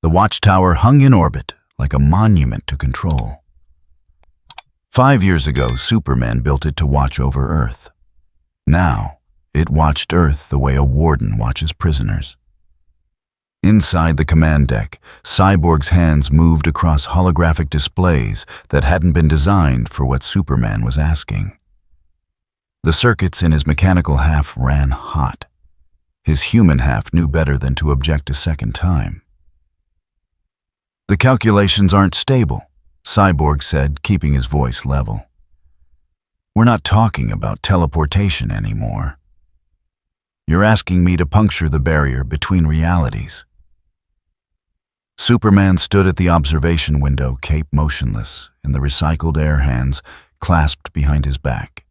The watchtower hung in orbit like a monument to control. 5 years ago, Superman built it to watch over Earth. Now, it watched Earth the way a warden watches prisoners. Inside the command deck, Cyborg's hands moved across holographic displays that hadn't been designed for what Superman was asking. The circuits in his mechanical half ran hot. His human half knew better than to object a second time. "The calculations aren't stable," Cyborg said, keeping his voice level. "We're not talking about teleportation anymore. You're asking me to puncture the barrier between realities." Superman stood at the observation window, cape motionless, in the recycled air hands clasped behind his back.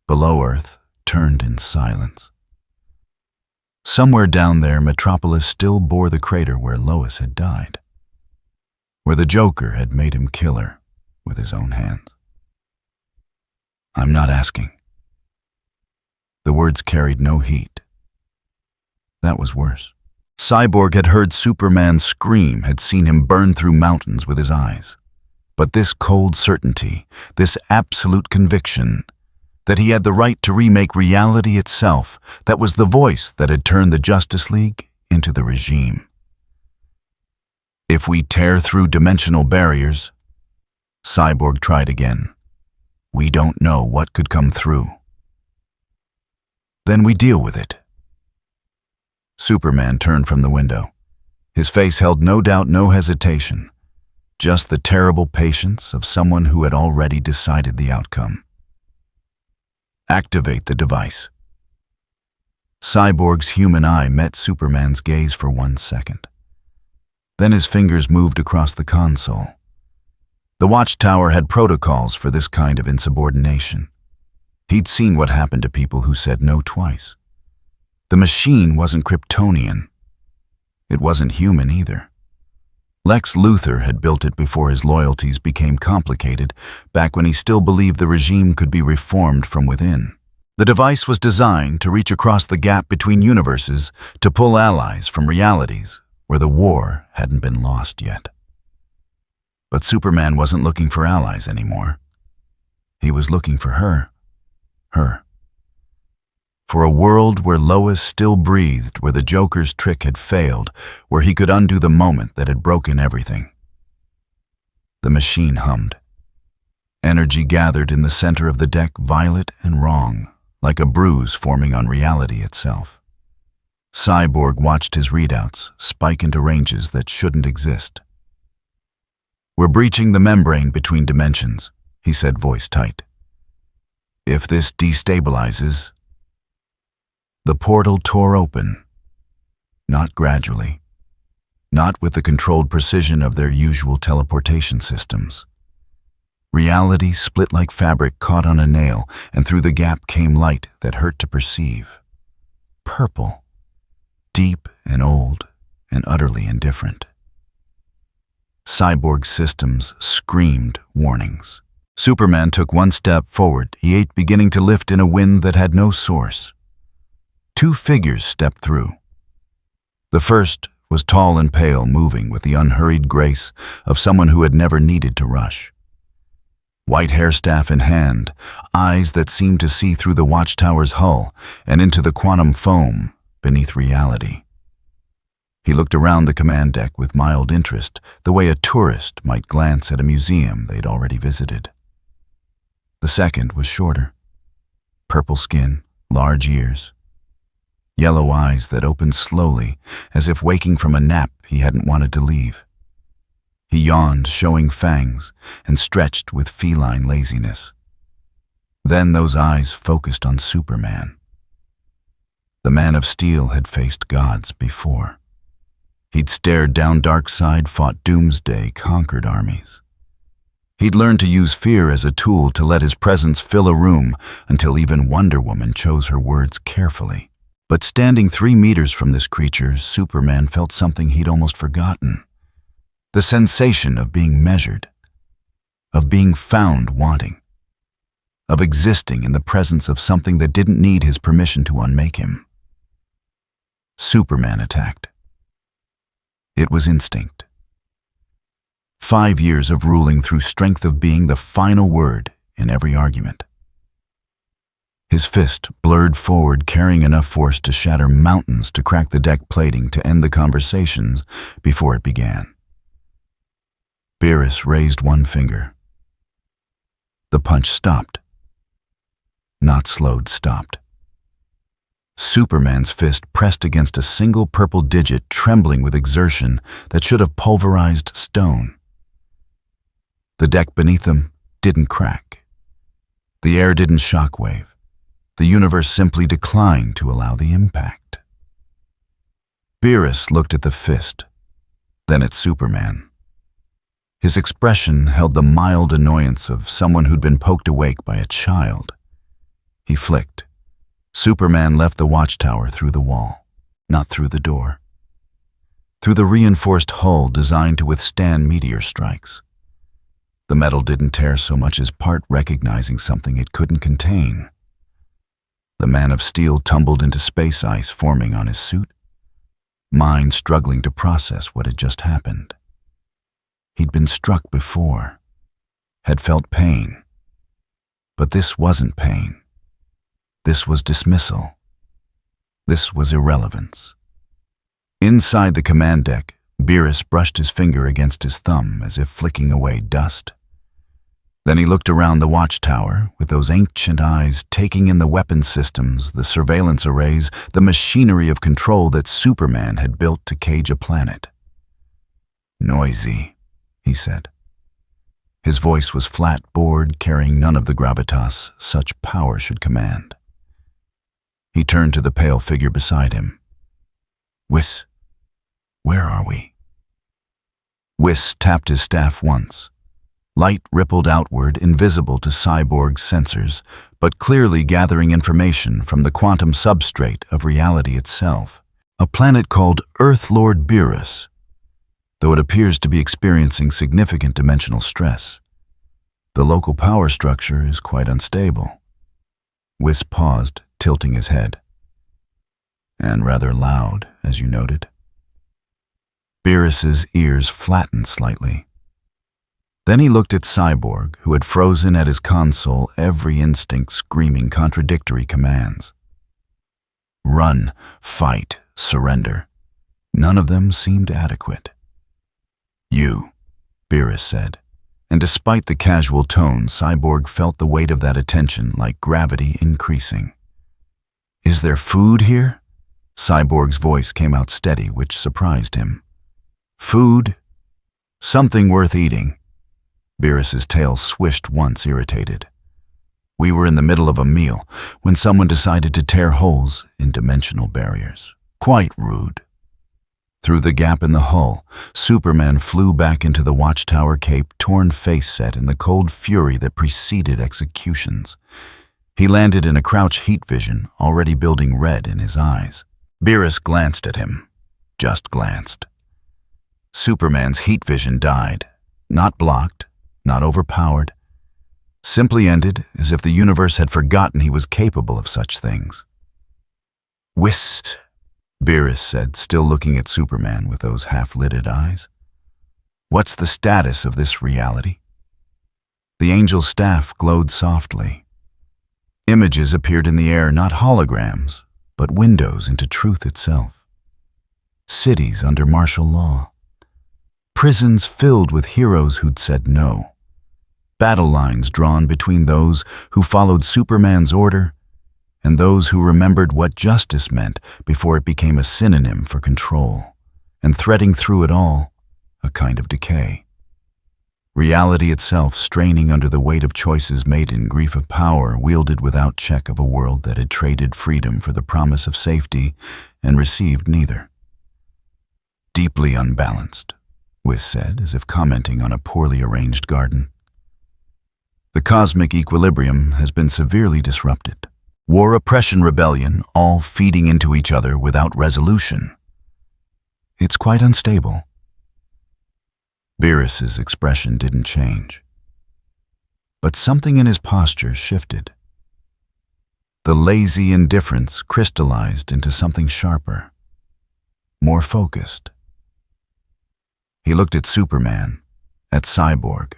Below Earth turned in silence. Somewhere down there, Metropolis still bore the crater where Lois had died, where the Joker had made him kill her with his own hands. "I'm not asking." The words carried no heat. That was worse. Cyborg had heard Superman scream, had seen him burn through mountains with his eyes. But this cold certainty, this absolute conviction that he had the right to remake reality itself, that was the voice that had turned the Justice League into the regime. "If we tear through dimensional barriers," Cyborg tried again, "we don't know what could come through. Then we deal with it." Superman turned from the window. His face held no doubt, no hesitation, just the terrible patience of someone who had already decided the outcome. "Activate the device." Cyborg's human eye met Superman's gaze for 1 second. Then his fingers moved across the console. The watchtower had protocols for this kind of insubordination. He'd seen what happened to people who said no twice. The machine wasn't Kryptonian. It wasn't human either. Lex Luthor had built it before his loyalties became complicated, back when he still believed the regime could be reformed from within. The device was designed to reach across the gap between universes, to pull allies from realities where the war hadn't been lost yet. But Superman wasn't looking for allies anymore. He was looking for her. For a world where Lois still breathed, where the Joker's trick had failed, where he could undo the moment that had broken everything. The machine hummed. Energy gathered in the center of the deck, violet and wrong, like a bruise forming on reality itself. Cyborg watched his readouts spike into ranges that shouldn't exist. "We're breaching the membrane between dimensions," he said, voice tight. "If this destabilizes..." The portal tore open, not gradually, not with the controlled precision of their usual teleportation systems. Reality split like fabric caught on a nail, and through the gap came light that hurt to perceive. Purple, deep and old and utterly indifferent. Cyborg's systems screamed warnings. Superman took 1 step forward, he beginning to lift in a wind that had no source. 2 figures stepped through. The first was tall and pale, moving with the unhurried grace of someone who had never needed to rush. White hairstaff in hand, eyes that seemed to see through the watchtower's hull and into the quantum foam beneath reality. He looked around the command deck with mild interest, the way a tourist might glance at a museum they'd already visited. The second was shorter. Purple skin, large ears. Yellow eyes that opened slowly, as if waking from a nap he hadn't wanted to leave. He yawned, showing fangs, and stretched with feline laziness. Then those eyes focused on Superman. The Man of Steel had faced gods before. He'd stared down Darkseid, fought Doomsday, conquered armies. He'd learned to use fear as a tool to let his presence fill a room until even Wonder Woman chose her words carefully. But standing 3 meters from this creature, Superman felt something he'd almost forgotten. The sensation of being measured, of being found wanting, of existing in the presence of something that didn't need his permission to unmake him. Superman attacked. It was instinct. 5 years of ruling through strength of being the final word in every argument. His fist blurred forward, carrying enough force to shatter mountains to crack the deck plating to end the conversations before it began. Beerus raised one finger. The punch stopped. Not slowed, stopped. Superman's fist pressed against a single purple digit, trembling with exertion that should have pulverized stone. The deck beneath them didn't crack. The air didn't shockwave. The universe simply declined to allow the impact. Beerus looked at the fist, then at Superman. His expression held the mild annoyance of someone who'd been poked awake by a child. He flicked. Superman left the watchtower through the wall, not through the door. Through the reinforced hull designed to withstand meteor strikes. The metal didn't tear so much as part recognizing something it couldn't contain. The man of steel tumbled into space ice forming on his suit, mind struggling to process what had just happened. He'd been struck before, had felt pain. But this wasn't pain. This was dismissal. This was irrelevance. Inside the command deck, Beerus brushed his finger against his thumb as if flicking away dust. Then he looked around the watchtower with those ancient eyes taking in the weapon systems, the surveillance arrays, the machinery of control that Superman had built to cage a planet. "Noisy," he said. His voice was flat, bored, carrying none of the gravitas such power should command. He turned to the pale figure beside him. "Whis, where are we?" Whis tapped his staff once. Light rippled outward, invisible to Cyborg's sensors, but clearly gathering information from the quantum substrate of reality itself. A planet called Earth Lord Beerus, though it appears to be experiencing significant dimensional stress. The local power structure is quite unstable. Whis paused, tilting his head. "And rather loud, as you noted." Beerus's ears flattened slightly. Then he looked at Cyborg, who had frozen at his console, every instinct screaming contradictory commands. Run, fight, surrender. None of them seemed adequate. "You," Beerus said, and despite the casual tone, Cyborg felt the weight of that attention like gravity increasing. "Is there food here?" Cyborg's voice came out steady, which surprised him. "Food? Something worth eating." Beerus's tail swished once, irritated. "We were in the middle of a meal when someone decided to tear holes in dimensional barriers. Quite rude." Through the gap in the hull, Superman flew back into the watchtower cape, torn face set in the cold fury that preceded executions. He landed in a crouch heat vision, already building red in his eyes. Beerus glanced at him. Just glanced. Superman's heat vision died, not blocked, not overpowered, simply ended as if the universe had forgotten he was capable of such things. "Whist," Beerus said, still looking at Superman with those half-lidded eyes. "What's the status of this reality?" The angel's staff glowed softly. Images appeared in the air, not holograms, but windows into truth itself. Cities under martial law. Prisons filled with heroes who'd said no. Battle lines drawn between those who followed Superman's order and those who remembered what justice meant before it became a synonym for control, and threading through it all, a kind of decay. Reality itself straining under the weight of choices made in grief of power, wielded without check of a world that had traded freedom for the promise of safety and received neither. "Deeply unbalanced," Whis said, as if commenting on a poorly arranged garden. "The cosmic equilibrium has been severely disrupted. War, oppression, rebellion, all feeding into each other without resolution. It's quite unstable." Beerus's expression didn't change. But something in his posture shifted. The lazy indifference crystallized into something sharper, more focused. He looked at Superman, at Cyborg,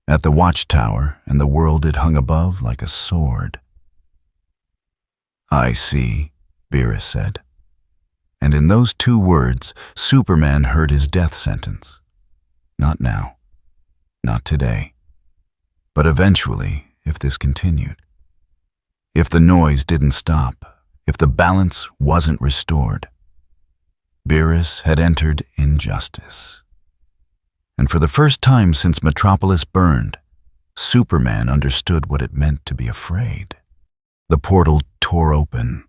at the watchtower and the world it hung above like a sword. "I see," Beerus said. And in those two words, Superman heard his death sentence. Not now. Not today. But eventually, if this continued. If the noise didn't stop, if the balance wasn't restored, Beerus had entered injustice. And for the first time since Metropolis burned, Superman understood what it meant to be afraid. The portal tore open.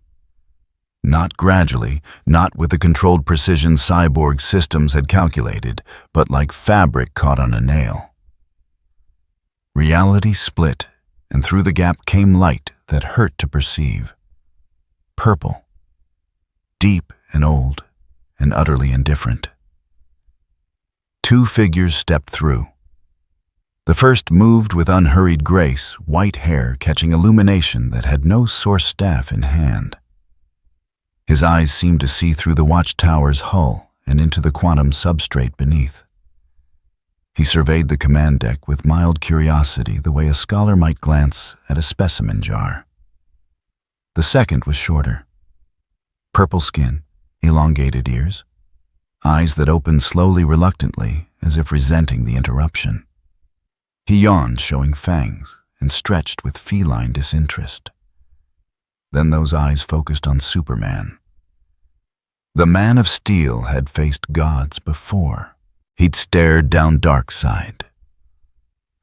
Not gradually, not with the controlled precision Cyborg systems had calculated, but like fabric caught on a nail. Reality split, and through the gap came light that hurt to perceive. Purple. Deep and old, and utterly indifferent. Two figures stepped through. The first moved with unhurried grace, white hair catching illumination that had no source staff in hand. His eyes seemed to see through the watchtower's hull and into the quantum substrate beneath. He surveyed the command deck with mild curiosity, the way a scholar might glance at a specimen jar. The second was shorter. Purple skin, elongated ears, eyes that opened slowly, reluctantly, as if resenting the interruption. He yawned, showing fangs, and stretched with feline disinterest. Then those eyes focused on Superman. The Man of Steel had faced gods before. He'd stared down Darkseid.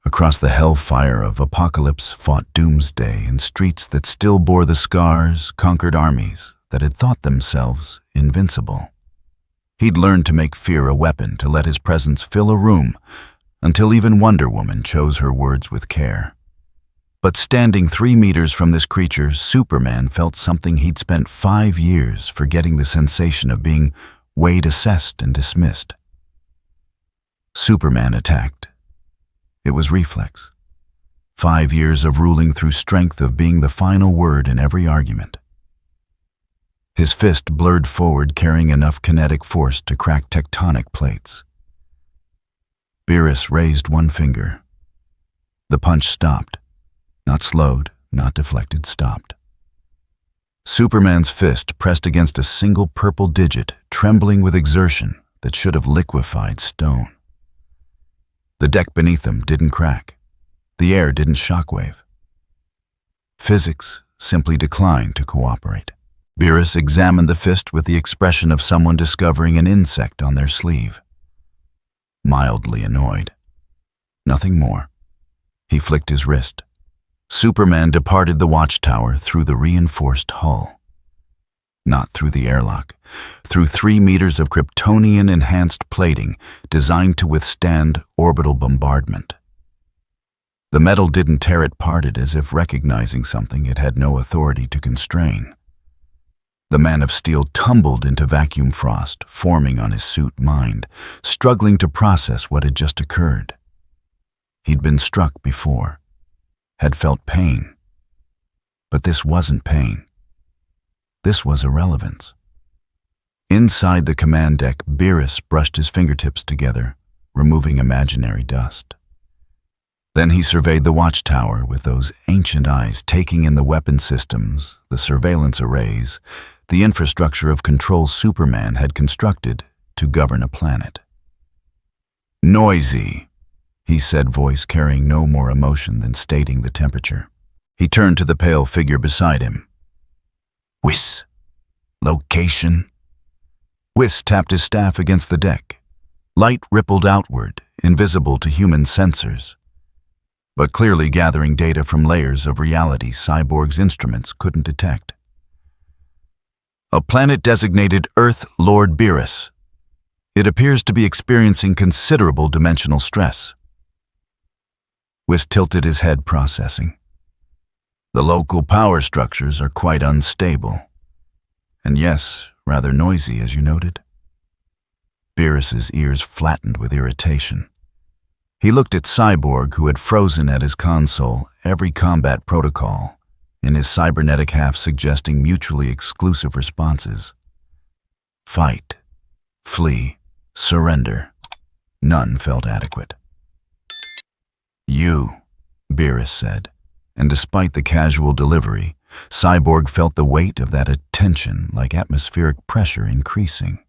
Across the hellfire of Apocalypse fought Doomsday in streets that still bore the scars, conquered armies that had thought themselves invincible. He'd learned to make fear a weapon, to let his presence fill a room, until even Wonder Woman chose her words with care. But standing 3 meters from this creature, Superman felt something he'd spent 5 years forgetting, the sensation of being weighed, assessed, and dismissed. Superman attacked. It was reflex. 5 years of ruling through strength, of being the final word in every argument. His fist blurred forward, carrying enough kinetic force to crack tectonic plates. Beerus raised one finger. The punch stopped. Not slowed, not deflected, stopped. Superman's fist pressed against a single purple digit, trembling with exertion that should have liquefied stone. The deck beneath him didn't crack. The air didn't shockwave. Physics simply declined to cooperate. Beerus examined the fist with the expression of someone discovering an insect on their sleeve. Mildly annoyed. Nothing more. He flicked his wrist. Superman departed the watchtower through the reinforced hull. Not through the airlock, through 3 meters of Kryptonian-enhanced plating designed to withstand orbital bombardment. The metal didn't tear it parted, as if recognizing something it had no authority to constrain. The Man of Steel tumbled into vacuum frost, forming on his suit mind, struggling to process what had just occurred. He'd been struck before, had felt pain. But this wasn't pain. This was irrelevance. Inside the command deck, Beerus brushed his fingertips together, removing imaginary dust. Then he surveyed the watchtower with those ancient eyes, taking in the weapon systems, the surveillance arrays, the infrastructure of control Superman had constructed to govern a planet. "Noisy," he said, voice carrying no more emotion than stating the temperature. He turned to the pale figure beside him. "Whis. Location." Whis tapped his staff against the deck. Light rippled outward, invisible to human sensors, but clearly gathering data from layers of reality Cyborg's instruments couldn't detect. "A planet designated Earth Lord Beerus. It appears to be experiencing considerable dimensional stress." Whis tilted his head, processing. "The local power structures are quite unstable. And yes, rather noisy, as you noted." Beerus's ears flattened with irritation. He looked at Cyborg, who had frozen at his console, every combat protocol, in his cybernetic half suggesting mutually exclusive responses. Fight, flee, surrender. None felt adequate. "You," Beerus said, and despite the casual delivery, Cyborg felt the weight of that attention like atmospheric pressure increasing.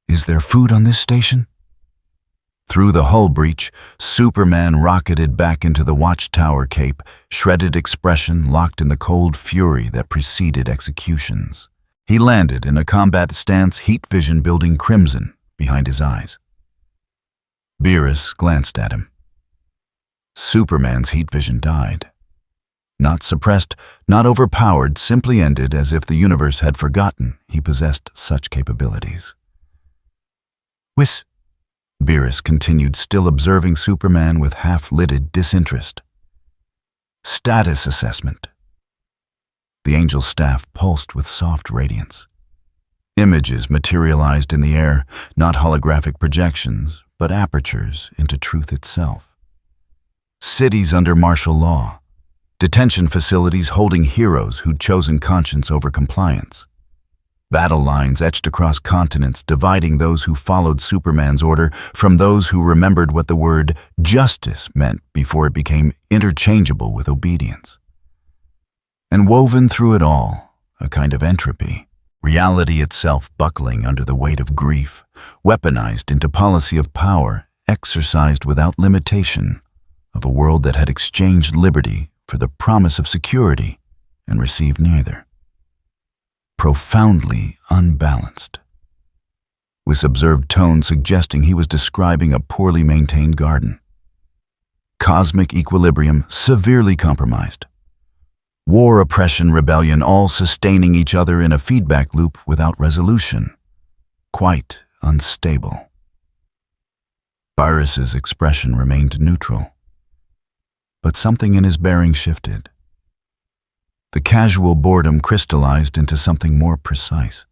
"Is there food on this station?" Through the hull breach, Superman rocketed back into the watchtower cape, shredded expression locked in the cold fury that preceded executions. He landed in a combat stance, heat vision building crimson behind his eyes. Beerus glanced at him. Superman's heat vision died. Not suppressed, not overpowered, simply ended as if the universe had forgotten he possessed such capabilities. "Whis," Beerus continued, still observing Superman with half-lidded disinterest. "Status assessment." The angel's staff pulsed with soft radiance. Images materialized in the air, not holographic projections, but apertures into truth itself. Cities under martial law, detention facilities holding heroes who'd chosen conscience over compliance. Battle lines etched across continents, dividing those who followed Superman's order from those who remembered what the word justice meant before it became interchangeable with obedience. And woven through it all, a kind of entropy, reality itself buckling under the weight of grief, weaponized into policy of power, exercised without limitation, of a world that had exchanged liberty for the promise of security and received neither. Profoundly unbalanced. With observed tone suggesting he was describing a poorly maintained garden. Cosmic equilibrium severely compromised. War, oppression, rebellion, all sustaining each other in a feedback loop without resolution. Quite unstable. Beerus's expression remained neutral. But something in his bearing shifted. The casual boredom crystallized into something more precise,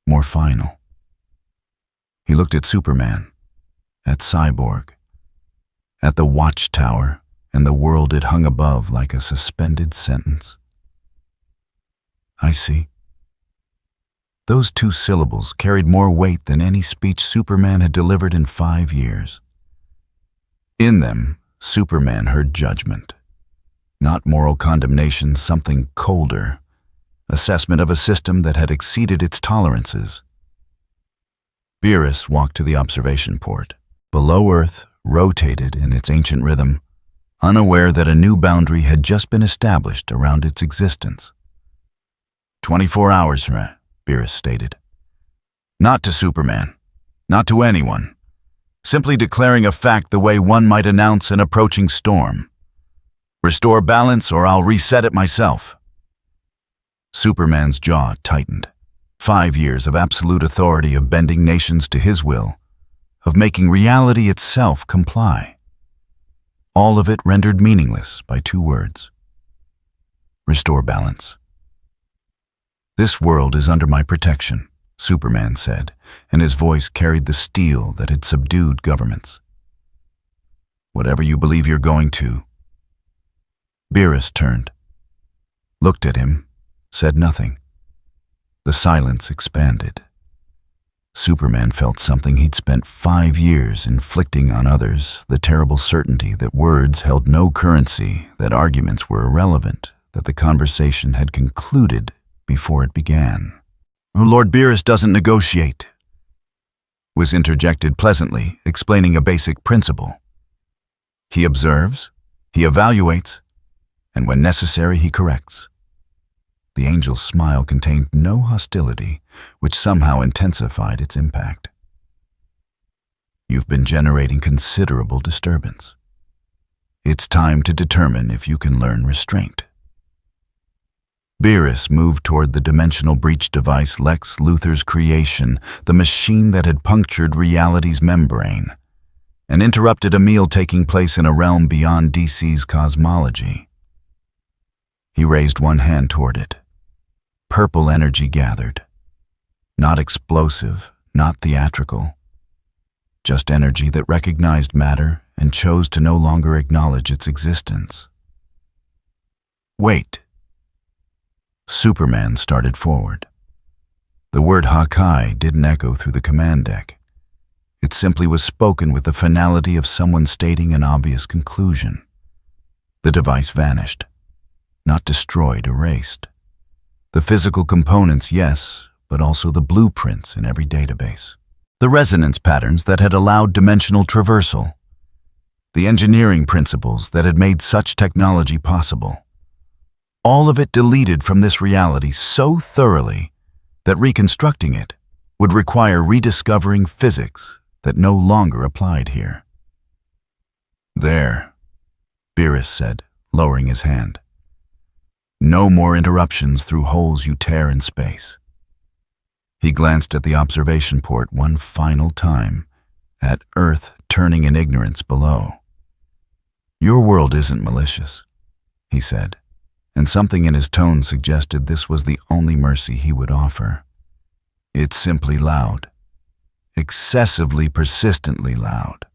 more final. He looked at Superman, at Cyborg, at the watchtower and the world it hung above like a suspended sentence. "I see." Those two syllables carried more weight than any speech Superman had delivered in 5 years. In them, Superman heard judgment. Not moral condemnation, something colder. Assessment of a system that had exceeded its tolerances. Beerus walked to the observation port. Below Earth rotated in its ancient rhythm, unaware that a new boundary had just been established around its existence. 24 hours, Beerus stated. Not to Superman. Not to anyone. Simply declaring a fact the way one might announce an approaching storm. Restore balance or I'll reset it myself. Superman's jaw tightened. 5 years of absolute authority, of bending nations to his will, of making reality itself comply. All of it rendered meaningless by 2 words. Restore balance. "This world is under my protection," Superman said, and his voice carried the steel that had subdued governments. "Whatever you believe you're going to." Beerus turned, looked at him, said nothing. The silence expanded. Superman felt something he'd spent 5 years inflicting on others, the terrible certainty that words held no currency, that arguments were irrelevant, that the conversation had concluded before it began. "Lord Beerus doesn't negotiate," was interjected pleasantly, explaining a basic principle. "He observes, he evaluates, and when necessary he corrects." The angel's smile contained no hostility, which somehow intensified its impact. "You've been generating considerable disturbance. It's time to determine if you can learn restraint." Beerus moved toward the dimensional breach device, Lex Luthor's creation, the machine that had punctured reality's membrane, and interrupted a meal taking place in a realm beyond DC's cosmology. He raised one hand toward it. Purple energy gathered. Not explosive, not theatrical. Just energy that recognized matter and chose to no longer acknowledge its existence. "Wait." Superman started forward. The word Hakai didn't echo through the command deck. It simply was spoken with the finality of someone stating an obvious conclusion. The device vanished. Not destroyed, erased. The physical components, yes, but also the blueprints in every database. The resonance patterns that had allowed dimensional traversal. The engineering principles that had made such technology possible. All of it deleted from this reality so thoroughly that reconstructing it would require rediscovering physics that no longer applied here. "There," Beerus said, lowering his hand. "No more interruptions through holes you tear in space." He glanced at the observation port one final time, at Earth turning in ignorance below. "Your world isn't malicious," he said, and something in his tone suggested this was the only mercy he would offer. "It's simply loud. Excessively, persistently loud.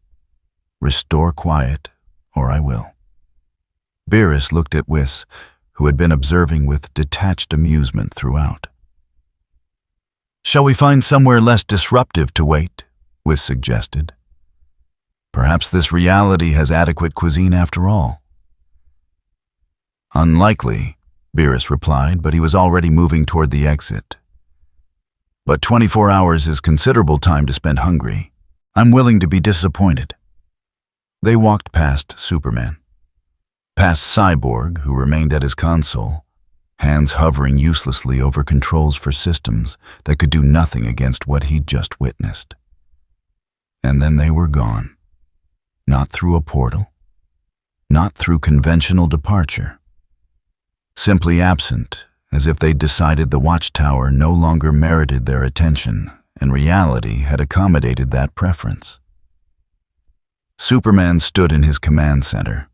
Restore quiet, or I will." Beerus looked at Whis, who had been observing with detached amusement throughout. "Shall we find somewhere less disruptive to wait?" Whis suggested. "Perhaps this reality has adequate cuisine after all." "Unlikely," Beerus replied, but he was already moving toward the exit. "But 24 hours is considerable time to spend hungry. I'm willing to be disappointed." They walked past Superman, past Cyborg, who remained at his console, hands hovering uselessly over controls for systems that could do nothing against what he'd just witnessed. And then they were gone. Not through a portal, not through conventional departure. Simply absent, as if they'd decided the watchtower no longer merited their attention, and reality had accommodated that preference. Superman stood in his command center.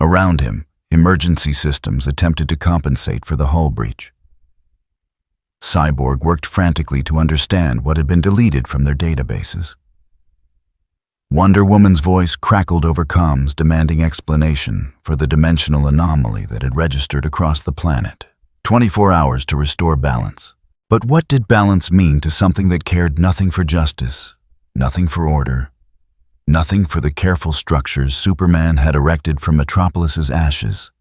Around him, emergency systems attempted to compensate for the hull breach. Cyborg worked frantically to understand what had been deleted from their databases. Wonder Woman's voice crackled over comms demanding explanation for the dimensional anomaly that had registered across the planet. 24 hours to restore balance. But what did balance mean to something that cared nothing for justice, nothing for order, nothing for the careful structures Superman had erected from Metropolis's ashes?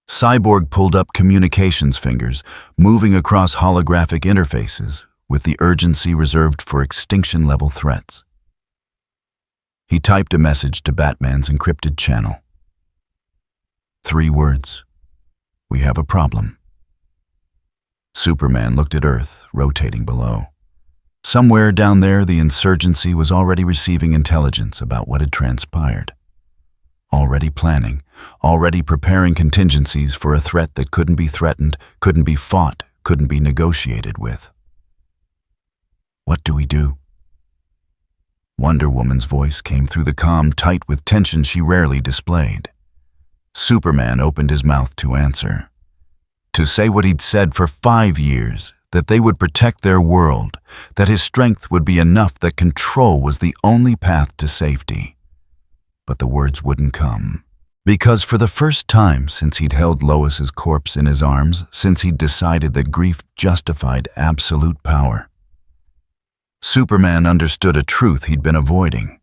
Cyborg pulled up communications fingers, moving across holographic interfaces with the urgency reserved for extinction-level threats. He typed a message to Batman's encrypted channel. 3 words. "We have a problem." Superman looked at Earth, rotating below. Somewhere down there, the insurgency was already receiving intelligence about what had transpired. Already planning, already preparing contingencies for a threat that couldn't be threatened, couldn't be fought, couldn't be negotiated with. "What do we do?" Wonder Woman's voice came through the comm, tight with tension she rarely displayed. Superman opened his mouth to answer. To say what he'd said for 5 years, that they would protect their world, that his strength would be enough, that control was the only path to safety. But the words wouldn't come. Because for the first time since he'd held Lois's corpse in his arms, since he'd decided that grief justified absolute power, Superman understood a truth he'd been avoiding.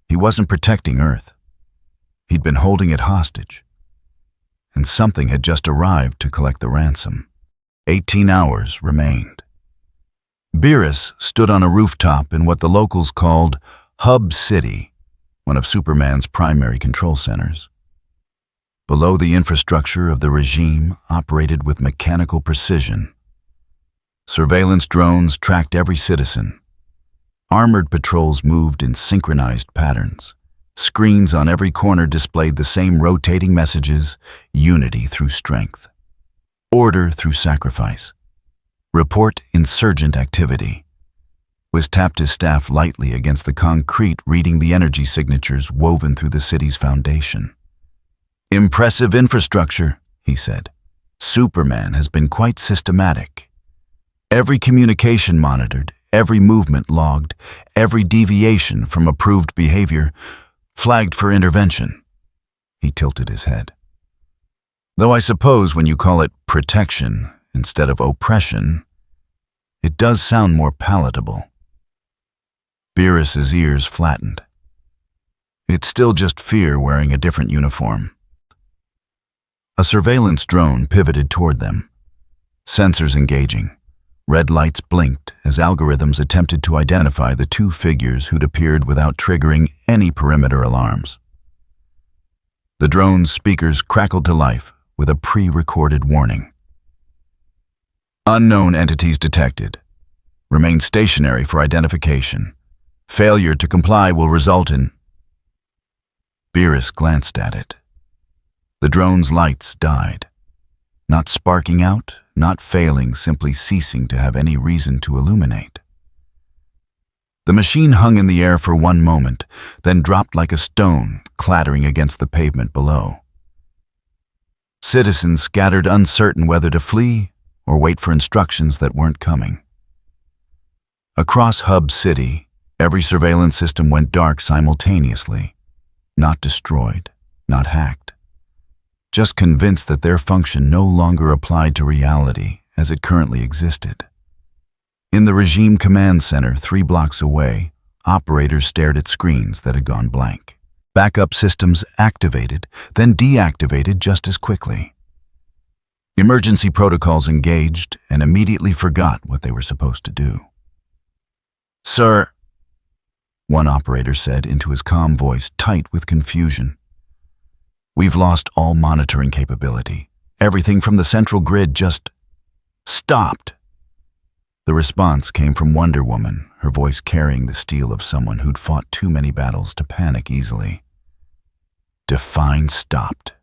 He wasn't protecting Earth. He'd been holding it hostage. And something had just arrived to collect the ransom. 18 hours remained. Beerus stood on a rooftop in what the locals called Hub City, one of Superman's primary control centers. Below, the infrastructure of the regime operated with mechanical precision. Surveillance drones tracked every citizen. Armored patrols moved in synchronized patterns. Screens on every corner displayed the same rotating messages: unity through strength, order through sacrifice. Report insurgent activity. Whis tapped his staff lightly against the concrete, reading the energy signatures woven through the city's foundation. "Impressive infrastructure," he said. "Superman has been quite systematic. Every communication monitored, every movement logged, every deviation from approved behavior flagged for intervention." He tilted his head. "Though I suppose when you call it protection instead of oppression, it does sound more palatable." Beerus's ears flattened. It's still just fear wearing a different uniform. A surveillance drone pivoted toward them, sensors engaging. Red lights blinked as algorithms attempted to identify the two figures who'd appeared without triggering any perimeter alarms. The drone's speakers crackled to life with a pre-recorded warning. Unknown entities detected. Remain stationary for identification. Failure to comply will result in... Beerus glanced at it. The drone's lights died. Not sparking out, not failing, simply ceasing to have any reason to illuminate. The machine hung in the air for one moment, then dropped like a stone, clattering against the pavement below. Citizens scattered, uncertain whether to flee or wait for instructions that weren't coming. Across Hub City, every surveillance system went dark simultaneously, not destroyed, not hacked, just convinced that their function no longer applied to reality as it currently existed. In the regime command center 3 blocks away, operators stared at screens that had gone blank. Backup systems activated, then deactivated just as quickly. Emergency protocols engaged and immediately forgot what they were supposed to do. "Sir," one operator said into his calm voice, tight with confusion. "We've lost all monitoring capability. Everything from the central grid just stopped." The response came from Wonder Woman, her voice carrying the steel of someone who'd fought too many battles to panic easily. "Define stopped.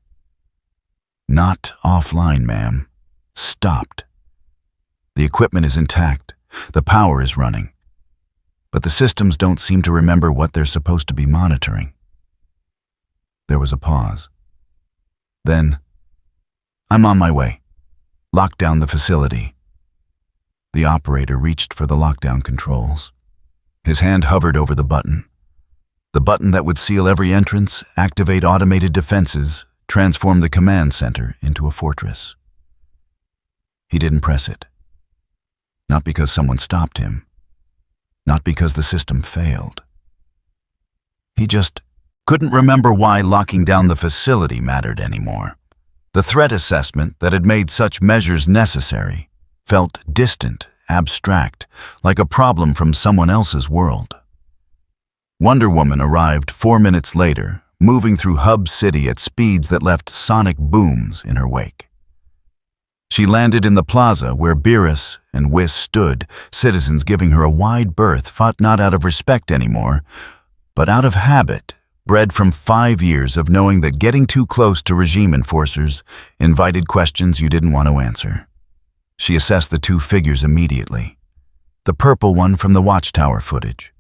Not offline, ma'am. Stopped. The equipment is intact. The power is running. But the systems don't seem to remember what they're supposed to be monitoring." There was a pause. Then, "I'm on my way. Lock down the facility." The operator reached for the lockdown controls. His hand hovered over the button that would seal every entrance, activate automated defenses, transform the command center into a fortress. He didn't press it. Not because someone stopped him. Not because the system failed. He just couldn't remember why locking down the facility mattered anymore. The threat assessment that had made such measures necessary felt distant, abstract, like a problem from someone else's world. Wonder Woman arrived 4 minutes later, moving through Hub City at speeds that left sonic booms in her wake. She landed in the plaza where Beerus and Whis stood, citizens giving her a wide berth, fought not out of respect anymore, but out of habit, bred from 5 years of knowing that getting too close to regime enforcers invited questions you didn't want to answer. She assessed the 2 figures immediately. The purple one from the Watchtower footage.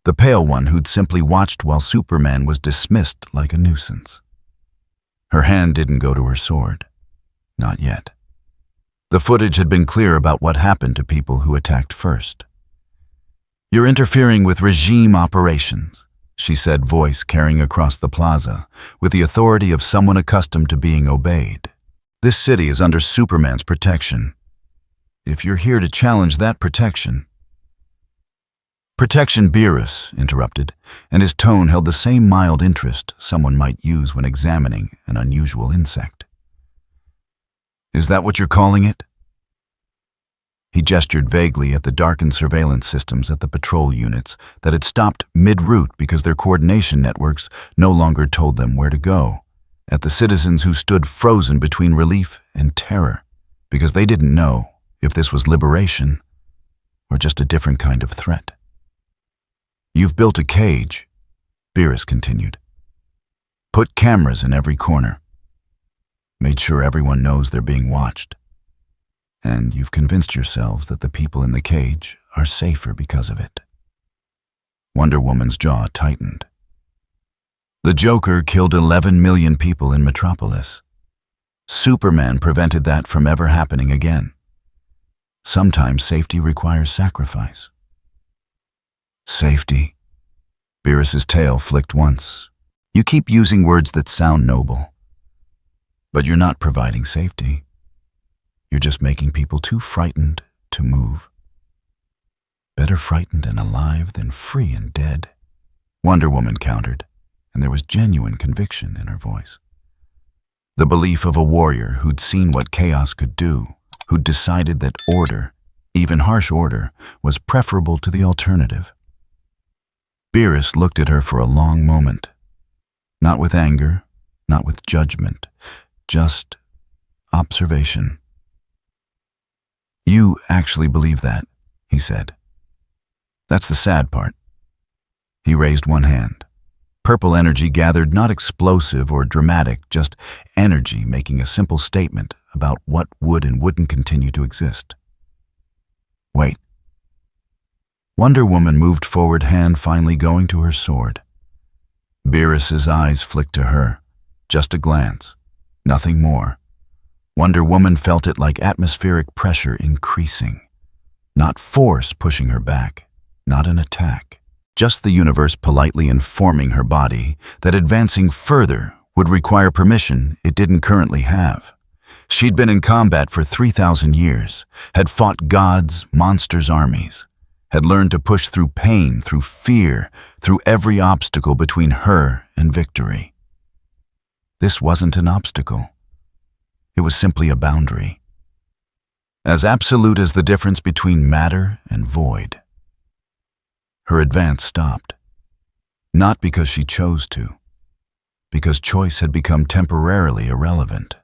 The pale one who'd simply watched while Superman was dismissed like a nuisance. Her hand didn't go to her sword. Not yet. The footage had been clear about what happened to people who attacked first. "You're interfering with regime operations," she said, voice carrying across the plaza, with the authority of someone accustomed to being obeyed. "This city is under Superman's protection. If you're here to challenge that protection..." "Protection," Beerus interrupted, and his tone held the same mild interest someone might use when examining an unusual insect. "Is that what you're calling it?" He gestured vaguely at the darkened surveillance systems at the patrol units that had stopped mid-route because their coordination networks no longer told them where to go, at the citizens who stood frozen between relief and terror because they didn't know if this was liberation or just a different kind of threat. "You've built a cage," Beerus continued. "Put cameras in every corner. Made sure everyone knows they're being watched. And you've convinced yourselves that the people in the cage are safer because of it." Wonder Woman's jaw tightened. "The Joker killed 11 million people in Metropolis. Superman prevented that from ever happening again. Sometimes safety requires sacrifice." "Safety?" Beerus's tail flicked once. "You keep using words that sound noble. But you're not providing safety. You're just making people too frightened to move." Better frightened and alive than free and dead, Wonder Woman countered, and there was genuine conviction in her voice. The belief of a warrior who'd seen what chaos could do, who'd decided that order, even harsh order, was preferable to the alternative. Beerus looked at her for a long moment. Not with anger, not with judgment, just observation. "You actually believe that," he said. "That's the sad part." He raised one hand. Purple energy gathered, not explosive or dramatic, just energy making a simple statement about what would and wouldn't continue to exist. "Wait." Wonder Woman moved forward, hand finally going to her sword. Beerus's eyes flicked to her. Just a glance. Nothing more. Wonder Woman felt it like atmospheric pressure increasing. Not force pushing her back. Not an attack. Just the universe politely informing her body that advancing further would require permission it didn't currently have. She'd been in combat for 3,000 years, had fought gods, monsters' armies, had learned to push through pain, through fear, through every obstacle between her and victory. This wasn't an obstacle. It was simply a boundary. As absolute as the difference between matter and void. Her advance stopped. Not because she chose to, because choice had become temporarily irrelevant.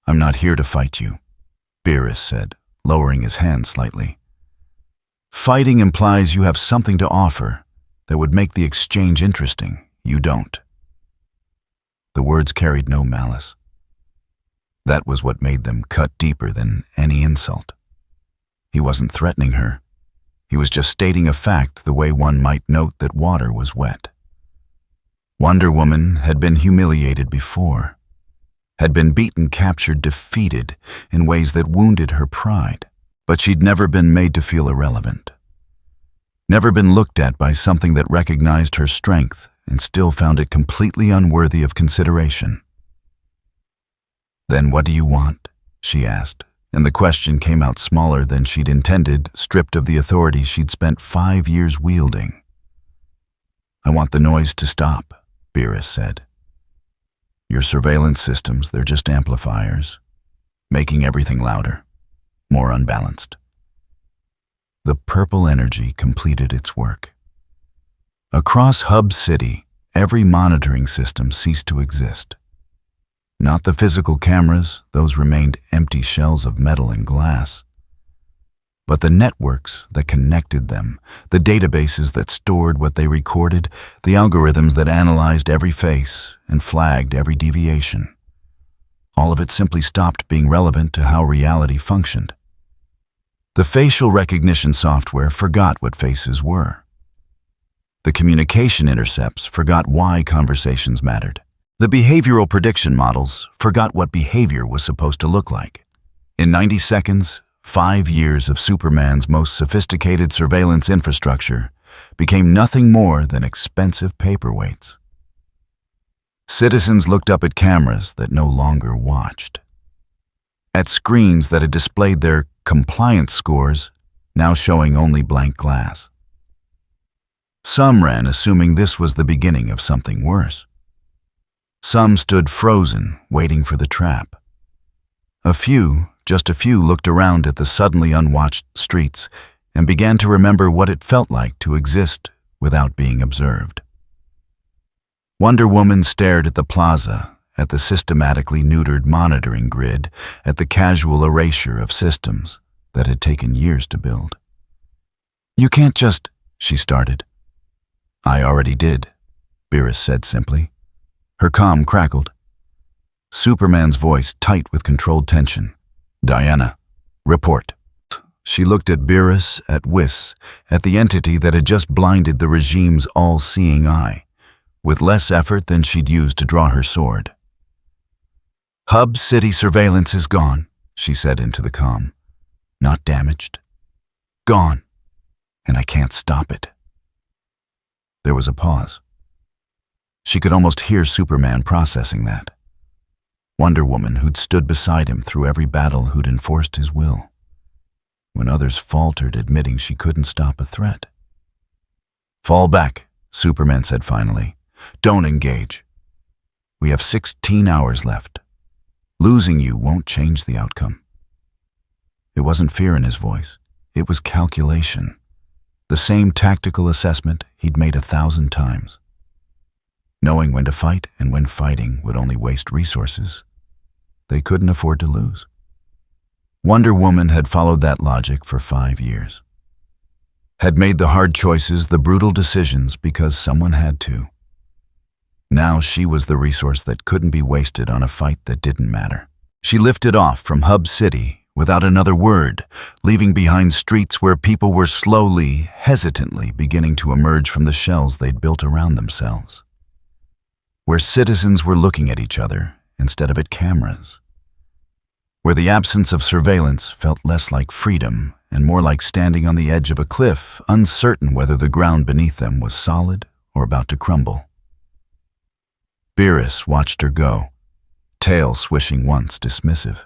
"I'm not here to fight you," Beerus said, lowering his hand slightly. "Fighting implies you have something to offer that would make the exchange interesting. You don't." The words carried no malice. That was what made them cut deeper than any insult. He wasn't threatening her. He was just stating a fact the way one might note that water was wet. Wonder Woman had been humiliated before, had been beaten, captured, defeated in ways that wounded her pride, but she'd never been made to feel irrelevant. Never been looked at by something that recognized her strength and still found it completely unworthy of consideration. "Then what do you want?" she asked. And the question came out smaller than she'd intended, stripped of the authority she'd spent 5 years wielding. "I want the noise to stop," Beerus said. "Your surveillance systems, they're just amplifiers, making everything louder, more unbalanced." The purple energy completed its work. Across Hub City, every monitoring system ceased to exist. Not the physical cameras, those remained empty shells of metal and glass, but the networks that connected them, the databases that stored what they recorded, the algorithms that analyzed every face and flagged every deviation. All of it simply stopped being relevant to how reality functioned. The facial recognition software forgot what faces were. The communication intercepts forgot why conversations mattered. The behavioral prediction models forgot what behavior was supposed to look like. In 90 seconds, 5 years of Superman's most sophisticated surveillance infrastructure became nothing more than expensive paperweights. Citizens looked up at cameras that no longer watched. At screens that had displayed their compliance scores, now showing only blank glass. Some ran assuming this was the beginning of something worse. Some stood frozen, waiting for the trap. Just a few, looked around at the suddenly unwatched streets and began to remember what it felt like to exist without being observed. Wonder Woman stared at the plaza, at the systematically neutered monitoring grid, at the casual erasure of systems that had taken years to build. "You can't just," she started. "I already did," Beerus said simply. Her comm crackled. Superman's voice tight with controlled tension. "Diana, report." She looked at Beerus, at Whis, at the entity that had just blinded the regime's all-seeing eye, with less effort than she'd used to draw her sword. "Hub City surveillance is gone," she said into the comm. "Not damaged. Gone. And I can't stop it." There was a pause. She could almost hear Superman processing that. Wonder Woman, who'd stood beside him through every battle, who'd enforced his will. when others faltered, admitting she couldn't stop a threat. "Fall back," Superman said finally. "Don't engage. We have 16 hours left. Losing you won't change the outcome." It wasn't fear in his voice. It was calculation. The same tactical assessment he'd made 1,000 times. Knowing when to fight and when fighting would only waste resources, they couldn't afford to lose. Wonder Woman had followed that logic for 5 years. Had made the hard choices, the brutal decisions, because someone had to. Now she was the resource that couldn't be wasted on a fight that didn't matter. She lifted off from Hub City without another word, leaving behind streets where people were slowly, hesitantly beginning to emerge from the shells they'd built around themselves. Where citizens were looking at each other instead of at cameras. Where the absence of surveillance felt less like freedom and more like standing on the edge of a cliff, uncertain whether the ground beneath them was solid or about to crumble. Beerus watched her go, tail swishing once, dismissive.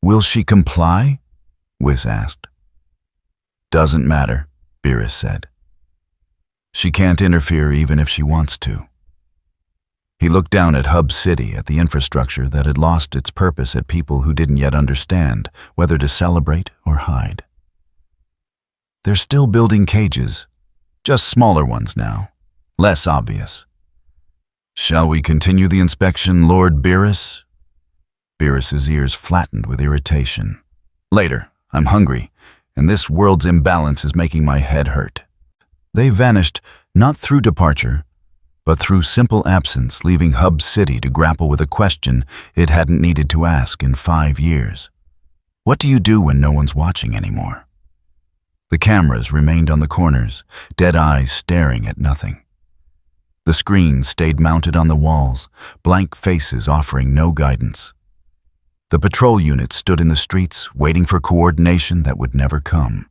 "Will she comply?" Whis asked. "Doesn't matter," Beerus said. "She can't interfere even if she wants to." He looked down at Hub City, at the infrastructure that had lost its purpose, at people who didn't yet understand whether to celebrate or hide. They're still building cages, just smaller ones now, less obvious. "Shall we continue the inspection, Lord Beerus?" Beerus's ears flattened with irritation. "Later. I'm hungry, and this world's imbalance is making my head hurt." They vanished, not through departure, but through simple absence, leaving Hub City to grapple with a question it hadn't needed to ask in 5 years. What do you do when no one's watching anymore? The cameras remained on the corners, dead eyes staring at nothing. The screens stayed mounted on the walls, blank faces offering no guidance. The patrol units stood in the streets, waiting for coordination that would never come.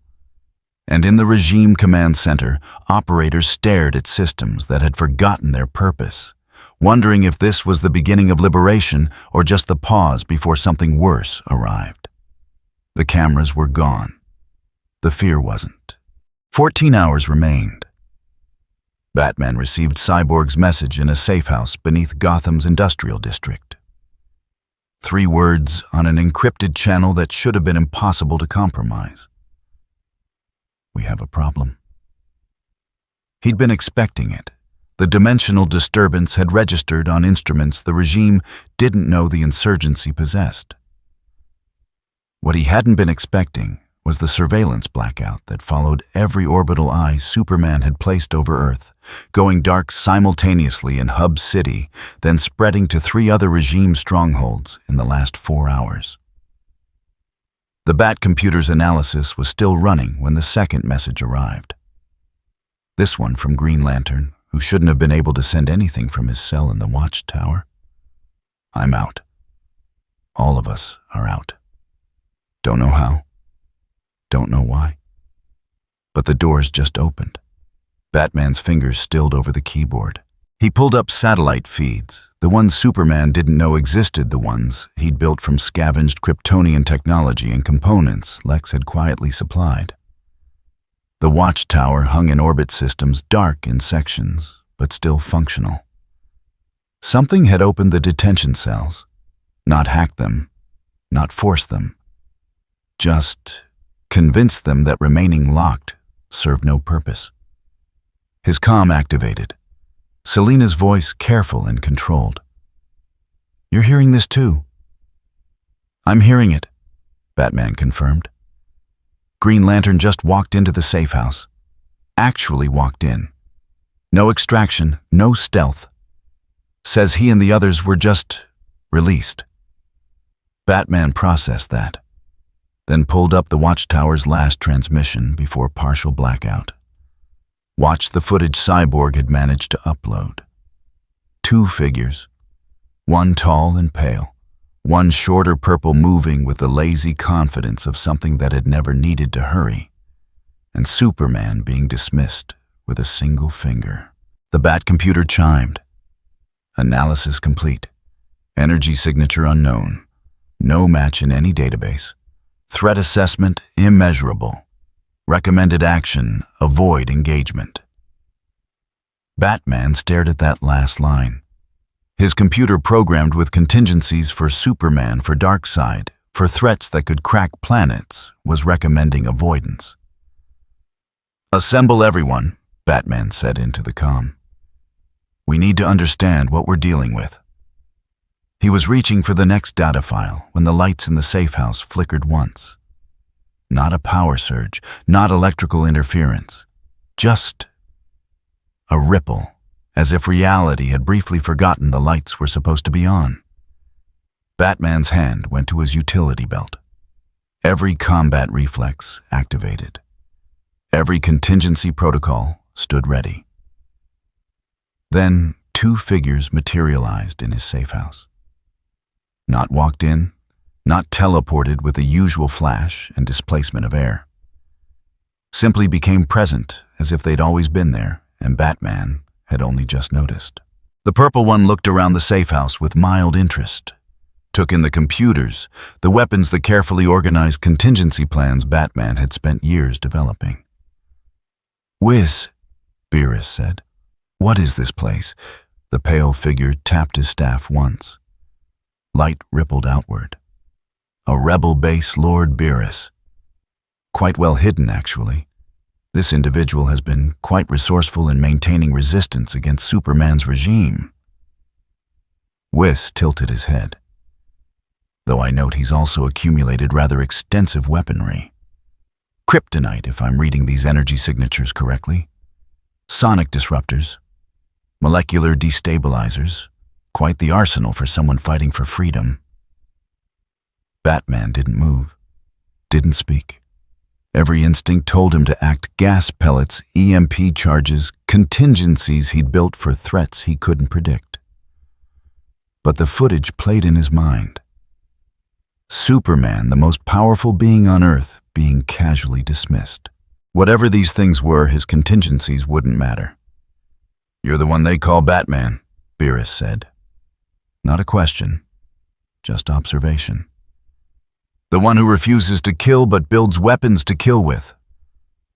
And in the regime command center, operators stared at systems that had forgotten their purpose, wondering if this was the beginning of liberation or just the pause before something worse arrived. The cameras were gone. The fear wasn't. 14 hours remained. Batman received Cyborg's message in a safe house beneath Gotham's industrial district. 3 words on an encrypted channel that should have been impossible to compromise. "We have a problem." He'd been expecting it. The dimensional disturbance had registered on instruments the regime didn't know the insurgency possessed. What he hadn't been expecting was the surveillance blackout that followed every orbital eye Superman had placed over Earth, going dark simultaneously in Hub City, then spreading to 3 other regime strongholds in the last 4 hours. The Batcomputer's analysis was still running when the second message arrived. This one from Green Lantern, who shouldn't have been able to send anything from his cell in the watchtower. "I'm out. All of us are out. Don't know how. Don't know why. But the doors just opened." Batman's fingers stilled over the keyboard. He pulled up satellite feeds, the ones Superman didn't know existed, the ones he'd built from scavenged Kryptonian technology and components Lex had quietly supplied. The watchtower hung in orbit systems, dark in sections, but still functional. Something had opened the detention cells, not hacked them, not forced them, just convinced them that remaining locked served no purpose. His comm activated. Selina's voice careful and controlled. "You're hearing this too?" "I'm hearing it," Batman confirmed. Green Lantern just walked into the safe house. Actually walked in. No extraction, no stealth. Says he and the others were just released. Batman processed that, then pulled up the watchtower's last transmission before partial blackout. Watched the footage Cyborg had managed to upload. 2 figures, one tall and pale, one shorter purple moving with the lazy confidence of something that had never needed to hurry, and Superman being dismissed with a single finger. The Batcomputer chimed. Analysis complete. Energy signature unknown. No match in any database. Threat assessment immeasurable. Recommended action avoid engagement. Batman stared at that last line. His computer programmed with contingencies for Superman, for Darkseid, for threats that could crack planets, was recommending avoidance. "Assemble everyone," Batman said into the comm. "We need to understand what we're dealing with." He was reaching for the next data file when the lights in the safe house flickered once. Not a power surge, not electrical interference, just a ripple, as if reality had briefly forgotten the lights were supposed to be on. Batman's hand went to his utility belt. Every combat reflex activated. Every contingency protocol stood ready. Then 2 figures materialized in his safe house. Not walked in, not teleported with the usual flash and displacement of air. Simply became present as if they'd always been there, and Batman had only just noticed. The purple one looked around the safe house with mild interest, took in the computers, the weapons, the carefully organized contingency plans Batman had spent years developing. "Whiz," Beerus said. "What is this place?" The pale figure tapped his staff once. Light rippled outward. "A rebel base, Lord Beerus. Quite well hidden, actually. This individual has been quite resourceful in maintaining resistance against Superman's regime." Whis tilted his head. "Though I note he's also accumulated rather extensive weaponry. Kryptonite, if I'm reading these energy signatures correctly. Sonic disruptors. Molecular destabilizers. Quite the arsenal for someone fighting for freedom." Batman didn't move, didn't speak. Every instinct told him to act. Gas pellets, EMP charges, contingencies he'd built for threats he couldn't predict. But the footage played in his mind. Superman, the most powerful being on Earth, being casually dismissed. Whatever these things were, his contingencies wouldn't matter. "You're the one they call Batman," Beerus said. Not a question, just observation. "The one who refuses to kill but builds weapons to kill with.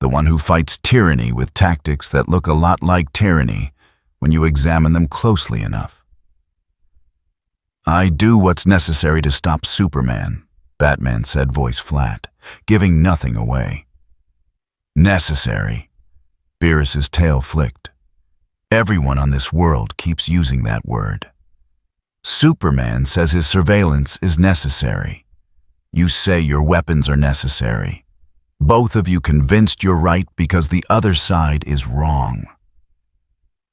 The one who fights tyranny with tactics that look a lot like tyranny when you examine them closely enough." "I do what's necessary to stop Superman," Batman said, voice flat, giving nothing away. "Necessary." Beerus's tail flicked. "Everyone on this world keeps using that word. Superman says his surveillance is necessary. You say your weapons are necessary. Both of you convinced you're right because the other side is wrong."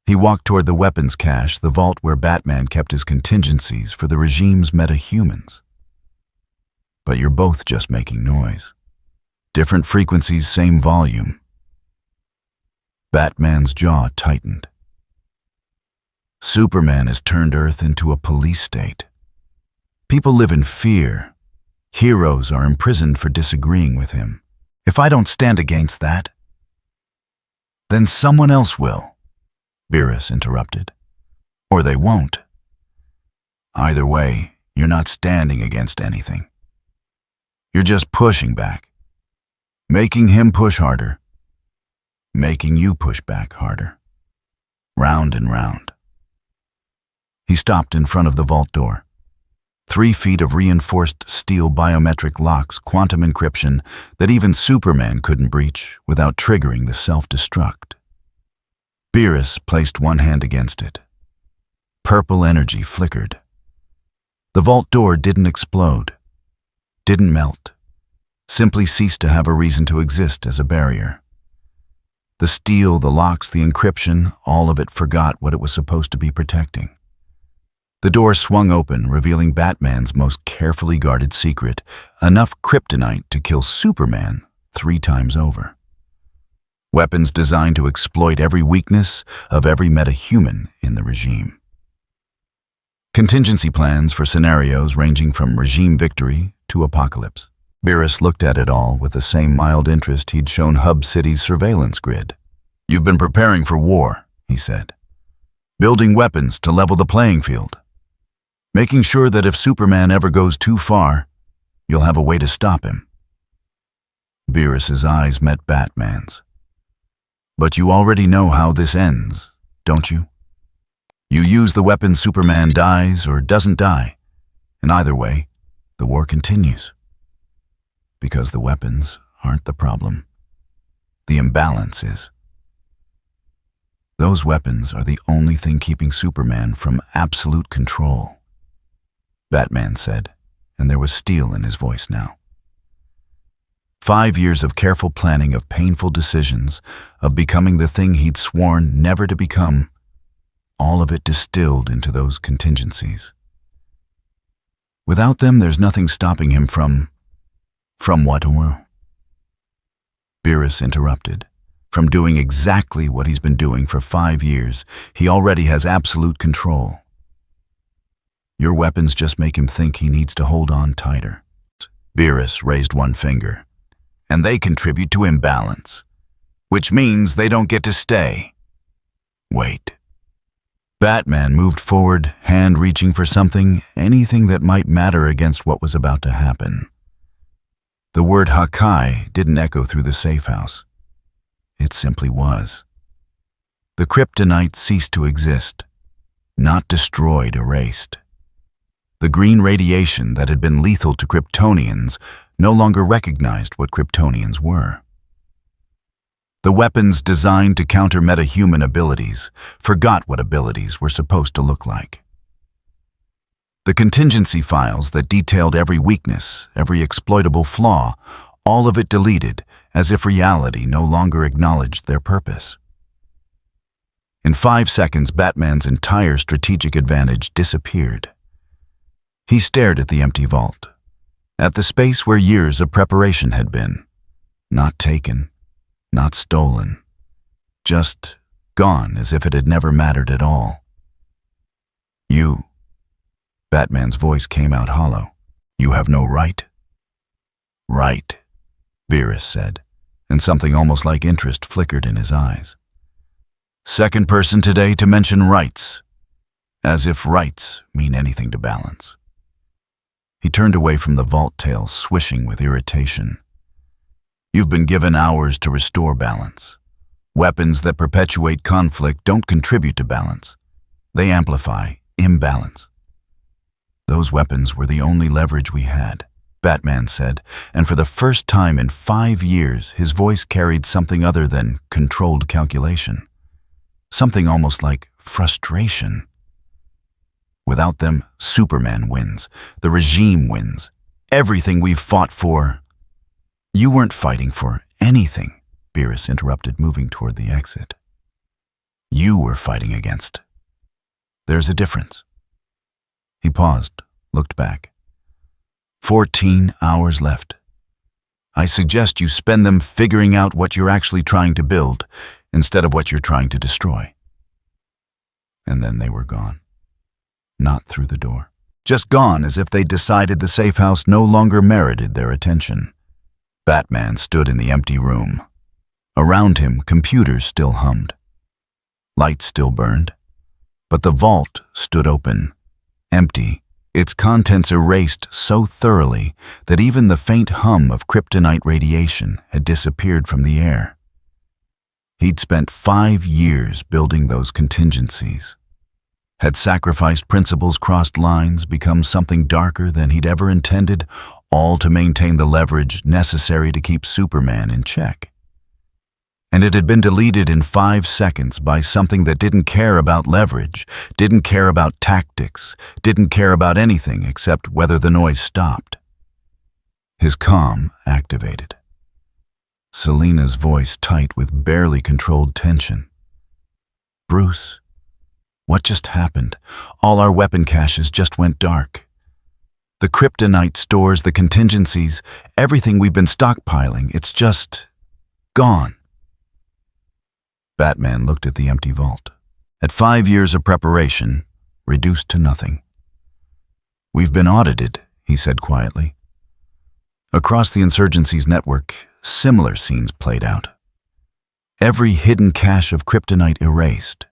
He walked toward the weapons cache, the vault where Batman kept his contingencies for the regime's metahumans. "But you're both just making noise. Different frequencies, same volume." Batman's jaw tightened. Superman has turned Earth into a police state. People live in fear. Heroes are imprisoned for disagreeing with him. If I don't stand against that, then someone else will, Beerus interrupted. Or they won't. Either way, you're not standing against anything. You're just pushing back. Making him push harder. Making you push back harder. Round and round. He stopped in front of the vault door. 3 feet of reinforced steel biometric locks, quantum encryption that even Superman couldn't breach without triggering the self-destruct. Beerus placed one hand against it. Purple energy flickered. The vault door didn't explode, didn't melt, simply ceased to have a reason to exist as a barrier. The steel, the locks, the encryption, all of it forgot what it was supposed to be protecting. The door swung open, revealing Batman's most carefully guarded secret, enough kryptonite to kill Superman 3 times over. Weapons designed to exploit every weakness of every metahuman in the regime. Contingency plans for scenarios ranging from regime victory to apocalypse. Beerus looked at it all with the same mild interest he'd shown Hub City's surveillance grid. "You've been preparing for war," he said. "Building weapons to level the playing field. Making sure that if Superman ever goes too far, you'll have a way to stop him." Beerus's eyes met Batman's. But you already know how this ends, don't you? You use the weapon, Superman dies or doesn't die. And either way, the war continues. Because the weapons aren't the problem. The imbalance is. Those weapons are the only thing keeping Superman from absolute control, Batman said, and there was steel in his voice now. 5 years of careful planning, of painful decisions, of becoming the thing he'd sworn never to become, all of it distilled into those contingencies. Without them, there's nothing stopping him from what? Beerus interrupted. From doing exactly what he's been doing for 5 years. He already has absolute control. Your weapons just make him think he needs to hold on tighter. Beerus raised one finger. And they contribute to imbalance, which means they don't get to stay. Wait. Batman moved forward, hand reaching for something, anything that might matter against what was about to happen. The word Hakai didn't echo through the safe house. It simply was. The kryptonite ceased to exist, not destroyed, erased. The green radiation that had been lethal to Kryptonians no longer recognized what Kryptonians were. The weapons designed to counter metahuman abilities forgot what abilities were supposed to look like. The contingency files that detailed every weakness, every exploitable flaw, all of it deleted, as if reality no longer acknowledged their purpose. In 5 seconds, Batman's entire strategic advantage disappeared. He stared at the empty vault, at the space where years of preparation had been. Not taken, not stolen, just gone as if it had never mattered at all. You, Batman's voice came out hollow. You have no right. Right, Beerus said, and something almost like interest flickered in his eyes. Second person today to mention rights, as if rights mean anything to balance. He turned away from the vault tail, swishing with irritation. You've been given hours to restore balance. Weapons that perpetuate conflict don't contribute to balance. They amplify imbalance. Those weapons were the only leverage we had, Batman said, and for the first time in 5 years, his voice carried something other than controlled calculation. Something almost like frustration. Without them, Superman wins. The regime wins. Everything we've fought for. You weren't fighting for anything, Beerus interrupted, moving toward the exit. You were fighting against. There's a difference. He paused, looked back. 14 hours left. I suggest you spend them figuring out what you're actually trying to build instead of what you're trying to destroy. And then they were gone. Not through the door. Just gone as if they'd decided the safe house no longer merited their attention. Batman stood in the empty room. Around him, computers still hummed. Lights still burned. But the vault stood open, empty, its contents erased so thoroughly that even the faint hum of kryptonite radiation had disappeared from the air. He'd spent 5 years building those contingencies. Had sacrificed principles, crossed lines, become something darker than he'd ever intended, all to maintain the leverage necessary to keep Superman in check. And it had been deleted in 5 seconds by something that didn't care about leverage, didn't care about tactics, didn't care about anything except whether the noise stopped. His comm activated. Selina's voice tight with barely controlled tension. Bruce, what just happened? All our weapon caches just went dark. The kryptonite stores, the contingencies, everything we've been stockpiling, it's just gone. Batman looked at the empty vault. At 5 years of preparation, reduced to nothing. We've been audited, he said quietly. Across the insurgency's network, similar scenes played out. Every hidden cache of kryptonite erased.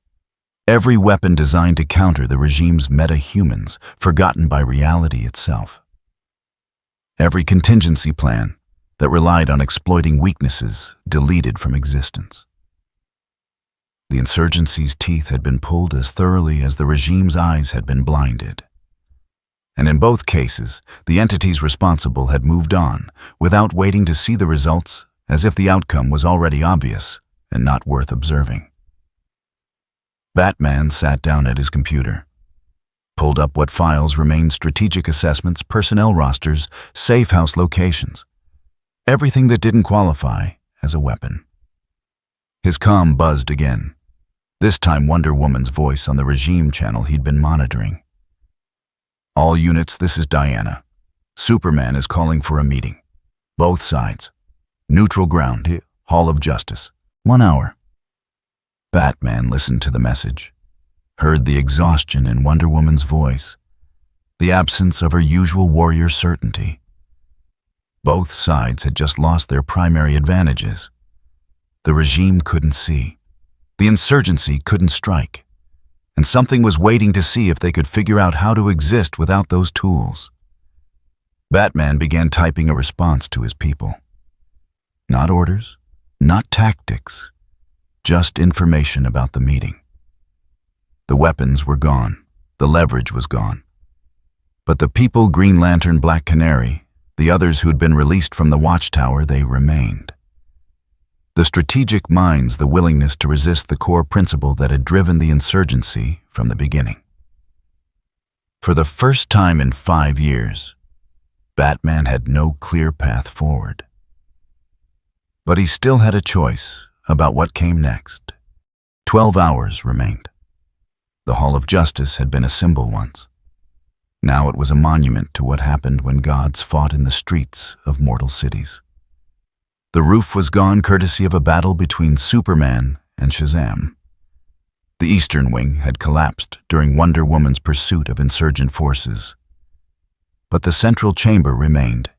Every weapon designed to counter the regime's meta-humans, forgotten by reality itself. Every contingency plan, that relied on exploiting weaknesses deleted from existence. The insurgency's teeth had been pulled as thoroughly as the regime's eyes had been blinded. And in both cases, the entities responsible had moved on without waiting to see the results, as if the outcome was already obvious and not worth observing. Batman sat down at his computer, pulled up what files remained: strategic assessments, personnel rosters, safe house locations, everything that didn't qualify as a weapon. His comm buzzed again, this time Wonder Woman's voice on the regime channel he'd been monitoring. "All units, this is Diana. Superman is calling for a meeting. Both sides. Neutral ground, Hall of Justice. 1 hour. Batman listened to the message, heard the exhaustion in Wonder Woman's voice, the absence of her usual warrior certainty. Both sides had just lost their primary advantages. The regime couldn't see. The insurgency couldn't strike. And something was waiting to see if they could figure out how to exist without those tools. Batman began typing a response to his people. Not orders, not tactics, just information about the meeting. The weapons were gone, the leverage was gone. But the people, Green Lantern, Black Canary, the others who'd been released from the Watchtower, they remained. The strategic minds, the willingness to resist the core principle that had driven the insurgency from the beginning. For the first time in 5 years, Batman had no clear path forward. But he still had a choice about what came next. 12 hours remained. The Hall of Justice had been a symbol once. Now it was a monument to what happened when gods fought in the streets of mortal cities. The roof was gone courtesy of a battle between Superman and Shazam. The eastern wing had collapsed during Wonder Woman's pursuit of insurgent forces. But the central chamber remained,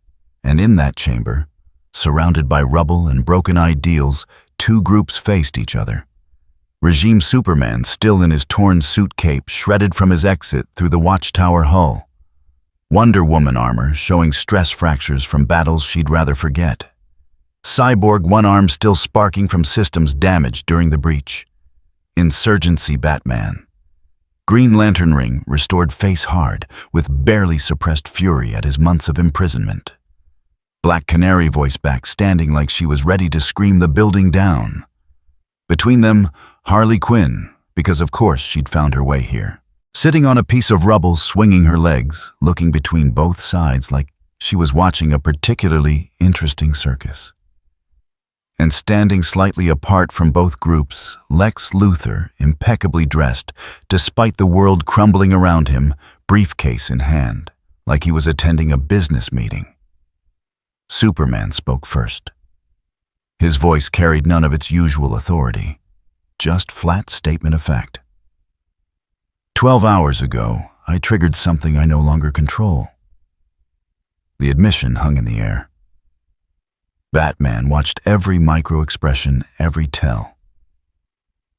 and in that chamber, surrounded by rubble and broken ideals, 2 groups faced each other. Regime Superman, still in his torn suit cape, shredded from his exit through the Watchtower hull. Wonder Woman armor showing stress fractures from battles she'd rather forget. Cyborg, one arm still sparking from systems damaged during the breach. Insurgency Batman. Green Lantern ring restored face hard, with barely suppressed fury at his months of imprisonment. Black Canary voice back, standing like she was ready to scream the building down. Between them, Harley Quinn, because of course she'd found her way here. Sitting on a piece of rubble, swinging her legs, looking between both sides like she was watching a particularly interesting circus. And standing slightly apart from both groups, Lex Luthor, impeccably dressed, despite the world crumbling around him, briefcase in hand, like he was attending a business meeting. Superman spoke first. His voice carried none of its usual authority, just flat statement of fact. 12 hours ago, I triggered something I no longer control. The admission hung in the air. Batman watched every micro-expression, every tell.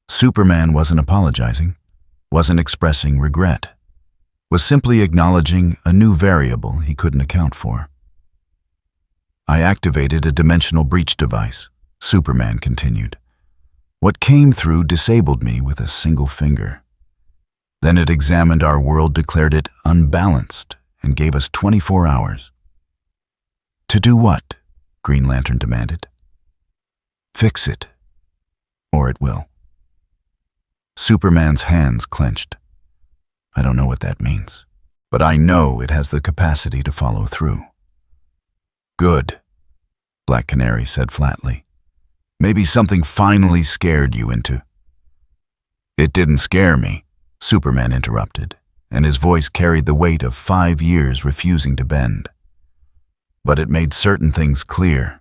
Superman wasn't apologizing, wasn't expressing regret, was simply acknowledging a new variable he couldn't account for. I activated a dimensional breach device, Superman continued. What came through disabled me with a single finger. Then it examined our world, declared it unbalanced, and gave us 24 hours. To do what? Green Lantern demanded. Fix it, or it will. Superman's hands clenched. I don't know what that means, but I know it has the capacity to follow through. Good, Black Canary said flatly. Maybe something finally scared you into... It didn't scare me, Superman interrupted, and his voice carried the weight of 5 years refusing to bend. But it made certain things clear.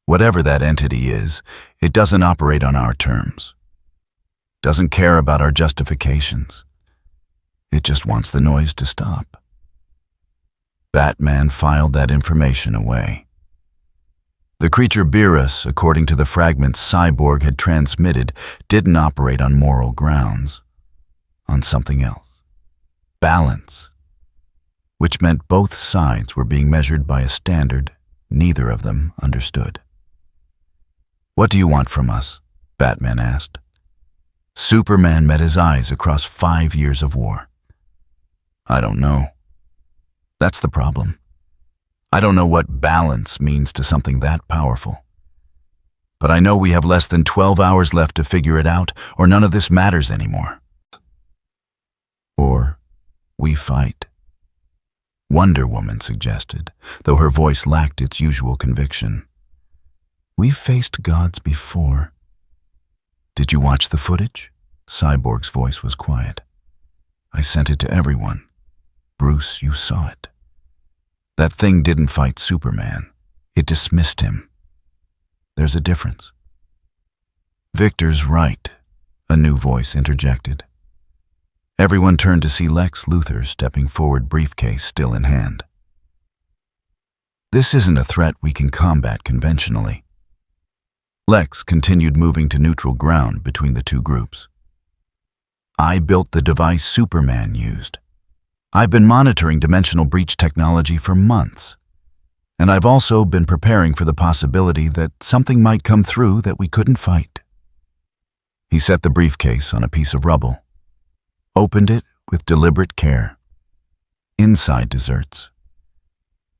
Whatever that entity is, it doesn't operate on our terms. Doesn't care about our justifications. It just wants the noise to stop. Batman filed that information away. The creature Beerus, according to the fragments Cyborg had transmitted, didn't operate on moral grounds. On something else. Balance. Which meant both sides were being measured by a standard Neither of them understood. "What do you want from us?" Batman asked. Superman met his eyes across 5 years of war. "I don't know. That's the problem. I don't know what balance means to something that powerful. But I know we have less than 12 hours left to figure it out, or none of this matters anymore. Or we fight." Wonder Woman suggested, though her voice lacked its usual conviction. "We've faced gods before." "Did you watch the footage?" Cyborg's voice was quiet. "I sent it to everyone. Bruce, you saw it. That thing didn't fight Superman. It dismissed him. There's a difference." "Victor's right," a new voice interjected. Everyone turned to see Lex Luthor stepping forward, briefcase still in hand. "This isn't a threat we can combat conventionally." Lex continued moving to neutral ground between the two groups. "I built the device Superman used. I've been monitoring dimensional breach technology for months. And I've also been preparing for the possibility that something might come through that we couldn't fight." He set the briefcase on a piece of rubble, opened it with deliberate care. Inside desserts.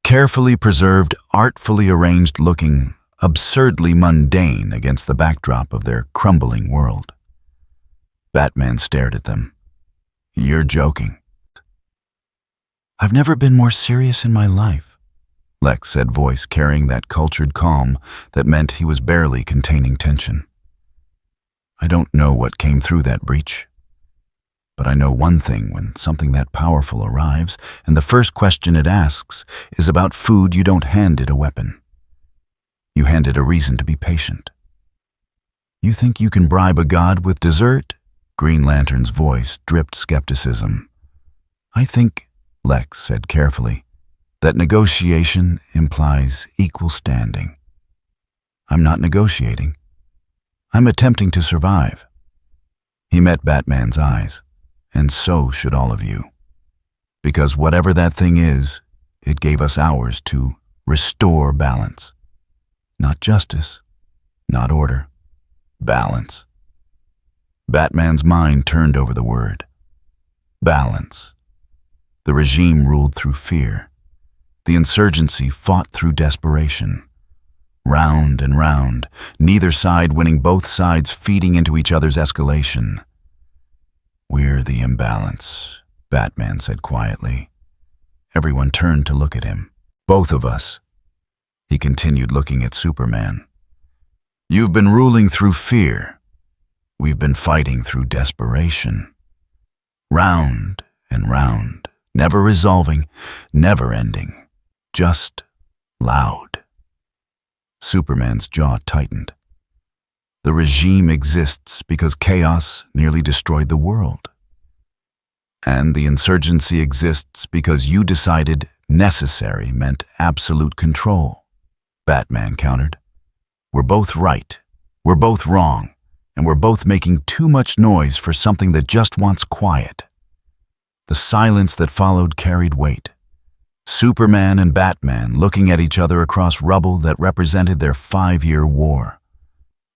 Carefully preserved, artfully arranged, looking absurdly mundane against the backdrop of their crumbling world. Batman stared at them. "You're joking." "I've never been more serious in my life," Lex said, voice carrying that cultured calm that meant he was barely containing tension. "I don't know what came through that breach. But I know one thing: when something that powerful arrives, and the first question it asks is about food, you don't hand it a weapon. You hand it a reason to be patient." "You think you can bribe a god with dessert?" Green Lantern's voice dripped skepticism. "I think," Lex said carefully, "that negotiation implies equal standing. I'm not negotiating. I'm attempting to survive." He met Batman's eyes, and so should all of you. Because whatever that thing is, it gave us hours to restore balance. Not justice, not order, balance. Batman's mind turned over the word. Balance. The regime ruled through fear. The insurgency fought through desperation. Round and round, neither side winning, both sides feeding into each other's escalation. "We're the imbalance," Batman said quietly. Everyone turned to look at him. "Both of us." He continued, looking at Superman. "You've been ruling through fear. We've been fighting through desperation. Round and round, never resolving, never ending, just loud." Superman's jaw tightened. "The regime exists because chaos nearly destroyed the world. And the insurgency exists because you decided necessary meant absolute control," Batman countered. "We're both right, we're both wrong, and we're both making too much noise for something that just wants quiet." The silence that followed carried weight. Superman and Batman looking at each other across rubble that represented their 5-year war.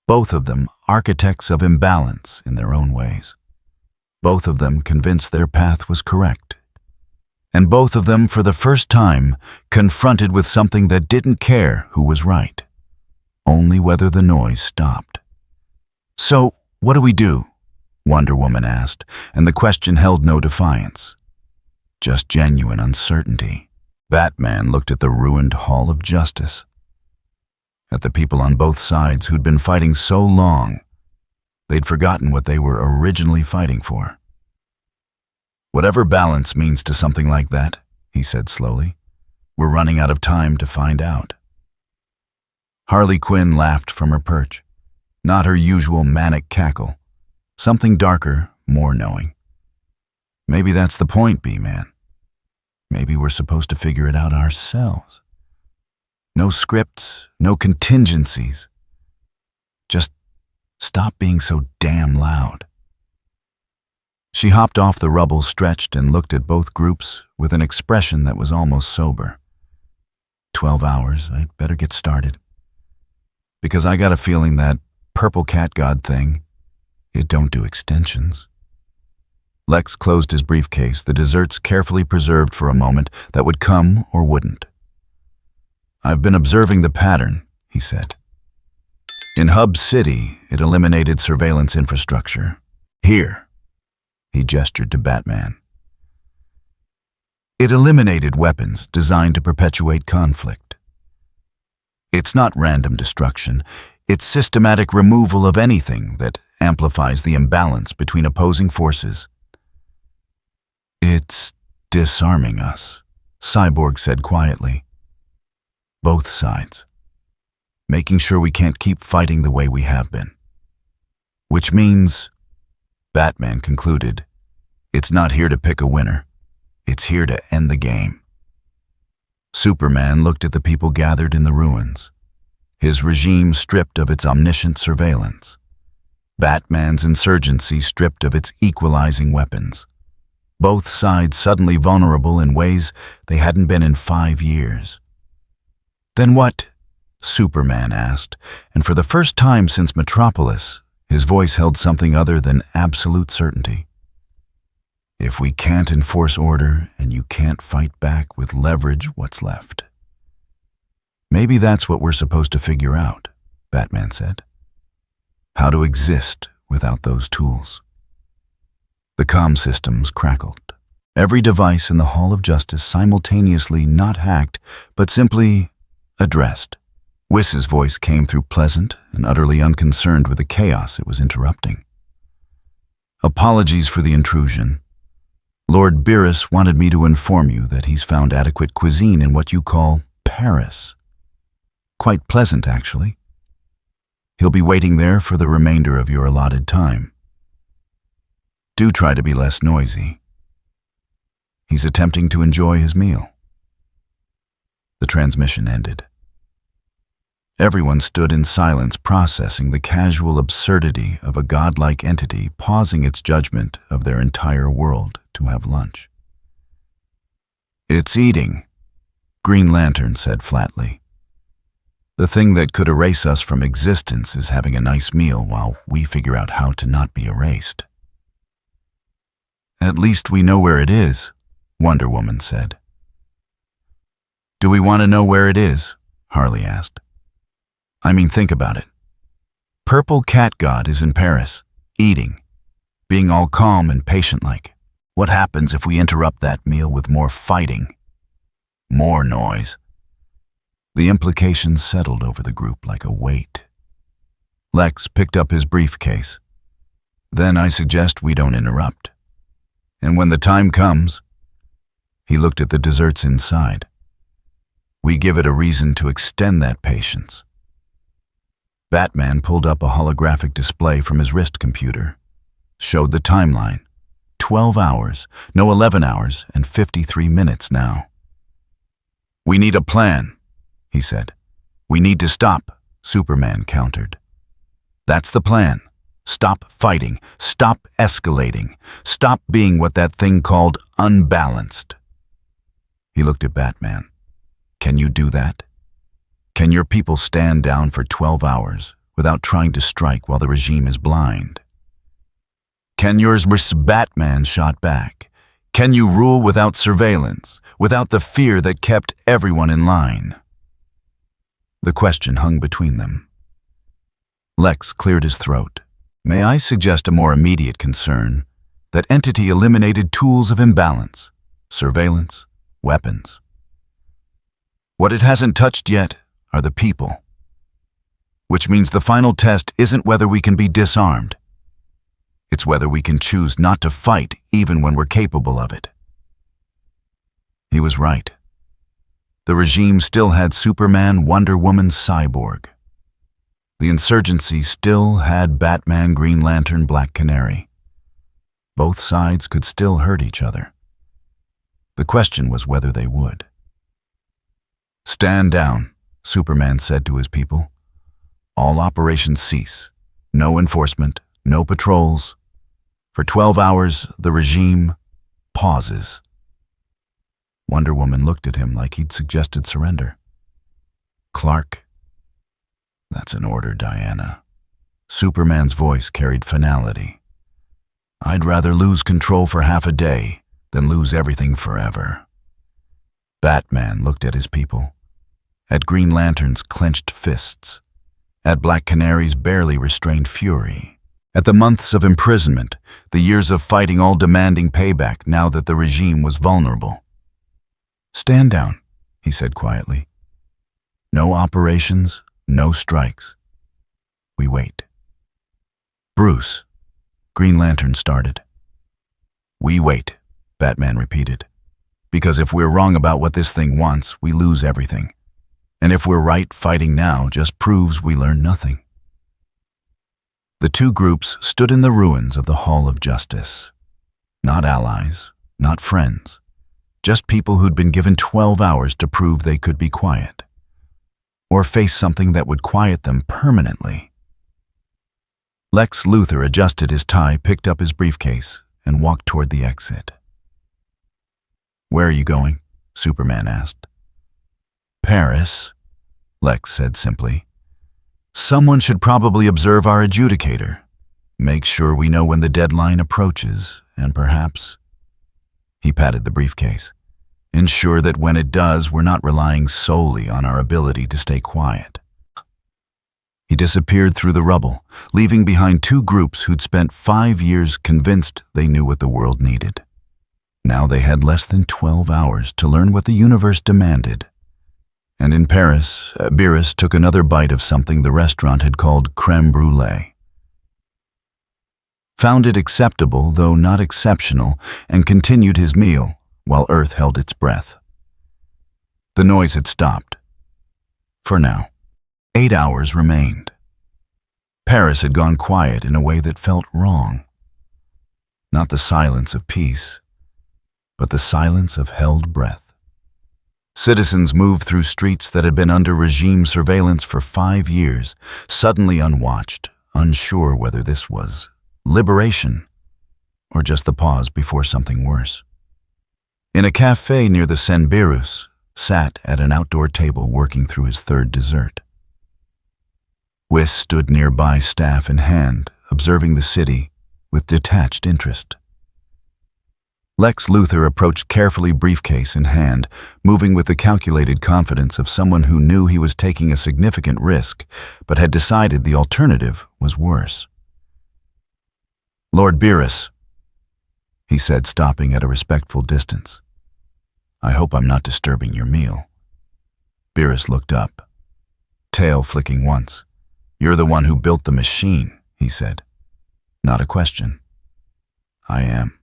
Both of them architects of imbalance in their own ways. Both of them convinced their path was correct. And both of them, for the first time, confronted with something that didn't care who was right, only whether the noise stopped. "So, what do we do?" Wonder Woman asked, and the question held no defiance. Just genuine uncertainty. Batman looked at the ruined Hall of Justice, at the people on both sides who'd been fighting so long, they'd forgotten what they were originally fighting for. "Whatever balance means to something like that," he said slowly, "we're running out of time to find out." Harley Quinn laughed from her perch, not her usual manic cackle, something darker, more knowing. "Maybe that's the point, B-Man. Maybe we're supposed to figure it out ourselves. No scripts, no contingencies. Just stop being so damn loud." She hopped off the rubble, stretched, and looked at both groups with an expression that was almost sober. 12 hours. I'd better get started. Because I got a feeling that purple cat god thing, it don't do extensions. Lex closed his briefcase, the desserts carefully preserved for a moment that would come or wouldn't. I've been observing the pattern, he said. In Hub City, it eliminated surveillance infrastructure. Here, he gestured to Batman. It eliminated weapons designed to perpetuate conflict. It's not random destruction, it's systematic removal of anything that amplifies the imbalance between opposing forces. It's disarming us, Cyborg said quietly. Both sides. Making sure we can't keep fighting the way we have been. Which means, Batman concluded, it's not here to pick a winner. It's here to end the game. Superman looked at the people gathered in the ruins, his regime stripped of its omniscient surveillance, Batman's insurgency stripped of its equalizing weapons, both sides suddenly vulnerable in ways they hadn't been in 5 years. Then what? Superman asked, and for the first time since Metropolis, his voice held something other than absolute certainty. If we can't enforce order and you can't fight back with leverage, what's left? Maybe that's what we're supposed to figure out, Batman said. How to exist without those tools. The comm systems crackled. Every device in the Hall of Justice simultaneously not hacked, but simply addressed. Wiss's voice came through pleasant and utterly unconcerned with the chaos it was interrupting. Apologies for the intrusion. Lord Beerus wanted me to inform you that he's found adequate cuisine in what you call Paris. Quite pleasant, actually. He'll be waiting there for the remainder of your allotted time. Do try to be less noisy. He's attempting to enjoy his meal. The transmission ended. Everyone stood in silence, processing the casual absurdity of a godlike entity pausing its judgment of their entire world to have lunch. It's eating, Green Lantern said flatly. The thing that could erase us from existence is having a nice meal while we figure out how to not be erased. At least we know where it is, Wonder Woman said. Do we want to know where it is? Harley asked. I mean, think about it. Purple Cat God is in Paris, eating, being all calm and patient-like. What happens if we interrupt that meal with more fighting? More noise. The implications settled over the group like a weight. Lex picked up his briefcase. Then I suggest we don't interrupt. And when the time comes, he looked at the desserts inside. We give it a reason to extend that patience. Batman pulled up a holographic display from his wrist computer, showed the timeline. 12 hours, no 11 hours, and 53 minutes now. We need a plan, he said. We need to stop, Superman countered. That's the plan. Stop fighting, stop escalating, stop being what that thing called unbalanced. He looked at Batman. Can you do that? Can your people stand down for 12 hours without trying to strike while the regime is blind? Can yours Batman shot back? Can you rule without surveillance, without the fear that kept everyone in line? The question hung between them. Lex cleared his throat. May I suggest a more immediate concern? That entity eliminated tools of imbalance, surveillance, weapons. What it hasn't touched yet are the people. Which means the final test isn't whether we can be disarmed. It's whether we can choose not to fight even when we're capable of it. He was right. The regime still had Superman, Wonder Woman, Cyborg. The insurgency still had Batman, Green Lantern, Black Canary. Both sides could still hurt each other. The question was whether they would. Stand down, Superman said to his people. All operations cease. No enforcement, no patrols. For 12 hours, the regime pauses. Wonder Woman looked at him like he'd suggested surrender. Clark? That's an order, Diana. Superman's voice carried finality. I'd rather lose control for half a day than lose everything forever. Batman looked at his people, at Green Lantern's clenched fists, at Black Canary's barely restrained fury, at the months of imprisonment, the years of fighting all demanding payback now that the regime was vulnerable. Stand down, he said quietly. No operations, no strikes. We wait. Bruce, Green Lantern started. We wait, Batman repeated. Because if we're wrong about what this thing wants, we lose everything. And if we're right, fighting now just proves we learn nothing. The two groups stood in the ruins of the Hall of Justice. Not allies, not friends, just people who'd been given 12 hours to prove they could be quiet, or face something that would quiet them permanently. Lex Luthor adjusted his tie, picked up his briefcase, and walked toward the exit. Where are you going? Superman asked. Paris, Lex said simply. Someone should probably observe our adjudicator. Make sure we know when the deadline approaches, and perhaps, he patted the briefcase, ensure that when it does, we're not relying solely on our ability to stay quiet. He disappeared through the rubble, leaving behind two groups who'd spent 5 years convinced they knew what the world needed. Now they had less than 12 hours to learn what the universe demanded. And in Paris, Beerus took another bite of something the restaurant had called crème brûlée. Found it acceptable, though not exceptional, and continued his meal while Earth held its breath. The noise had stopped. For now. 8 hours remained. Paris had gone quiet in a way that felt wrong. Not the silence of peace, but the silence of held breath. Citizens moved through streets that had been under regime surveillance for 5 years, suddenly unwatched, unsure whether this was liberation or just the pause before something worse. In a cafe near the Seine, Beerus sat at an outdoor table working through his third dessert. Wyss stood nearby, staff in hand, observing the city with detached interest. Lex Luthor approached carefully, briefcase in hand, moving with the calculated confidence of someone who knew he was taking a significant risk, but had decided the alternative was worse. Lord Beerus, he said, stopping at a respectful distance. I hope I'm not disturbing your meal. Beerus looked up, tail flicking once. You're the one who built the machine, he said. Not a question. I am.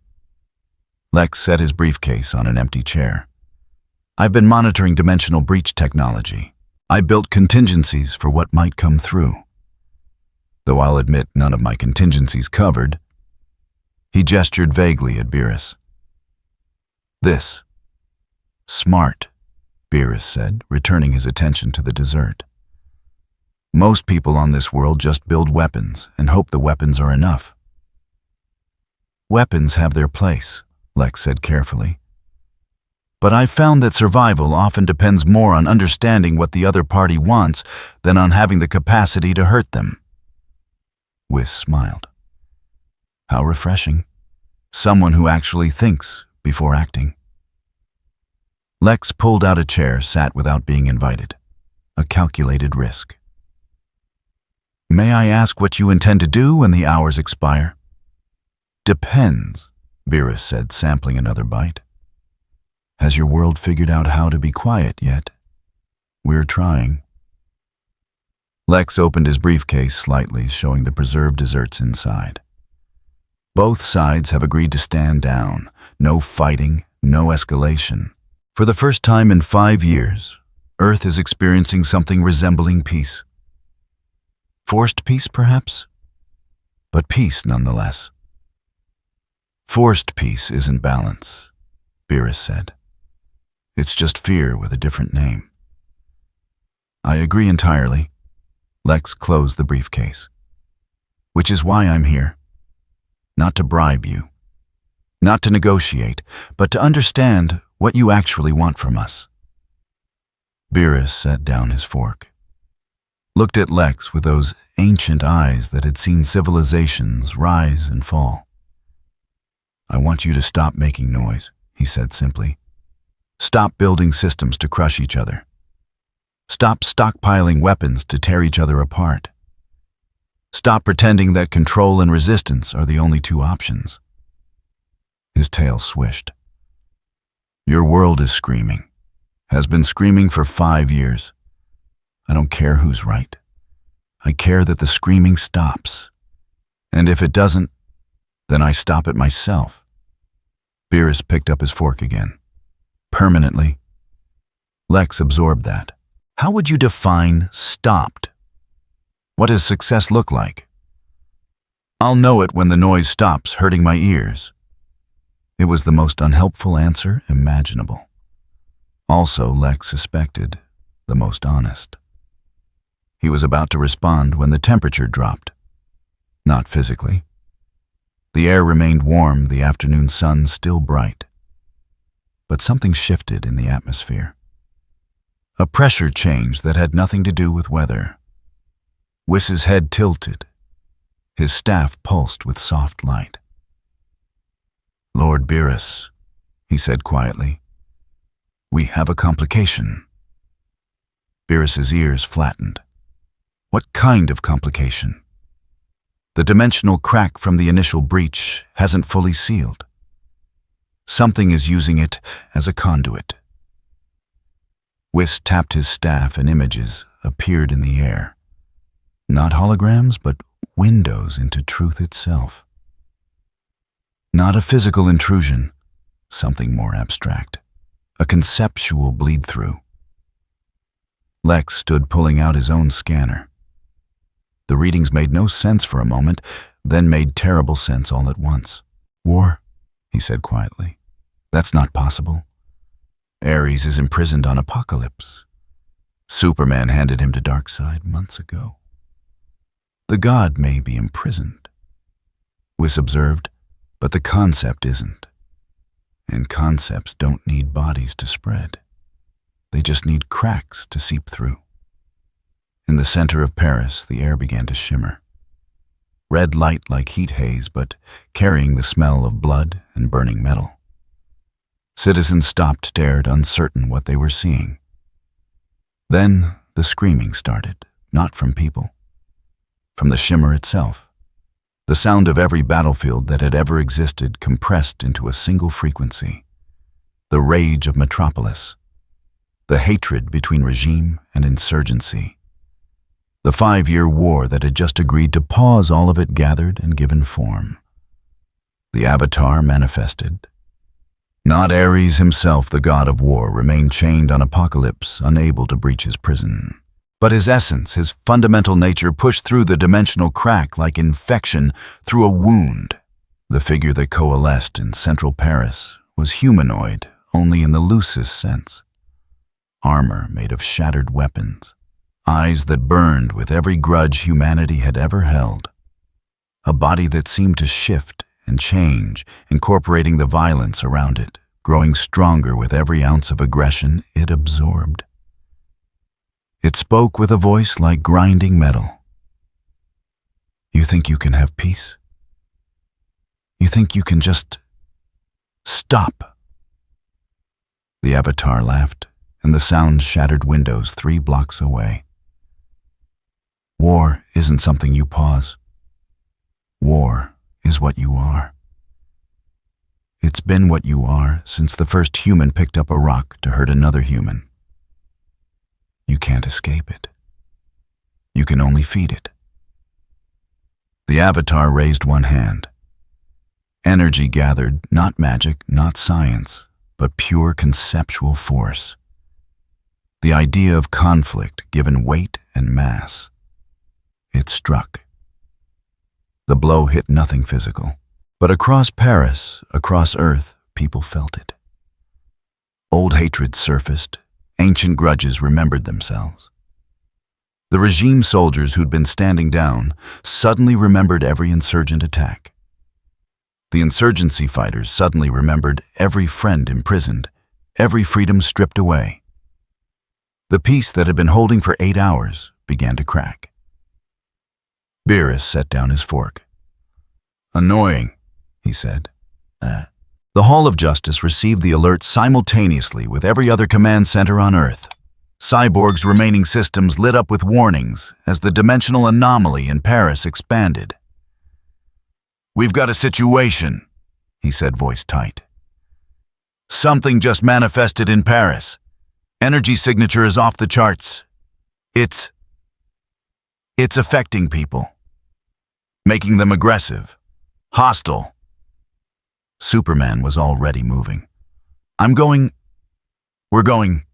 Lex set his briefcase on an empty chair. I've been monitoring dimensional breach technology. I built contingencies for what might come through. Though I'll admit none of my contingencies covered. He gestured vaguely at Beerus. This. Smart, Beerus said, returning his attention to the dessert. Most people on this world just build weapons and hope the weapons are enough. Weapons have their place, Lex said carefully. But I've found that survival often depends more on understanding what the other party wants than on having the capacity to hurt them. Wyss smiled. How refreshing. Someone who actually thinks before acting. Lex pulled out a chair, sat without being invited. A calculated risk. May I ask what you intend to do when the hours expire? Depends, Beerus said, sampling another bite. Has your world figured out how to be quiet yet? We're trying. Lex opened his briefcase slightly, showing the preserved desserts inside. Both sides have agreed to stand down. No fighting, no escalation. For the first time in 5 years, Earth is experiencing something resembling peace. Forced peace, perhaps? But peace nonetheless. Forced peace isn't balance, Beerus said. It's just fear with a different name. I agree entirely. Lex closed the briefcase. Which is why I'm here. Not to bribe you. Not to negotiate, but to understand what you actually want from us. Beerus set down his fork, looked at Lex with those ancient eyes that had seen civilizations rise and fall. "I want you to stop making noise," he said simply. "Stop building systems to crush each other. Stop stockpiling weapons to tear each other apart. Stop pretending that control and resistance are the only two options." His tail swished. "Your world is screaming, has been screaming for 5 years. I don't care who's right. I care that the screaming stops. And if it doesn't, then I stop it myself." Beerus picked up his fork again. "Permanently." Lex absorbed that. "How would you define stopped? What does success look like?" "I'll know it when the noise stops hurting my ears." It was the most unhelpful answer imaginable. Also, Lex suspected, the most honest. He was about to respond when the temperature dropped. Not physically. The air remained warm, the afternoon sun still bright. But something shifted in the atmosphere. A pressure change that had nothing to do with weather. Wiss's head tilted. His staff pulsed with soft light. "Lord Beerus," he said quietly, "we have a complication." Beerus's ears flattened. What kind of complication? The dimensional crack from the initial breach hasn't fully sealed. Something is using it as a conduit. Wiss tapped his staff and images appeared in the air. Not holograms, but windows into truth itself. Not a physical intrusion, something more abstract. A conceptual bleed-through. Lex stood pulling out his own scanner. The readings made no sense for a moment, then made terrible sense all at once. "War," he said quietly. "That's not possible. Ares is imprisoned on Apocalypse. Superman handed him to Darkseid months ago. The god may be imprisoned," Wiss observed, "but the concept isn't. And concepts don't need bodies to spread. They just need cracks to seep through." In the center of Paris, the air began to shimmer. Red light like heat haze, but carrying the smell of blood and burning metal. Citizens stopped, stared, uncertain what they were seeing. Then the screaming started, not from people. From the shimmer itself. The sound of every battlefield that had ever existed compressed into a single frequency. The rage of Metropolis. The hatred between regime and insurgency. The 5-year war that had just agreed to pause all of it gathered and given form. The Avatar manifested. Not Ares himself, the god of war, remained chained on Apocalypse, unable to breach his prison. But his essence, his fundamental nature, pushed through the dimensional crack like infection through a wound. The figure that coalesced in central Paris was humanoid only in the loosest sense. Armor made of shattered weapons. Eyes that burned with every grudge humanity had ever held. A body that seemed to shift and change, incorporating the violence around it, growing stronger with every ounce of aggression it absorbed. It spoke with a voice like grinding metal. "You think you can have peace? You think you can just stop?" The Avatar laughed, and the sound shattered windows 3 blocks away. "War isn't something you pause. War is what you are. It's been what you are since the first human picked up a rock to hurt another human. You can't escape it. You can only feed it." The Avatar raised one hand. Energy gathered, not magic, not science, but pure conceptual force. The idea of conflict given weight and mass. It struck. The blow hit nothing physical, but across Paris, across Earth, people felt it. Old hatred surfaced, ancient grudges remembered themselves. The regime soldiers who'd been standing down suddenly remembered every insurgent attack. The insurgency fighters suddenly remembered every friend imprisoned, every freedom stripped away. The piece that had been holding for 8 hours began to crack. Beerus set down his fork. "Annoying," he said. The Hall of Justice received the alert simultaneously with every other command center on Earth. Cyborg's remaining systems lit up with warnings as the dimensional anomaly in Paris expanded. "We've got a situation," he said, voice tight. "Something just manifested in Paris. Energy signature is off the charts. It's affecting people, making them aggressive, hostile." Superman was already moving. We're going,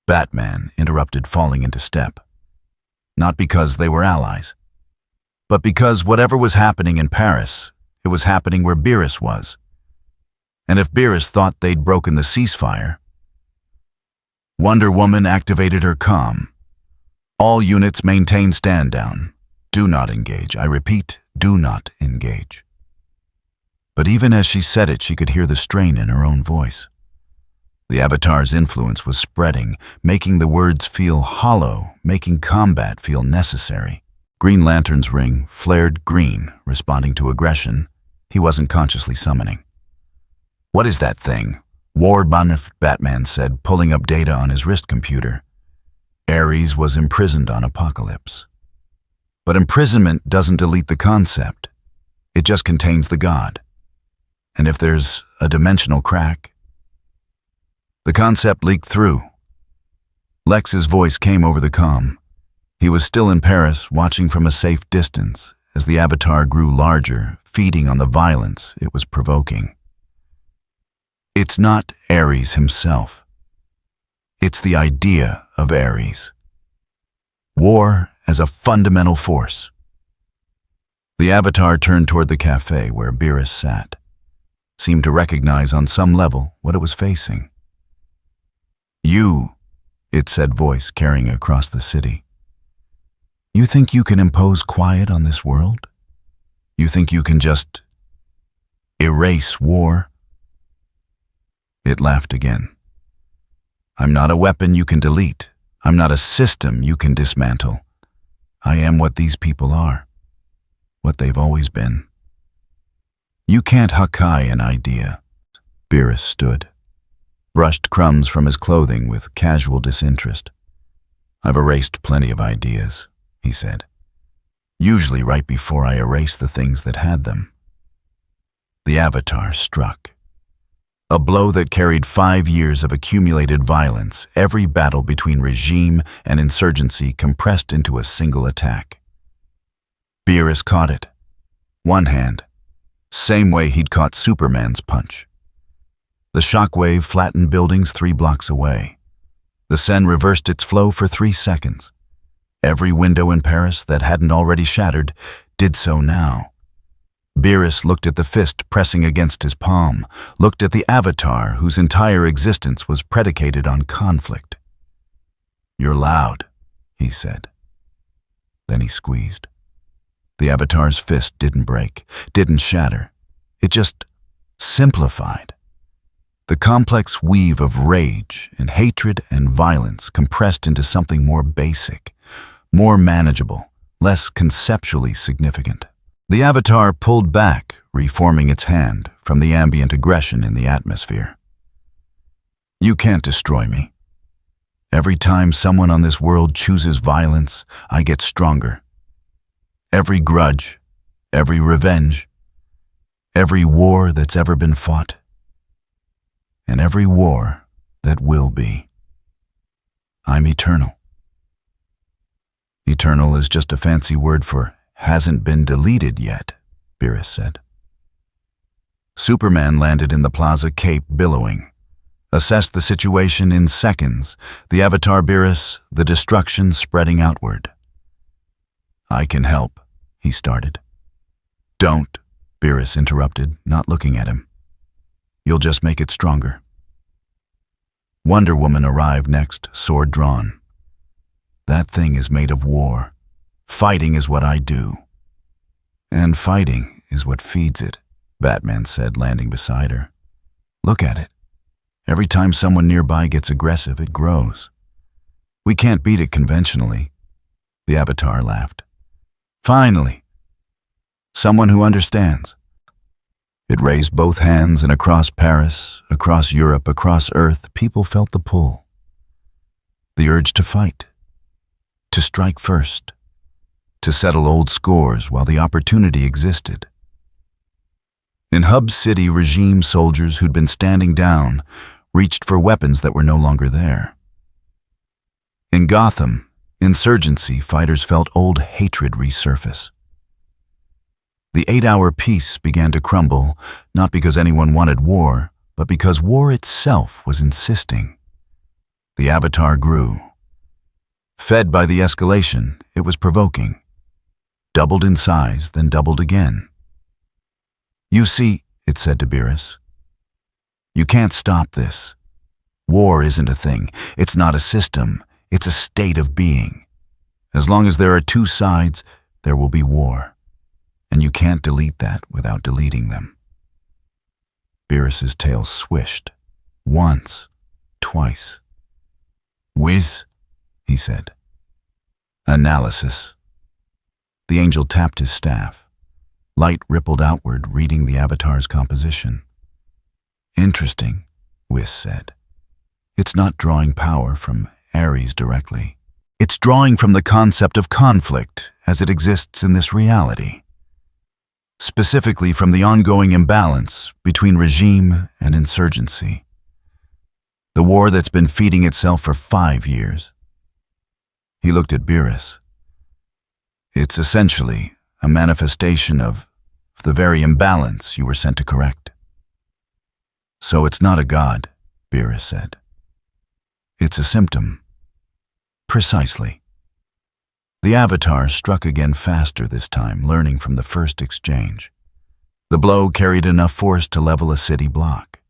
Batman interrupted, falling into step. Not because they were allies, but because whatever was happening in Paris, it was happening where Beerus was. And if Beerus thought they'd broken the ceasefire, Wonder Woman activated her comm. "All units maintain stand down. Do not engage. I repeat, do not engage." But even as she said it, she could hear the strain in her own voice. The Avatar's influence was spreading, making the words feel hollow, making combat feel necessary. Green Lantern's ring flared green, responding to aggression he wasn't consciously summoning. "What is that thing?" Warbunf, Batman said, pulling up data on his wrist computer. Ares was imprisoned on Apocalypse. But imprisonment doesn't delete the concept. It just contains the god. And if there's a dimensional crack, the concept leaked through. Lex's voice came over the comm. He was still in Paris, watching from a safe distance as the Avatar grew larger, feeding on the violence it was provoking. "It's not Ares himself. It's the idea of Ares. War as a fundamental force." The Avatar turned toward the cafe where Beerus sat, seemed to recognize on some level what it was facing. "You," it said, voice carrying across the city. "You think you can impose quiet on this world? You think you can just erase war?" It laughed again. "I'm not a weapon you can delete. I'm not a system you can dismantle. I am what these people are, what they've always been. You can't Hakai an idea." Beerus stood, brushed crumbs from his clothing with casual disinterest. "I've erased plenty of ideas," he said, "usually right before I erase the things that had them." The Avatar struck. A blow that carried 5 years of accumulated violence, every battle between regime and insurgency compressed into a single attack. Beerus caught it. One hand, same way he'd caught Superman's punch. The shockwave flattened buildings 3 blocks away. The Seine reversed its flow for 3 seconds. Every window in Paris that hadn't already shattered did so now. Beerus looked at the fist pressing against his palm, looked at the Avatar whose entire existence was predicated on conflict. "You're loud," he said. Then he squeezed. The Avatar's fist didn't break, didn't shatter. It just simplified. The complex weave of rage and hatred and violence compressed into something more basic, more manageable, less conceptually significant. The Avatar pulled back, reforming its hand from the ambient aggression in the atmosphere. "You can't destroy me. Every time someone on this world chooses violence, I get stronger. Every grudge, every revenge, every war that's ever been fought, and every war that will be. I'm eternal." "Eternal is just a fancy word for hasn't been deleted yet," Beerus said. Superman landed in the Plaza Cape billowing, assessed the situation in seconds, the Avatar Beerus, the destruction spreading outward. "I can help," he started. "Don't," Beerus interrupted, not looking at him. "You'll just make it stronger." Wonder Woman arrived next, sword drawn. "That thing is made of war. Fighting is what I do." "And fighting is what feeds it," Batman said, landing beside her. "Look at it. Every time someone nearby gets aggressive, it grows. We can't beat it conventionally. The Avatar laughed. Finally, someone who understands. It raised both hands, and across Paris, across Europe, across Earth, people felt the pull. The urge to fight, to strike first, to settle old scores while the opportunity existed. In Hub City, regime soldiers who'd been standing down reached for weapons that were no longer there. In Gotham, insurgency fighters felt old hatred resurface. The 8-hour peace began to crumble, not because anyone wanted war, but because war itself was insisting. The Avatar grew. Fed by the escalation, it was provoking. Doubled in size, then doubled again. You see, it said to Beerus, you can't stop this. War isn't a thing. It's not a system. It's a state of being. As long as there are two sides, there will be war. And you can't delete that without deleting them. Beerus's tail swished. Once. Twice. Whiz, he said. Analysis. The angel tapped his staff. Light rippled outward, reading the Avatar's composition. Interesting, Whiz said. It's not drawing power from Ares directly. It's drawing from the concept of conflict as it exists in this reality. Specifically from the ongoing imbalance between regime and insurgency. The war that's been feeding itself for 5 years. He looked at Beerus. It's essentially a manifestation of the very imbalance you were sent to correct. So it's not a god, Beerus said. It's a symptom. Precisely. The Avatar struck again faster this time, learning from the first exchange. The blow carried enough force to level a city block.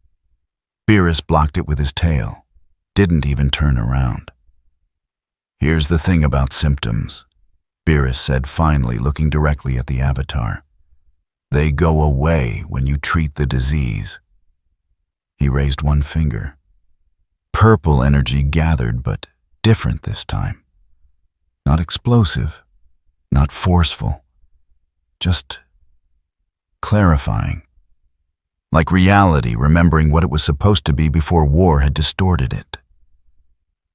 Beerus blocked it with his tail, didn't even turn around. Here's the thing about symptoms, Beerus said finally, looking directly at the Avatar. They go away when you treat the disease. He raised one finger. Purple energy gathered, but different this time. Not explosive, not forceful, just clarifying. Like reality remembering what it was supposed to be before war had distorted it.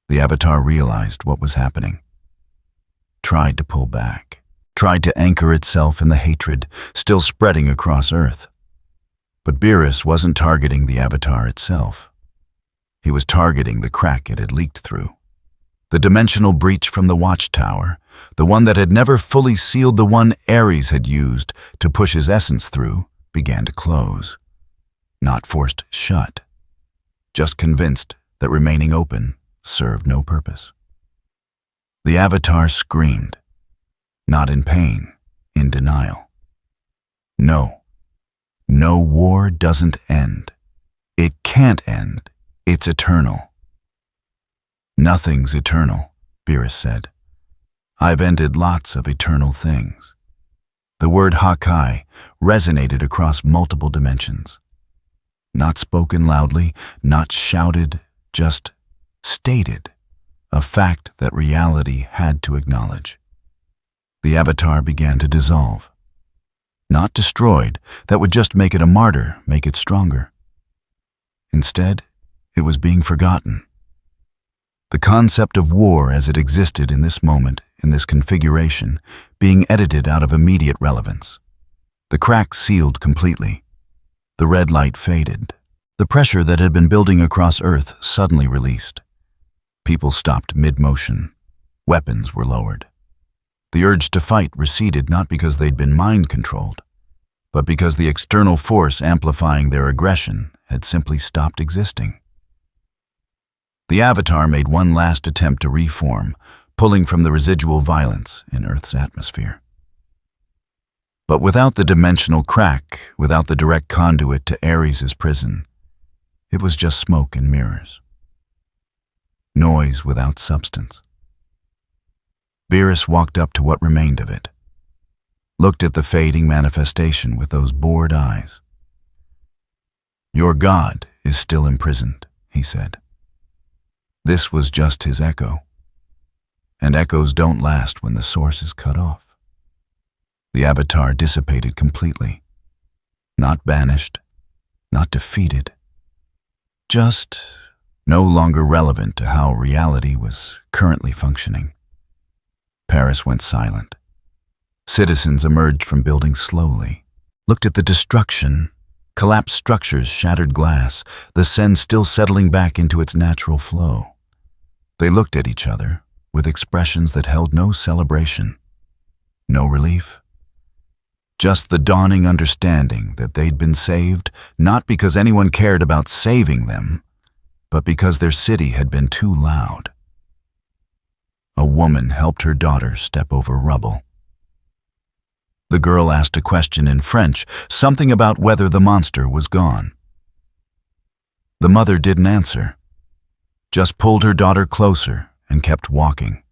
The Avatar realized what was happening. Tried to pull back, tried to anchor itself in the hatred still spreading across Earth. But Beerus wasn't targeting the Avatar itself. He was targeting the crack it had leaked through. The dimensional breach from the watchtower, the one that had never fully sealed the one Ares had used to push his essence through, began to close. Not forced shut, just convinced that remaining open served no purpose. The Avatar screamed, not in pain, in denial. No, no war doesn't end. It can't end. It's eternal. Nothing's eternal, Beerus said. I've ended lots of eternal things. The word Hakai resonated across multiple dimensions. Not spoken loudly, not shouted, just stated, a fact that reality had to acknowledge. The Avatar began to dissolve. Not destroyed, that would just make it a martyr, make it stronger. Instead, it was being forgotten. The concept of war as it existed in this moment, in this configuration, being edited out of immediate relevance. The crack sealed completely. The red light faded. The pressure that had been building across Earth suddenly released. People stopped mid-motion. Weapons were lowered. The urge to fight receded not because they'd been mind-controlled, but because the external force amplifying their aggression had simply stopped existing. The Avatar made one last attempt to reform, pulling from the residual violence in Earth's atmosphere. But without the dimensional crack, without the direct conduit to Ares' prison, it was just smoke and mirrors. Noise without substance. Beerus walked up to what remained of it, looked at the fading manifestation with those bored eyes. Your god is still imprisoned, he said. This was just his echo, And echoes don't last when the source is cut off. The avatar dissipated completely. Not banished, not defeated. Just no longer relevant to how reality was currently functioning. Paris went silent. Citizens emerged from buildings slowly, looked at the destruction, collapsed structures, shattered glass, the Seine still settling back into its natural flow. They looked at each other with expressions that held no celebration, no relief. Just the dawning understanding that they'd been saved, not because anyone cared about saving them, but because their city had been too loud. A woman helped her daughter step over rubble. The girl asked a question in French, something about whether the monster was gone. The mother didn't answer, just pulled her daughter closer and kept walking.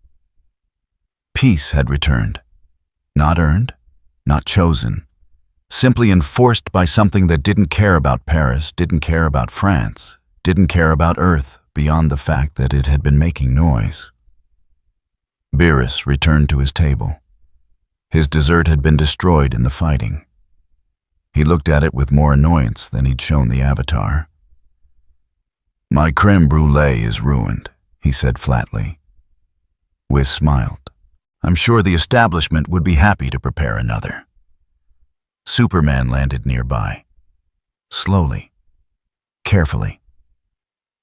Peace had returned, not earned, not chosen, simply enforced by something that didn't care about Paris, didn't care about France, didn't care about Earth beyond the fact that it had been making noise. Beerus returned to his table. His dessert had been destroyed in the fighting. He looked at it with more annoyance than he'd shown the avatar. "My creme brulee is ruined," he said flatly. Whis smiled. "I'm sure the establishment would be happy to prepare another." Superman landed nearby. Slowly. Carefully.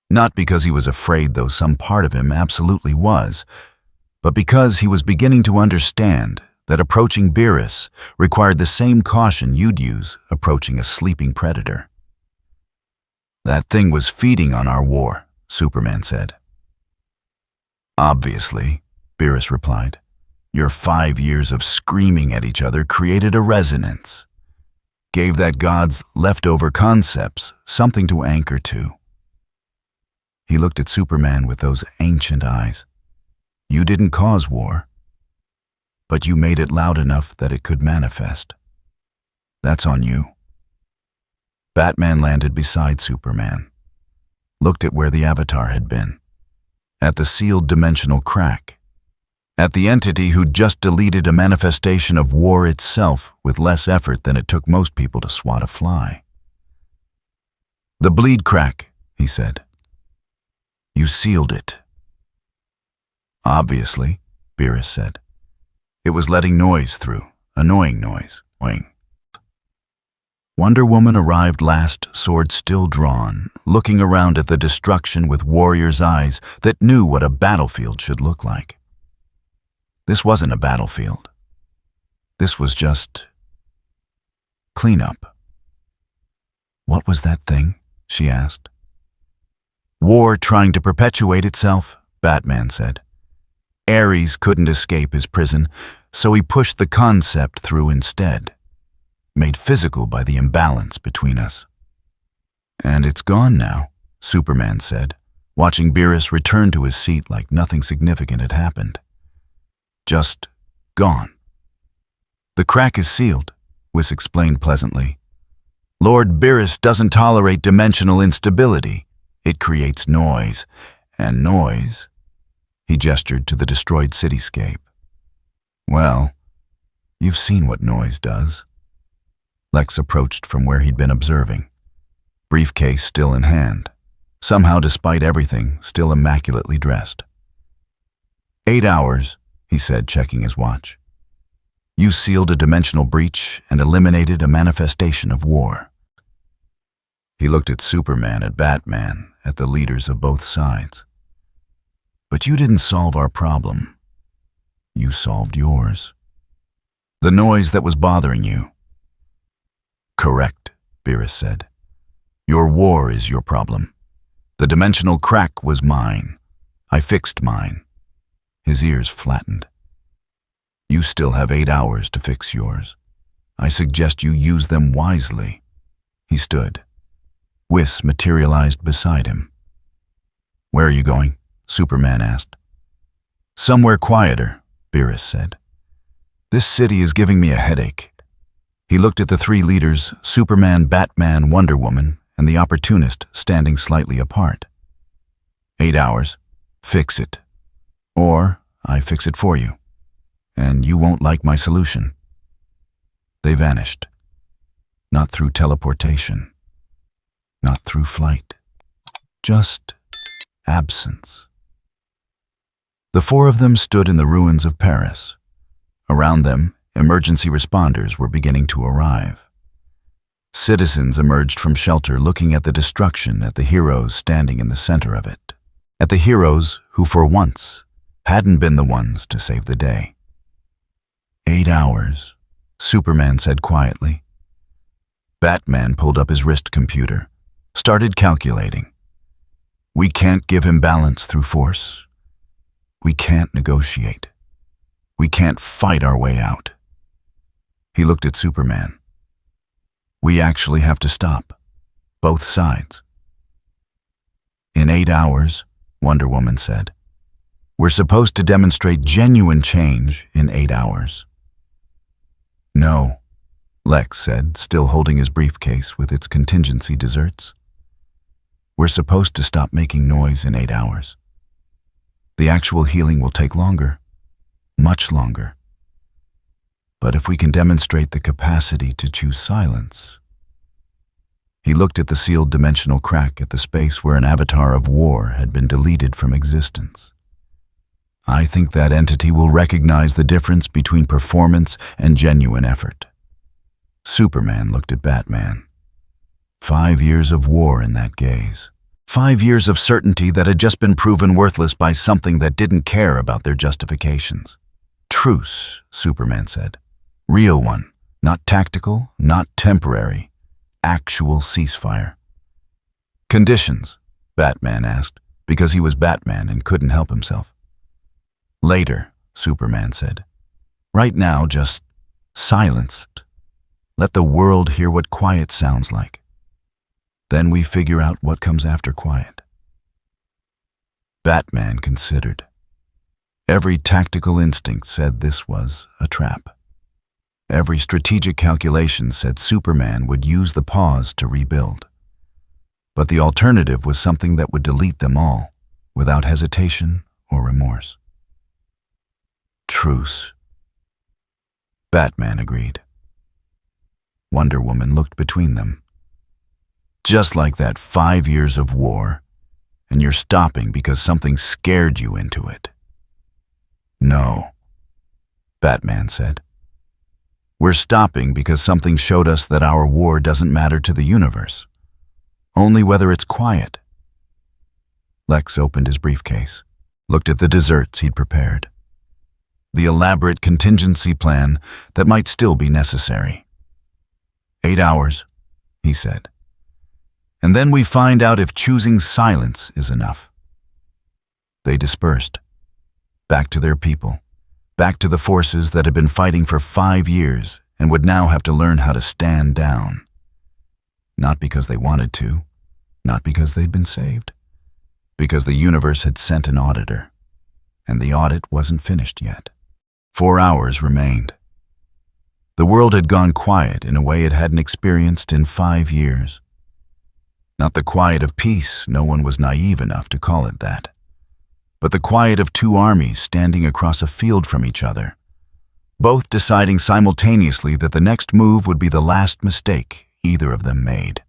Not because he was afraid, though some part of him absolutely was, but because he was beginning to understand that approaching Beerus required the same caution you'd use approaching a sleeping predator. "That thing was feeding on our war," Superman said. "Obviously," Beerus replied. "Your 5 years of screaming at each other created a resonance. Gave that god's leftover concepts something to anchor to." He looked at Superman with those ancient eyes. "You didn't cause war, but you made it loud enough that it could manifest. That's on you." Batman landed beside Superman, looked at where the avatar had been, at the sealed dimensional crack, at the entity who'd just deleted a manifestation of war itself with less effort than it took most people to swat a fly. "The bleed crack," he said. "You sealed it." "Obviously," Beerus said. "It was letting noise through, annoying noise, wing." Wonder Woman arrived last, sword still drawn, looking around at the destruction with warrior's eyes that knew what a battlefield should look like. This wasn't a battlefield. This was just cleanup. "What was that thing?" she asked. "War trying to perpetuate itself," Batman said. "Ares couldn't escape his prison, so he pushed the concept through instead, made physical by the imbalance between us." "And it's gone now," Superman said, watching Beerus return to his seat like nothing significant had happened. "Just gone." "The crack is sealed," Whis explained pleasantly. "Lord Beerus doesn't tolerate dimensional instability. It creates noise, and noise—" He gestured to the destroyed cityscape. "Well, you've seen what noise does." Lex approached from where he'd been observing, briefcase still in hand, somehow despite everything, still immaculately dressed. 8 hours, he said, checking his watch. "You sealed a dimensional breach and eliminated a manifestation of war." He looked at Superman, at Batman, at the leaders of both sides. "But you didn't solve our problem. You solved yours. The noise that was bothering you." "Correct," Beerus said. "Your war is your problem. The dimensional crack was mine. I fixed mine." His ears flattened. "You still have 8 hours to fix yours. I suggest you use them wisely." He stood. Whis materialized beside him. "Where are you going?" Superman asked. "Somewhere quieter," Beerus said. "This city is giving me a headache." He looked at the 3 leaders, Superman, Batman, Wonder Woman, and the opportunist standing slightly apart. 8 hours. Fix it. Or I fix it for you, and you won't like my solution." They vanished. Not through teleportation. Not through flight. Just absence. The four of them stood in the ruins of Paris. Around them, emergency responders were beginning to arrive. Citizens emerged from shelter looking at the destruction, at the heroes standing in the center of it. At the heroes who, for once, hadn't been the ones to save the day. 8 hours, Superman said quietly. Batman pulled up his wrist computer, started calculating. We can't give him balance through force. We can't negotiate. We can't fight our way out. He looked at Superman. We actually have to stop, both sides. In 8 hours, Wonder Woman said. We're supposed to demonstrate genuine change in 8 hours. No, Lex said, still holding his briefcase with its contingency desserts. We're supposed to stop making noise in 8 hours. The actual healing will take longer, much longer. But if we can demonstrate the capacity to choose silence. He looked at the sealed dimensional crack at the space where an avatar of war had been deleted from existence. I think that entity will recognize the difference between performance and genuine effort. Superman looked at Batman. 5 years of war in that gaze. 5 years of certainty that had just been proven worthless by something that didn't care about their justifications. Truce, Superman said. Real one, not tactical, not temporary. Actual ceasefire. Conditions, Batman asked, because he was Batman and couldn't help himself. Later, Superman said. Right now, just silenced. Let the world hear what quiet sounds like. Then we figure out what comes after quiet. Batman considered. Every tactical instinct said this was a trap. Every strategic calculation said Superman would use the pause to rebuild. But the alternative was something that would delete them all, without hesitation or remorse. Truce. Batman agreed. Wonder Woman looked between them. Just like that 5 years of war, and you're stopping because something scared you into it. No, Batman said. We're stopping because something showed us that our war doesn't matter to the universe, only whether it's quiet. Lex opened his briefcase, looked at the desserts he'd prepared. The elaborate contingency plan that might still be necessary. 8 hours, he said. And then we find out if choosing silence is enough. They dispersed, back to their people, back to the forces that had been fighting for 5 years and would now have to learn how to stand down. Not because they wanted to, not because they'd been saved, because the universe had sent an auditor, and the audit wasn't finished yet. 4 hours remained. The world had gone quiet in a way it hadn't experienced in 5 years. Not the quiet of peace, no one was naive enough to call it that, but the quiet of two armies standing across a field from each other, both deciding simultaneously that the next move would be the last mistake either of them made.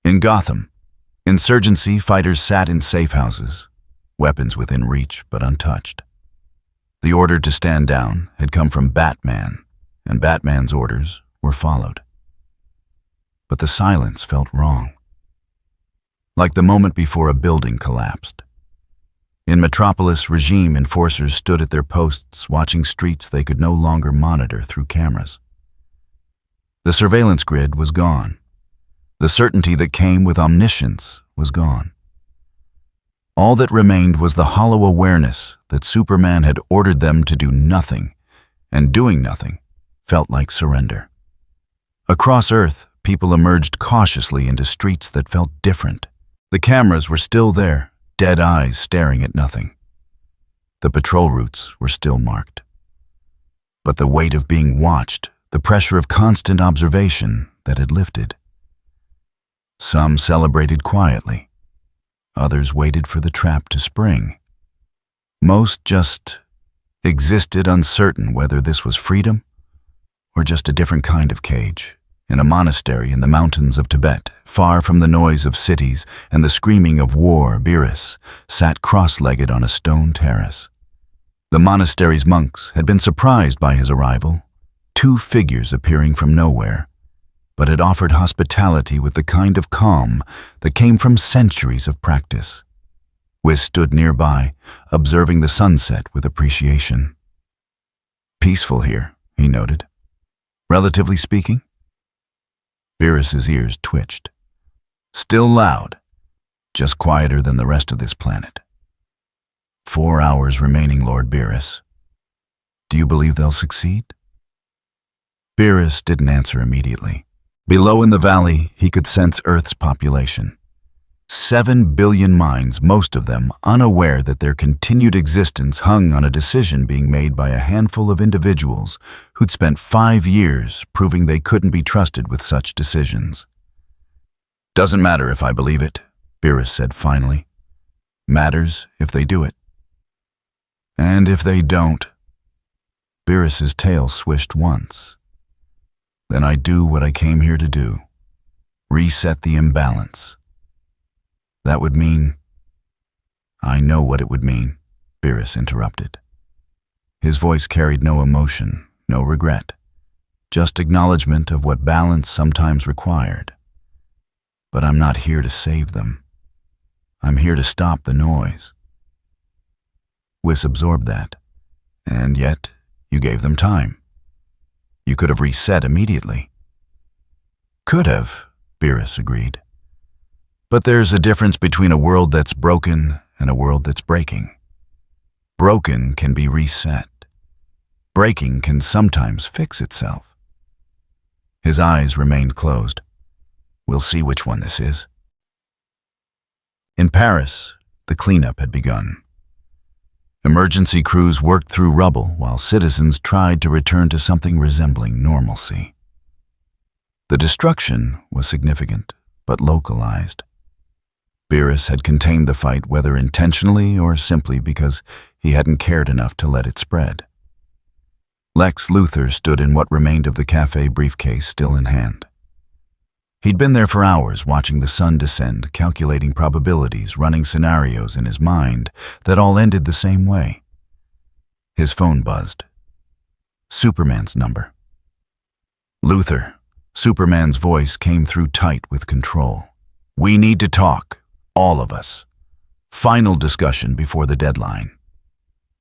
In Gotham, insurgency fighters sat in safe houses, weapons within reach but untouched. The order to stand down had come from Batman, and Batman's orders were followed. But the silence felt wrong. Like the moment before a building collapsed. In Metropolis, regime enforcers stood at their posts watching streets they could no longer monitor through cameras. The surveillance grid was gone. The certainty that came with omniscience was gone. All that remained was the hollow awareness that Superman had ordered them to do nothing, and doing nothing felt like surrender. Across Earth, people emerged cautiously into streets that felt different. The cameras were still there, dead eyes staring at nothing. The patrol routes were still marked. But the weight of being watched, the pressure of constant observation that had lifted. Some celebrated quietly. Others waited for the trap to spring. Most just existed uncertain whether this was freedom or just a different kind of cage. In a monastery in the mountains of Tibet, far from the noise of cities and the screaming of war, Beerus sat cross-legged on a stone terrace. The monastery's monks had been surprised by his arrival, two figures appearing from nowhere, but had offered hospitality with the kind of calm that came from centuries of practice. Whis stood nearby, observing the sunset with appreciation. "Peaceful here," he noted. "Relatively speaking?" Beerus's ears twitched. "Still loud, just quieter than the rest of this planet. 4 hours remaining, Lord Beerus. Do you believe they'll succeed?" Beerus didn't answer immediately. Below in the valley, he could sense Earth's population. 7 billion minds, most of them unaware that their continued existence hung on a decision being made by a handful of individuals who'd spent 5 years proving they couldn't be trusted with such decisions. "Doesn't matter if I believe it," Beerus said finally. "Matters if they do it. And if they don't..." Beerus's tail swished once. "Then I do what I came here to do. Reset the imbalance. That would mean..." "I know what it would mean," Beerus interrupted. His voice carried no emotion, no regret, just acknowledgement of what balance sometimes required. "But I'm not here to save them. I'm here to stop the noise." Whis absorbed that. "And yet, you gave them time. You could have reset immediately." "Could have," Beerus agreed. "But there's a difference between a world that's broken and a world that's breaking. Broken can be reset. Breaking can sometimes fix itself." His eyes remained closed. "We'll see which one this is." In Paris, the cleanup had begun. Emergency crews worked through rubble while citizens tried to return to something resembling normalcy. The destruction was significant, but localized. Beerus had contained the fight, whether intentionally or simply because he hadn't cared enough to let it spread. Lex Luthor stood in what remained of the cafe briefcase, still in hand. He'd been there for hours, watching the sun descend, calculating probabilities, running scenarios in his mind that all ended the same way. His phone buzzed. Superman's number. "Luthor." Superman's voice came through tight with control. "We need to talk. All of us. Final discussion before the deadline.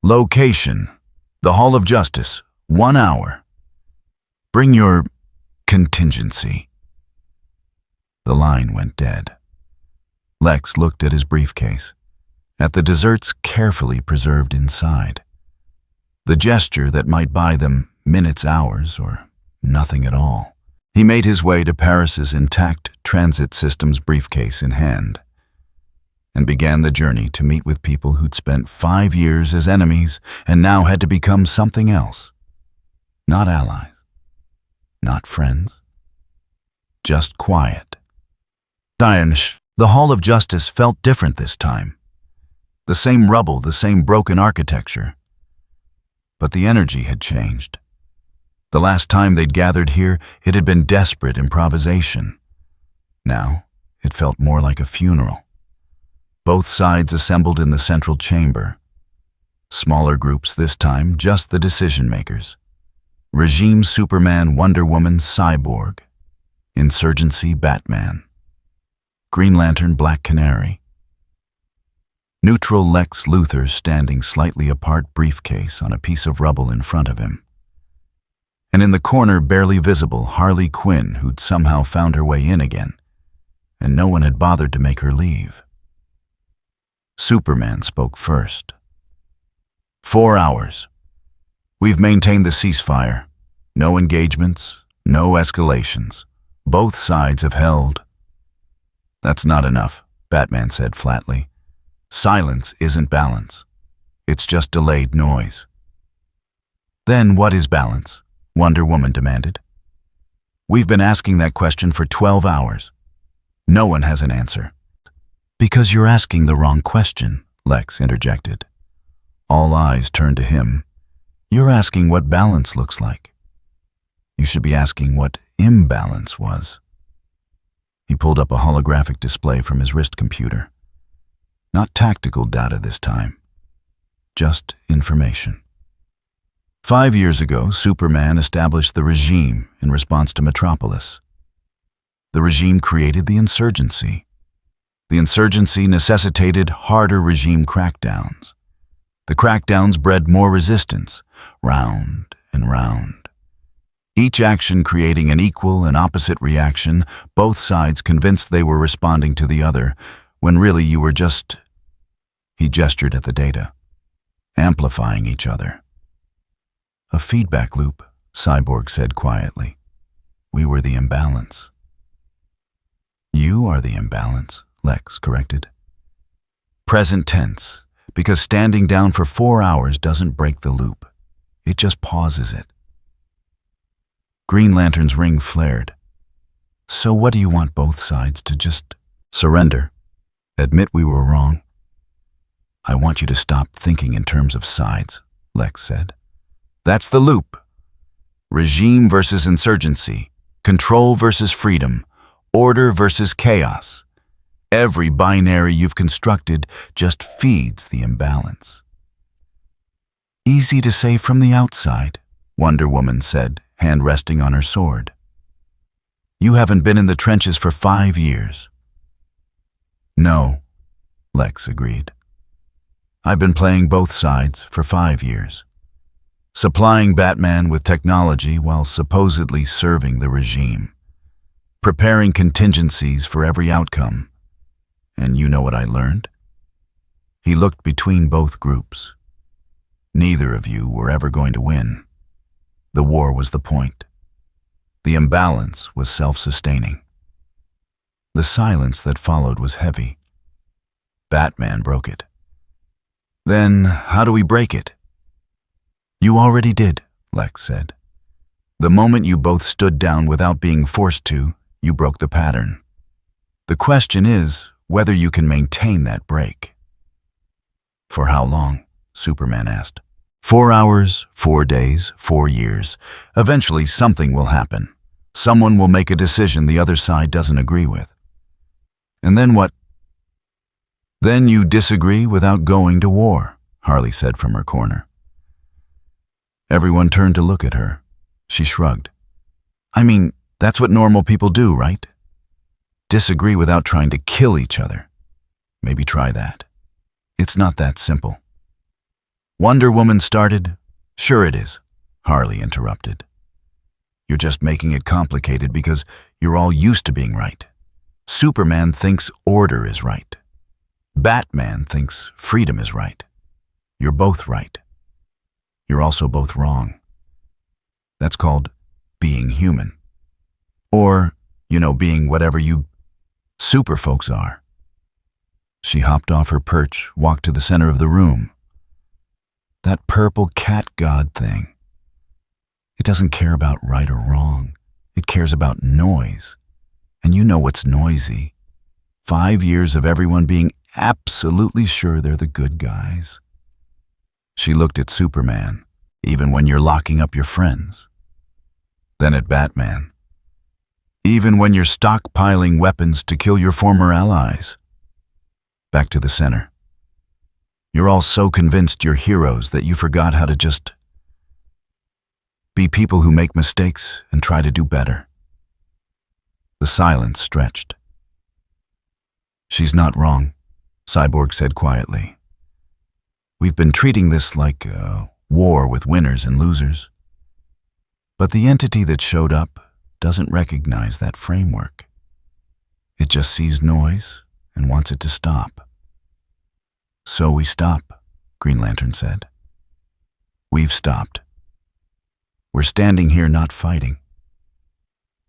Location: the Hall of Justice, 1 hour. Bring your contingency." The line went dead. Lex looked at his briefcase, at the desserts carefully preserved inside. The gesture that might buy them minutes, hours, or nothing at all. He made his way to Paris's intact transit system's briefcase in hand, and began the journey to meet with people who'd spent 5 years as enemies and now had to become something else. Not allies, not friends, just quiet. The Hall of Justice felt different this time. The same rubble, the same broken architecture. But the energy had changed. The last time they'd gathered here, it had been desperate improvisation. Now, it felt more like a funeral. Both sides assembled in the central chamber. Smaller groups this time, just the decision-makers. Regime Superman, Wonder Woman, Cyborg. Insurgency Batman. Green Lantern, Black Canary. Neutral Lex Luthor standing slightly apart, briefcase on a piece of rubble in front of him. And in the corner, barely visible, Harley Quinn, who'd somehow found her way in again, and no one had bothered to make her leave. Superman spoke first. 4 hours. We've maintained the ceasefire. No engagements, no escalations. Both sides have held. That's not enough, Batman said flatly. Silence isn't balance. It's just delayed noise. Then what is balance? Wonder Woman demanded. We've been asking that question for 12 hours. No one has an answer. Because you're asking the wrong question, Lex interjected. All eyes turned to him. You're asking what balance looks like. You should be asking what imbalance was. He pulled up a holographic display from his wrist computer. Not tactical data this time, just information. 5 years ago, Superman established the regime in response to Metropolis. The regime created the insurgency. The insurgency necessitated harder regime crackdowns. The crackdowns bred more resistance, round and round. Each action creating an equal and opposite reaction, both sides convinced they were responding to the other, when really you were just, he gestured at the data, amplifying each other. A feedback loop, Cyborg said quietly. We were the imbalance. You are the imbalance, Lex corrected. Present tense, because standing down for 4 hours doesn't break the loop. It just pauses it. Green Lantern's ring flared. So what do you want both sides to just surrender? Admit we were wrong? I want you to stop thinking in terms of sides, Lex said. That's the loop. Regime versus insurgency, control versus freedom, order versus chaos. Every binary you've constructed just feeds the imbalance. Easy to say from the outside, Wonder Woman said, hand resting on her sword. You haven't been in the trenches for 5 years. No, Lex agreed. I've been playing both sides for 5 years. Supplying Batman with technology while supposedly serving the regime. Preparing contingencies for every outcome. And you know what I learned? He looked between both groups. Neither of you were ever going to win. The war was the point. The imbalance was self-sustaining. The silence that followed was heavy. Batman broke it. Then, how do we break it? You already did, Lex said. The moment you both stood down without being forced to, you broke the pattern. The question is whether you can maintain that break. For how long? Superman asked. 4 hours, 4 days, 4 years. Eventually something will happen. Someone will make a decision the other side doesn't agree with. And then what? Then you disagree without going to war, Harley said from her corner. Everyone turned to look at her. She shrugged. I mean, that's what normal people do, right? Disagree without trying to kill each other. Maybe try that. It's not that simple. Wonder Woman started. Sure it is, Harley interrupted. You're just making it complicated because you're all used to being right. Superman thinks order is right. Batman thinks freedom is right. You're both right. You're also both wrong. That's called being human. Or, being whatever you super folks are. She hopped off her perch, walked to the center of the room. That purple cat god thing. It doesn't care about right or wrong. It cares about noise. And you know what's noisy. 5 years of everyone being absolutely sure they're the good guys. She looked at Superman, even when you're locking up your friends. Then at Batman. Even when you're stockpiling weapons to kill your former allies. Back to the center. You're all so convinced you're heroes that you forgot how to just be people who make mistakes and try to do better. The silence stretched. She's not wrong, Cyborg said quietly. We've been treating this like a war with winners and losers. But the entity that showed up doesn't recognize that framework. It just sees noise and wants it to stop. So we stop, Green Lantern said. We've stopped. We're standing here not fighting.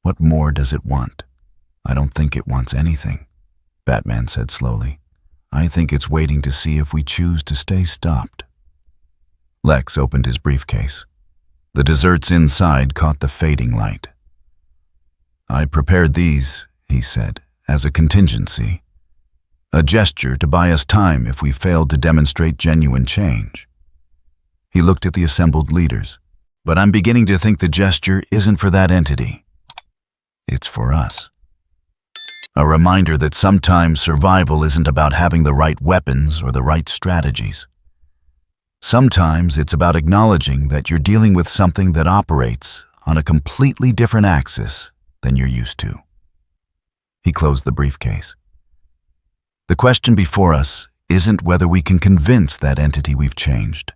What more does it want? I don't think it wants anything, Batman said slowly. I think it's waiting to see if we choose to stay stopped. Lex opened his briefcase. The desserts inside caught the fading light. I prepared these, he said, as a contingency. A gesture to buy us time if we failed to demonstrate genuine change. He looked at the assembled leaders. But I'm beginning to think the gesture isn't for that entity. It's for us. A reminder that sometimes survival isn't about having the right weapons or the right strategies. Sometimes it's about acknowledging that you're dealing with something that operates on a completely different axis than you're used to. He closed the briefcase. The question before us isn't whether we can convince that entity we've changed.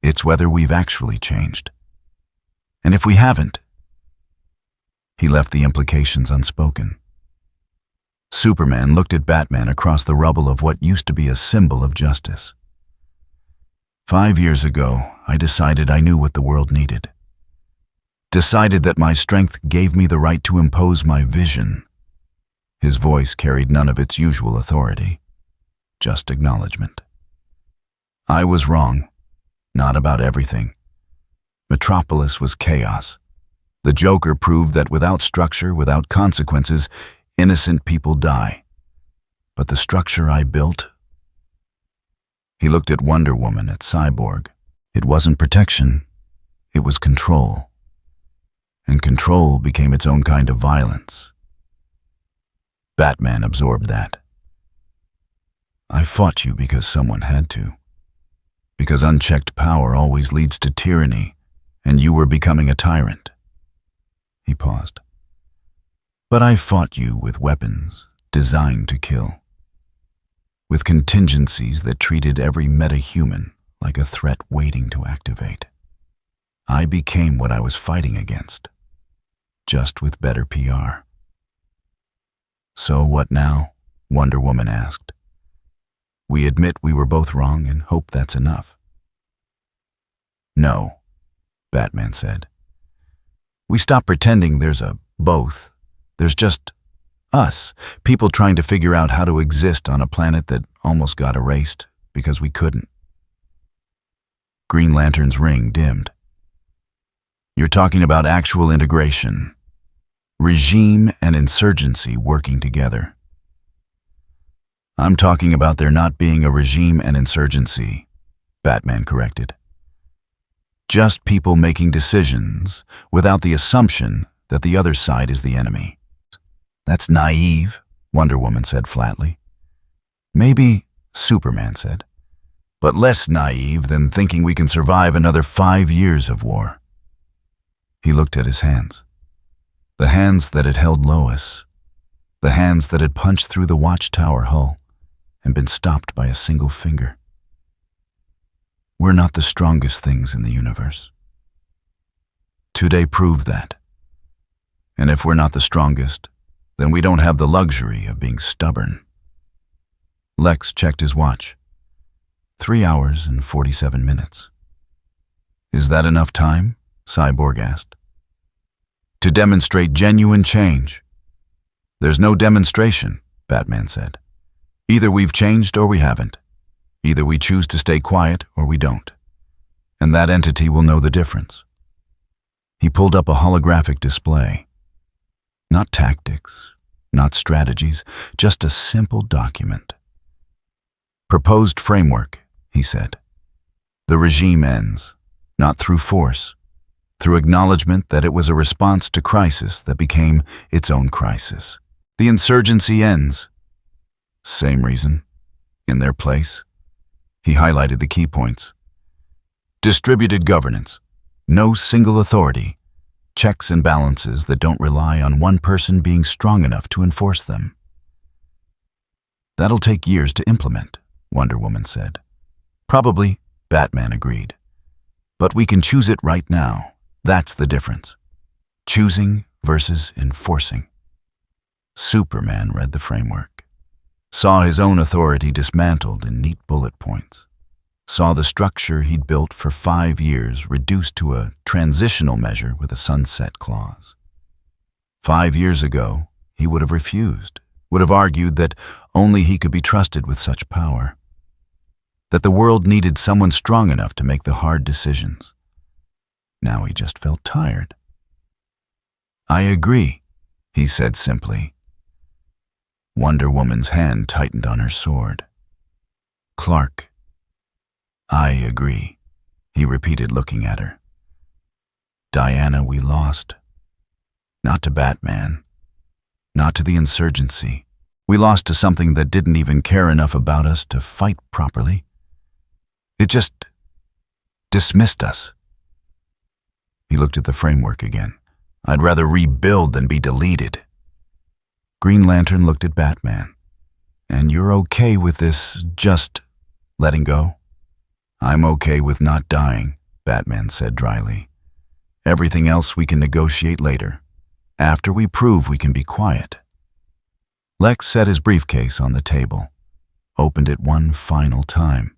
It's whether we've actually changed. And if we haven't, he left the implications unspoken. Superman looked at Batman across the rubble of what used to be a symbol of justice. 5 years ago, I decided I knew what the world needed. Decided that my strength gave me the right to impose my vision. His voice carried none of its usual authority, just acknowledgement. I was wrong, not about everything. Metropolis was chaos. The Joker proved that without structure, without consequences, innocent people die. But the structure I built... He looked at Wonder Woman, at Cyborg. It wasn't protection, it was control. And control became its own kind of violence. Batman absorbed that. I fought you because someone had to. Because unchecked power always leads to tyranny, and you were becoming a tyrant. He paused. But I fought you with weapons designed to kill. With contingencies that treated every meta-human like a threat waiting to activate. I became what I was fighting against, just with better PR. So what now? Wonder Woman asked. We admit we were both wrong and hope that's enough. No, Batman said. We stop pretending there's a both. There's just us, people trying to figure out how to exist on a planet that almost got erased because we couldn't. Green Lantern's ring dimmed. You're talking about actual integration. Regime and insurgency working together. I'm talking about there not being a regime and insurgency, Batman corrected. Just people making decisions without the assumption that the other side is the enemy. That's naive, Wonder Woman said flatly. Maybe, Superman said, but less naive than thinking we can survive another 5 years of war. He looked at his hands. The hands that had held Lois. The hands that had punched through the watchtower hull and been stopped by a single finger. We're not the strongest things in the universe. Today proved that. And if we're not the strongest, then we don't have the luxury of being stubborn. Lex checked his watch. 3 hours and 47 minutes. Is that enough time? Cyborg asked. To demonstrate genuine change. There's no demonstration, Batman said. Either we've changed or we haven't. Either we choose to stay quiet or we don't. And that entity will know the difference. He pulled up a holographic display. Not tactics, not strategies, just a simple document. Proposed framework, he said. The regime ends, not through force, through acknowledgement that it was a response to crisis that became its own crisis. The insurgency ends. Same reason. In their place. He highlighted the key points. Distributed governance. No single authority. Checks and balances that don't rely on one person being strong enough to enforce them. That'll take years to implement, Wonder Woman said. Probably, Batman agreed. But we can choose it right now. That's the difference. Choosing versus enforcing. Superman read the framework. Saw his own authority dismantled in neat bullet points. Saw the structure he'd built for 5 years reduced to a transitional measure with a sunset clause. 5 years ago, he would have refused, would have argued that only he could be trusted with such power. That the world needed someone strong enough to make the hard decisions. Now he just felt tired. I agree, he said simply. Wonder Woman's hand tightened on her sword. Clark, I agree. he repeated, looking at her. Diana, we lost. Not to Batman. Not to the insurgency. We lost to something that didn't even care enough about us to fight properly. It just dismissed us. He looked at the framework again. I'd rather rebuild than be deleted. Green Lantern looked at Batman. And you're okay with this just letting go? I'm okay with not dying, Batman said dryly. Everything else we can negotiate later, after we prove we can be quiet. Lex set his briefcase on the table, opened it one final time.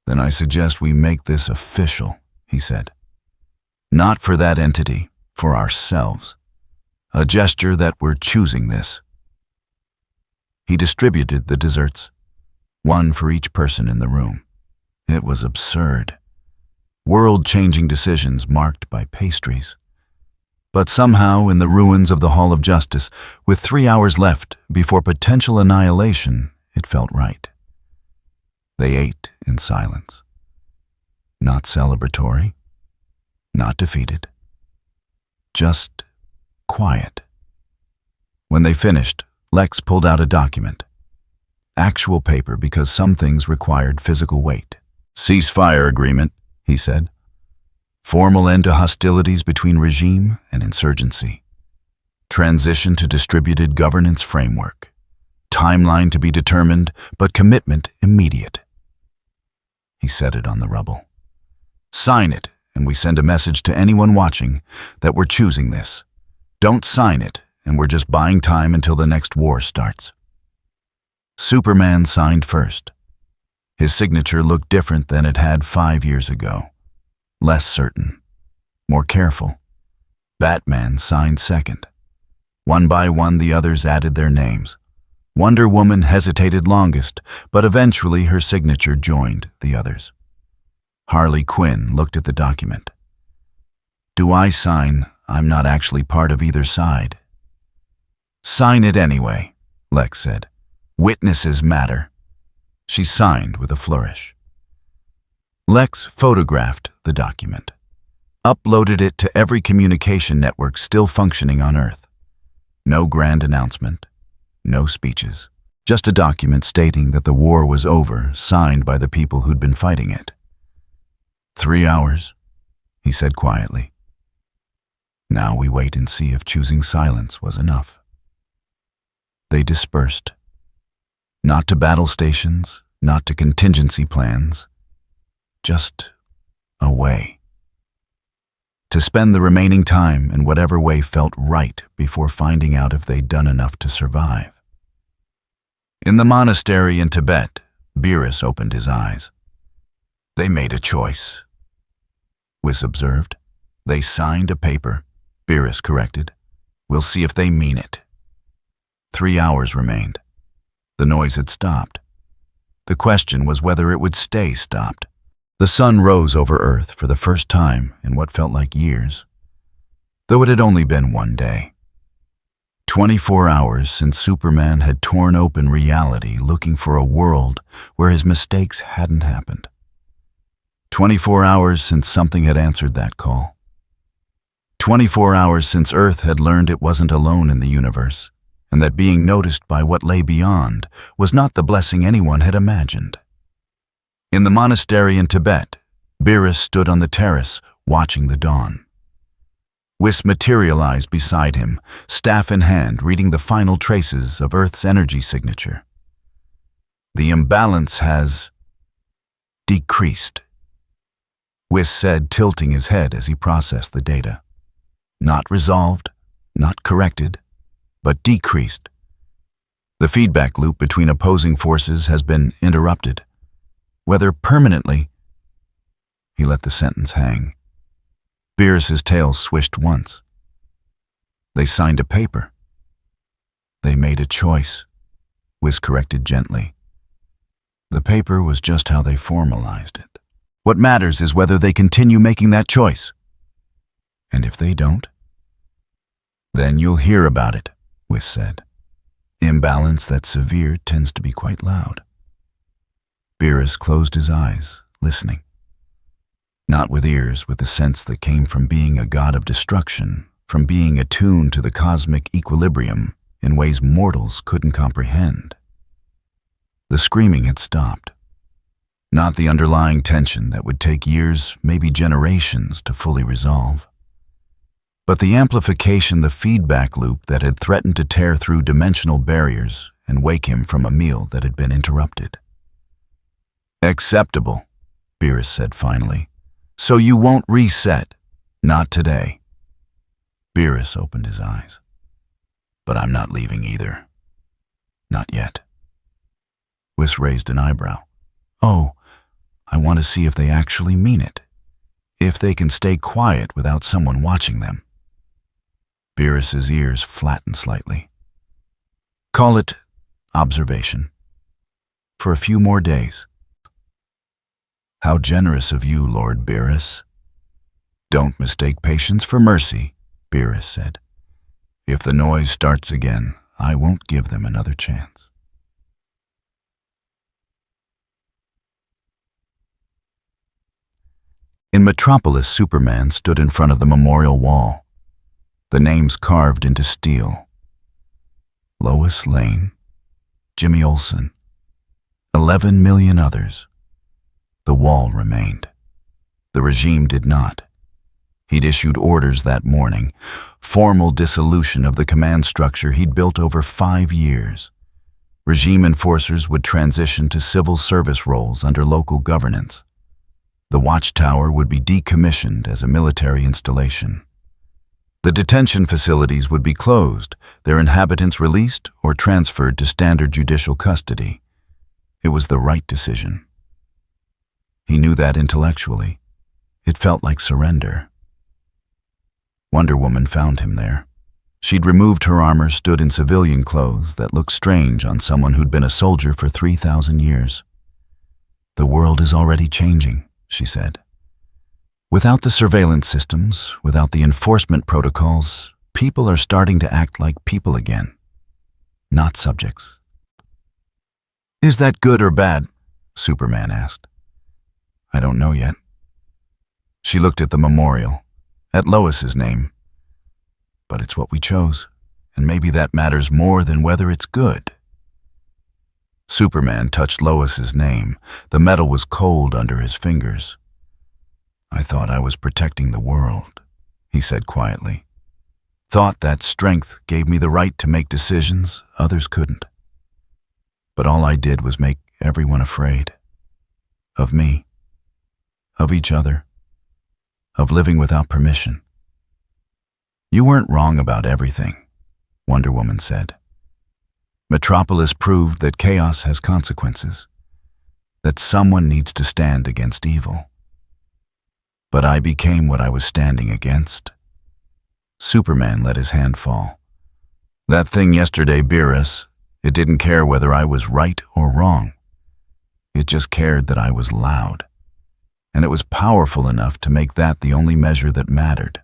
Then I suggest we make this official, he said. Not for that entity, for ourselves. A gesture that we're choosing this. He distributed the desserts, one for each person in the room. It was absurd. World-changing decisions marked by pastries. But somehow, in the ruins of the Hall of Justice, with 3 hours left before potential annihilation, it felt right. They ate in silence. Not celebratory, not defeated. Just quiet. When they finished, Lex pulled out a document. Actual paper, because some things required physical weight. Ceasefire agreement, he said. Formal end to hostilities between regime and insurgency. Transition to distributed governance framework. Timeline to be determined, but commitment immediate. He set it on the rubble. Sign it, and we send a message to anyone watching that we're choosing this. Don't sign it, and we're just buying time until the next war starts. Superman signed first. His signature looked different than it had 5 years ago. Less certain. More careful. Batman signed second. One by one, the others added their names. Wonder Woman hesitated longest, but eventually her signature joined the others. Harley Quinn looked at the document. Do I sign? I'm not actually part of either side. Sign it anyway, Lex said. Witnesses matter. She signed with a flourish. Lex photographed the document, uploaded it to every communication network still functioning on Earth. No grand announcement, no speeches, just a document stating that the war was over, signed by the people who'd been fighting it. 3 hours, he said quietly. Now we wait and see if choosing silence was enough. They dispersed. Not to battle stations, not to contingency plans, just away. To spend the remaining time in whatever way felt right before finding out if they'd done enough to survive. In the monastery in Tibet, Beerus opened his eyes. They made a choice. Whis observed. They signed a paper, Beerus corrected. We'll see if they mean it. 3 hours remained. The noise had stopped. The question was whether it would stay stopped. The sun rose over Earth for the first time in what felt like years, though it had only been 1 day. 24 hours since Superman had torn open reality looking for a world where his mistakes hadn't happened. 24 hours since something had answered that call. 24 hours since Earth had learned it wasn't alone in the universe, and that being noticed by what lay beyond was not the blessing anyone had imagined. In the monastery in Tibet, Beerus stood on the terrace, watching the dawn. Whis materialized beside him, staff in hand, reading the final traces of Earth's energy signature. The imbalance has decreased, Whis said, tilting his head as he processed the data. Not resolved, not corrected, but decreased. The feedback loop between opposing forces has been interrupted. Whether permanently, he let the sentence hang. Beerus's tail swished once. They signed a paper. They made a choice, Whis corrected gently. The paper was just how they formalized it. What matters is whether they continue making that choice. And if they don't, then you'll hear about it, Whis said. Imbalance that's severe tends to be quite loud. Beerus closed his eyes, listening. Not with ears, with the sense that came from being a god of destruction, from being attuned to the cosmic equilibrium in ways mortals couldn't comprehend. The screaming had stopped. Not the underlying tension that would take years, maybe generations, to fully resolve, but the amplification, the feedback loop that had threatened to tear through dimensional barriers and wake him from a meal that had been interrupted. "Acceptable," Beerus said finally. "So you won't reset. Not today." Beerus opened his eyes. "But I'm not leaving either. Not yet." Whis raised an eyebrow. "Oh, I want to see if they actually mean it. If they can stay quiet without someone watching them." Beerus's ears flattened slightly. "Call it observation. For a few more days." "How generous of you, Lord Beerus." "Don't mistake patience for mercy," Beerus said. "If the noise starts again, I won't give them another chance." In Metropolis, Superman stood in front of the memorial wall, the names carved into steel. Lois Lane, Jimmy Olsen, 11 million others. The wall remained. The regime did not. He'd issued orders that morning, formal dissolution of the command structure he'd built over 5 years. Regime enforcers would transition to civil service roles under local governance. The watchtower would be decommissioned as a military installation. The detention facilities would be closed, their inhabitants released or transferred to standard judicial custody. It was the right decision. He knew that intellectually. It felt like surrender. Wonder Woman found him there. She'd removed her armor, stood in civilian clothes that looked strange on someone who'd been a soldier for 3,000 years. "The world is already changing," she said. "Without the surveillance systems, without the enforcement protocols, people are starting to act like people again, not subjects." "Is that good or bad?" Superman asked. "I don't know yet." She looked at the memorial, at Lois's name. "But it's what we chose, and maybe that matters more than whether it's good." Superman touched Lois's name. The metal was cold under his fingers. "I thought I was protecting the world," he said quietly. "Thought that strength gave me the right to make decisions others couldn't. But all I did was make everyone afraid. Of me. Of each other. Of living without permission." "You weren't wrong about everything," Wonder Woman said. "Metropolis proved that chaos has consequences, that someone needs to stand against evil. But I became what I was standing against." Superman let his hand fall. "That thing yesterday, Beerus, it didn't care whether I was right or wrong. It just cared that I was loud. And it was powerful enough to make that the only measure that mattered.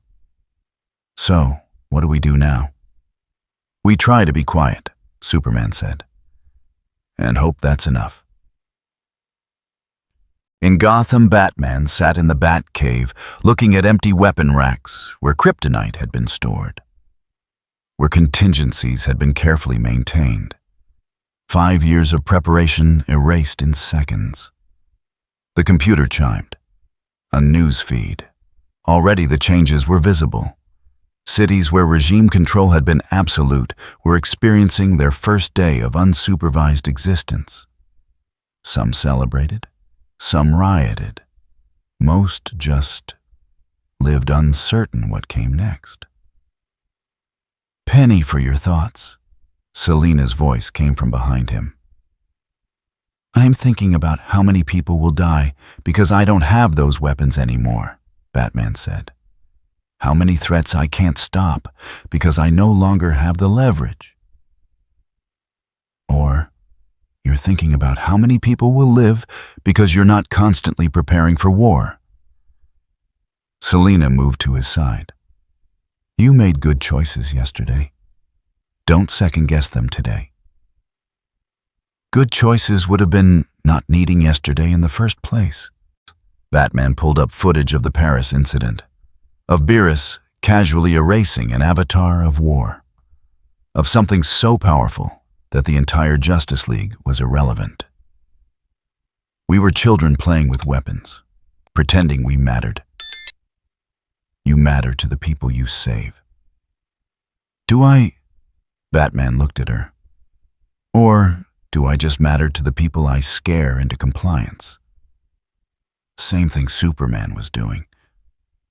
So, what do we do now?" "We try to be quiet," Superman said, "and hope that's enough." In Gotham, Batman sat in the Batcave, looking at empty weapon racks where kryptonite had been stored, where contingencies had been carefully maintained. 5 years of preparation erased in seconds. The computer chimed. A news feed. Already the changes were visible. Cities where regime control had been absolute were experiencing their first day of unsupervised existence. Some celebrated, some rioted. Most just lived uncertain what came next. "Penny for your thoughts." Selina's voice came from behind him. "I'm thinking about how many people will die because I don't have those weapons anymore," Batman said. "How many threats I can't stop because I no longer have the leverage." Or you're thinking about how many people will live because you're not constantly preparing for war. Selina moved to his side. "You made good choices yesterday. Don't second-guess them today." Good choices would have been not needing yesterday in the first place. Batman pulled up footage of the Paris incident, of Beerus casually erasing an avatar of war, of something so powerful that the entire Justice League was irrelevant. We were children playing with weapons, pretending we mattered. You matter to the people you save. Do I? Batman looked at her. Or do I just matter to the people I scare into compliance? Same thing Superman was doing,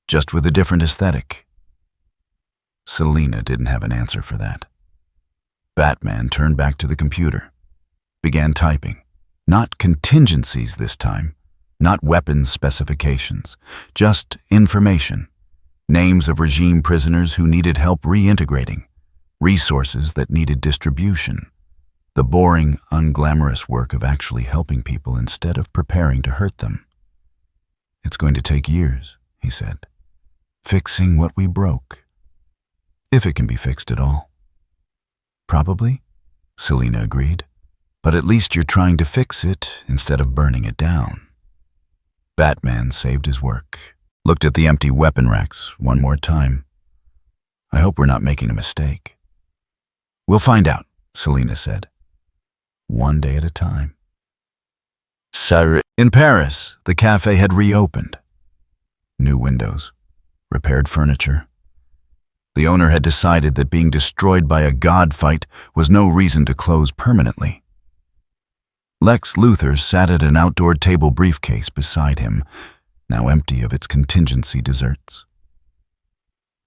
just with a different aesthetic. Selina didn't have an answer for that. Batman turned back to the computer, began typing. Not contingencies this time, not weapons specifications, just information. Names of regime prisoners who needed help reintegrating, resources that needed distribution, the boring, unglamorous work of actually helping people instead of preparing to hurt them. It's going to take years, he said, fixing what we broke, if it can be fixed at all. Probably, Selina agreed, but at least you're trying to fix it instead of burning it down. Batman saved his work, looked at the empty weapon racks one more time. I hope we're not making a mistake. We'll find out, Selina said. One day at a time. In Paris, the cafe had reopened. New windows, repaired furniture. The owner had decided that being destroyed by a god fight was no reason to close permanently. Lex Luthor sat at an outdoor table briefcase beside him, now empty of its contingency desserts.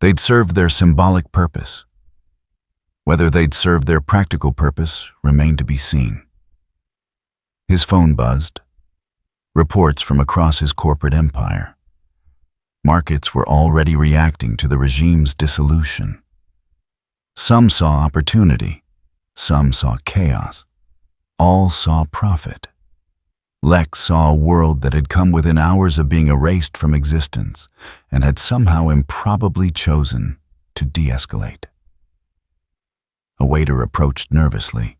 They'd served their symbolic purpose. Whether they'd served their practical purpose remained to be seen. His phone buzzed. Reports from across his corporate empire. Markets were already reacting to the regime's dissolution. Some saw opportunity, some saw chaos, all saw profit. Lex saw a world that had come within hours of being erased from existence and had somehow improbably chosen to de-escalate. A waiter approached nervously.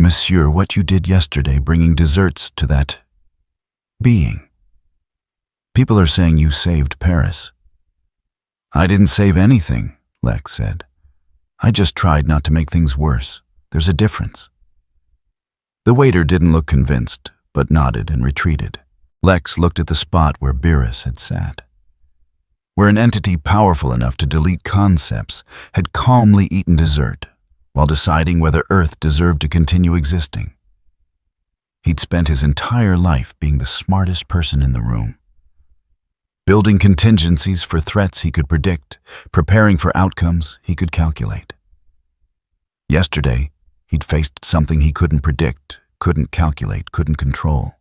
Monsieur, what you did yesterday bringing desserts to that being. People are saying you saved Paris. I didn't save anything, Lex said. I just tried not to make things worse. There's a difference. The waiter didn't look convinced, but nodded and retreated. Lex looked at the spot where Beerus had sat, where an entity powerful enough to delete concepts had calmly eaten dessert while deciding whether Earth deserved to continue existing. He'd spent his entire life being the smartest person in the room, building contingencies for threats he could predict, preparing for outcomes he could calculate. Yesterday, he'd faced something he couldn't predict, couldn't calculate, couldn't control.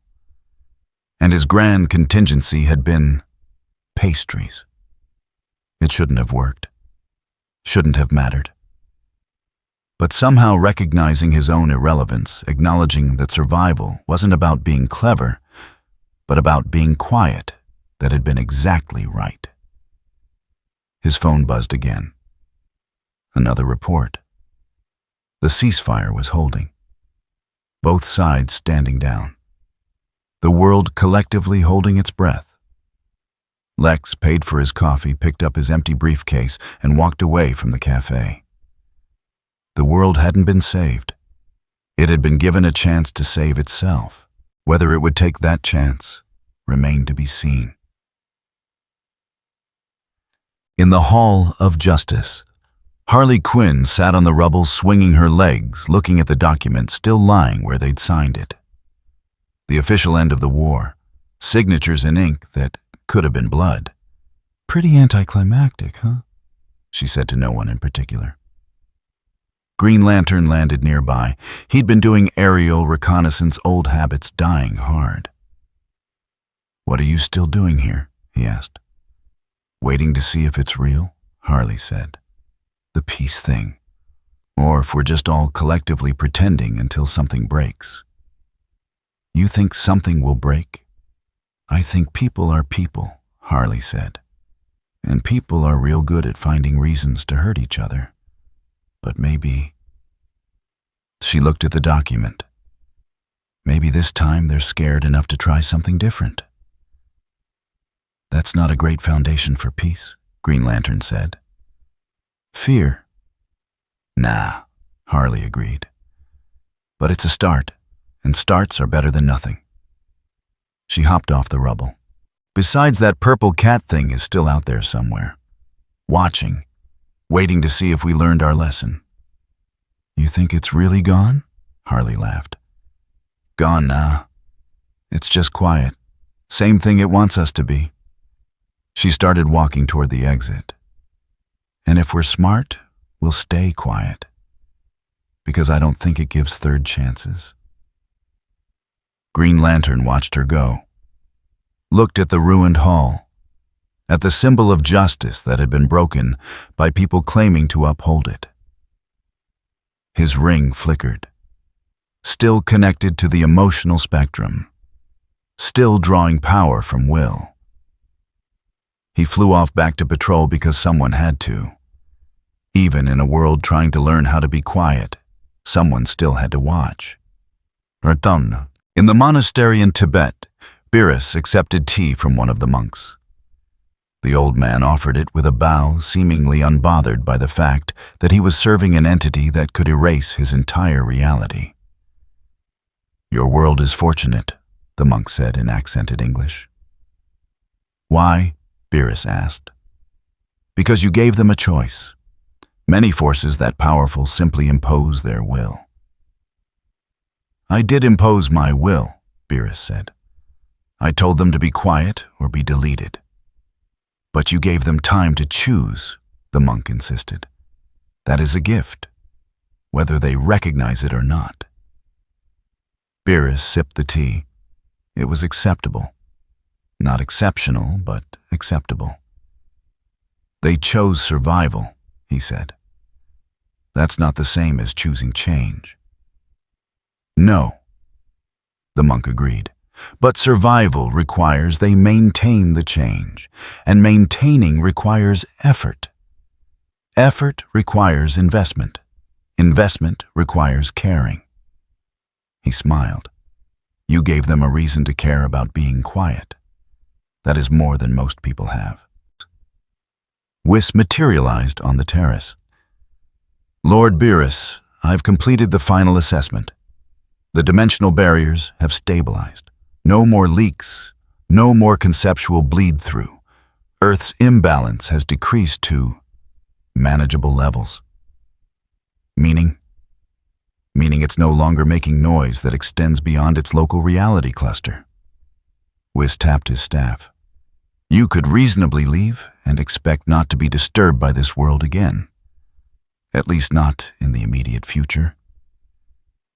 And his grand contingency had been pastries. It shouldn't have worked, shouldn't have mattered. But somehow recognizing his own irrelevance, acknowledging that survival wasn't about being clever, but about being quiet, that had been exactly right. His phone buzzed again. Another report. The ceasefire was holding. Both sides standing down. The world collectively holding its breath. Lex paid for his coffee, picked up his empty briefcase, and walked away from the cafe. The world hadn't been saved. It had been given a chance to save itself. Whether it would take that chance remained to be seen. In the Hall of Justice, Harley Quinn sat on the rubble swinging her legs, looking at the document still lying where they'd signed it. The official end of the war, signatures in ink that could have been blood. Pretty anticlimactic, huh? She said to no one in particular. Green Lantern landed nearby. He'd been doing aerial reconnaissance, old habits dying hard. What are you still doing here? He asked. Waiting to see if it's real, Harley said. The peace thing. Or if we're just all collectively pretending until something breaks. You think something will break? I think people are people, Harley said. And people are real good at finding reasons to hurt each other. But maybe... She looked at the document. Maybe this time they're scared enough to try something different. That's not a great foundation for peace, Green Lantern said. Fear? Nah, Harley agreed. But it's a start, and starts are better than nothing. She hopped off the rubble. Besides, that purple cat thing is still out there somewhere, watching, waiting to see if we learned our lesson. You think it's really gone? Harley laughed. Gone now. It's just quiet. Same thing it wants us to be. She started walking toward the exit. And if we're smart, we'll stay quiet. Because I don't think it gives third chances. Green Lantern watched her go. Looked at the ruined hall. At the symbol of justice that had been broken by people claiming to uphold it. His ring flickered. Still connected to the emotional spectrum. Still drawing power from will. He flew off back to patrol because someone had to. Even in a world trying to learn how to be quiet, someone still had to watch. Retell. In the monastery in Tibet, Beerus accepted tea from one of the monks. The old man offered it with a bow, seemingly unbothered by the fact that he was serving an entity that could erase his entire reality. Your world is fortunate, the monk said in accented English. Why? Beerus asked. Because you gave them a choice. Many forces that powerful simply impose their will. I did impose my will, Beerus said. I told them to be quiet or be deleted. But you gave them time to choose, the monk insisted. That is a gift, whether they recognize it or not. Beerus sipped the tea. It was acceptable. Not exceptional, but acceptable. They chose survival, he said. That's not the same as choosing change. No, the monk agreed. But survival requires they maintain the change, and maintaining requires effort. Effort requires investment. Investment requires caring. He smiled. You gave them a reason to care about being quiet. That is more than most people have. Whis materialized on the terrace. Lord Beerus, I've completed the final assessment. The dimensional barriers have stabilized. No more leaks, no more conceptual bleed-through. Earth's imbalance has decreased to manageable levels. Meaning it's no longer making noise that extends beyond its local reality cluster. Whis tapped his staff. You could reasonably leave and expect not to be disturbed by this world again. At least not in the immediate future.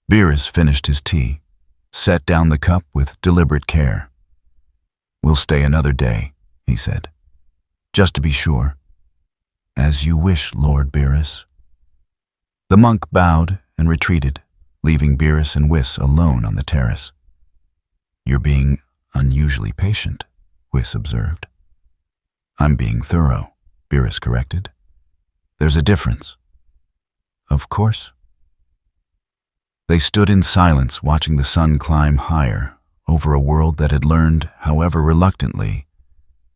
Beerus finished his tea, set down the cup with deliberate care. We'll stay another day, he said. Just to be sure. As you wish, Lord Beerus. The monk bowed and retreated, leaving Beerus and Whis alone on the terrace. You're being unusually patient, Whis observed. I'm being thorough, Beerus corrected. There's a difference. Of course. They stood in silence, watching the sun climb higher over a world that had learned, however reluctantly,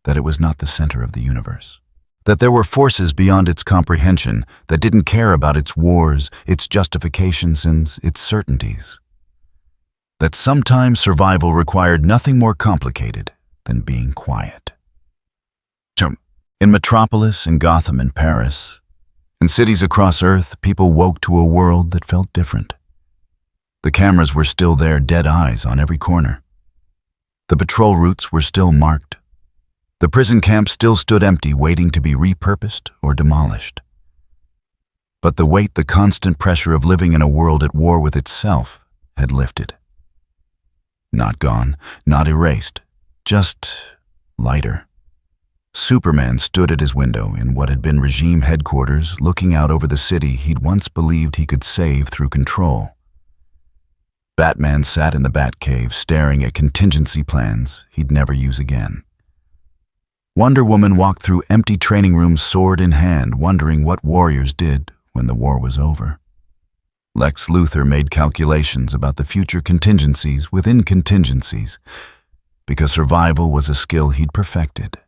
that it was not the center of the universe. That there were forces beyond its comprehension that didn't care about its wars, its justifications, and its certainties. That sometimes survival required nothing more complicated than being quiet. In Metropolis, in Gotham, in Paris, in cities across Earth, people woke to a world that felt different. The cameras were still there, dead eyes on every corner. The patrol routes were still marked. The prison camps still stood empty, waiting to be repurposed or demolished. But the weight, the constant pressure of living in a world at war with itself had lifted. Not gone, not erased, just lighter. Superman stood at his window in what had been regime headquarters, looking out over the city he'd once believed he could save through control. Batman sat in the Batcave, staring at contingency plans he'd never use again. Wonder Woman walked through empty training rooms, sword in hand, wondering what warriors did when the war was over. Lex Luthor made calculations about the future contingencies within contingencies, because survival was a skill he'd perfected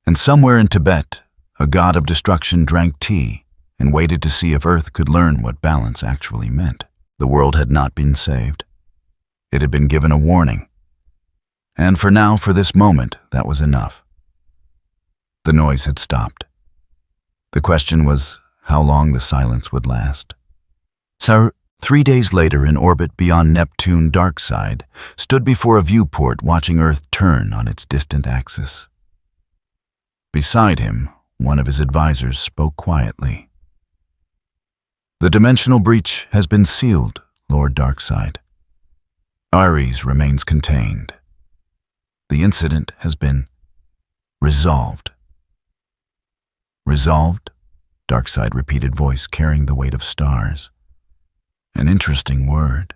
And somewhere in Tibet, a god of destruction drank tea and waited to see if Earth could learn what balance actually meant. The world had not been saved. It had been given a warning. And for now, for this moment, that was enough. The noise had stopped. The question was how long the silence would last. So, 3 days later, in orbit beyond Neptune, Darkside stood before a viewport watching Earth turn on its distant axis. Beside him, one of his advisors spoke quietly. "The dimensional breach has been sealed, Lord Darkside. Ares remains contained. The incident has been resolved." "Resolved?" Darkside repeated, voice carrying the weight of stars. An interesting word.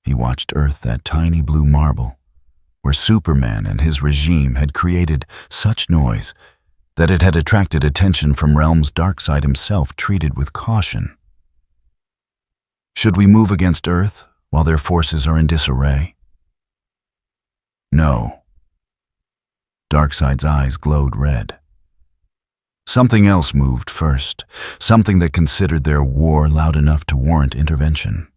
He watched Earth, that tiny blue marble, where Superman and his regime had created such noise that it had attracted attention from realms Darkside himself treated with caution. "Should we move against Earth while their forces are in disarray?" "No." Darkside's eyes glowed red. Something else moved first, something that considered their war loud enough to warrant intervention.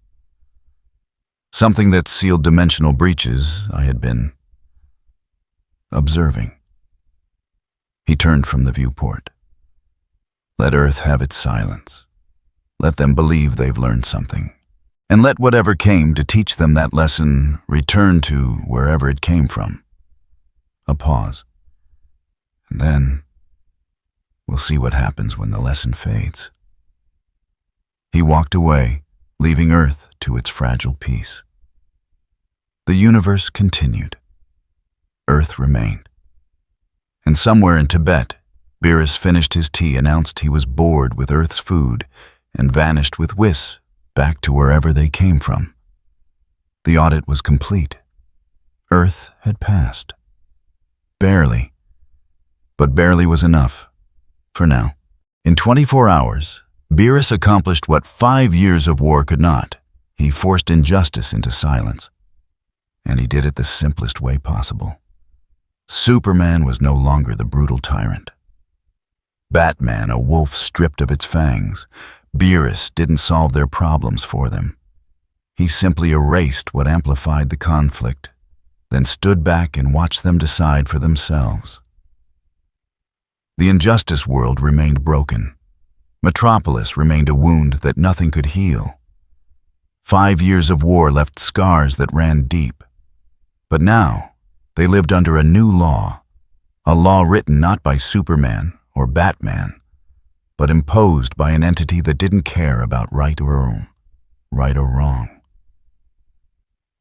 Something that sealed dimensional breaches I had been observing. He turned from the viewport. Let Earth have its silence. Let them believe they've learned something. And let whatever came to teach them that lesson return to wherever it came from. A pause. And then we'll see what happens when the lesson fades. He walked away, leaving Earth to its fragile peace. The universe continued. Earth remained. And somewhere in Tibet, Beerus finished his tea, announced he was bored with Earth's food, and vanished with Whis back to wherever they came from. The audit was complete. Earth had passed. Barely. But barely was enough. For now. In 24 hours, Beerus accomplished what 5 years of war could not. He forced injustice into silence. And he did it the simplest way possible. Superman was no longer the brutal tyrant. Batman, a wolf stripped of its fangs. Beerus didn't solve their problems for them. He simply erased what amplified the conflict, then stood back and watched them decide for themselves. The injustice world remained broken. Metropolis remained a wound that nothing could heal. 5 years of war left scars that ran deep. But now, they lived under a new law, a law written not by Superman or Batman, but imposed by an entity that didn't care about right or wrong.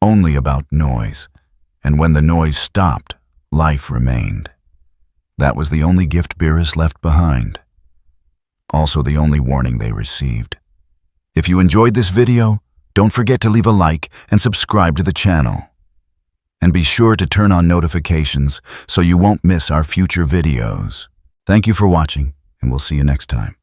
Only about noise, and when the noise stopped, life remained. That was the only gift Beerus left behind. Also the only warning they received. If you enjoyed this video, don't forget to leave a like and subscribe to the channel. And be sure to turn on notifications so you won't miss our future videos. Thank you for watching, and we'll see you next time.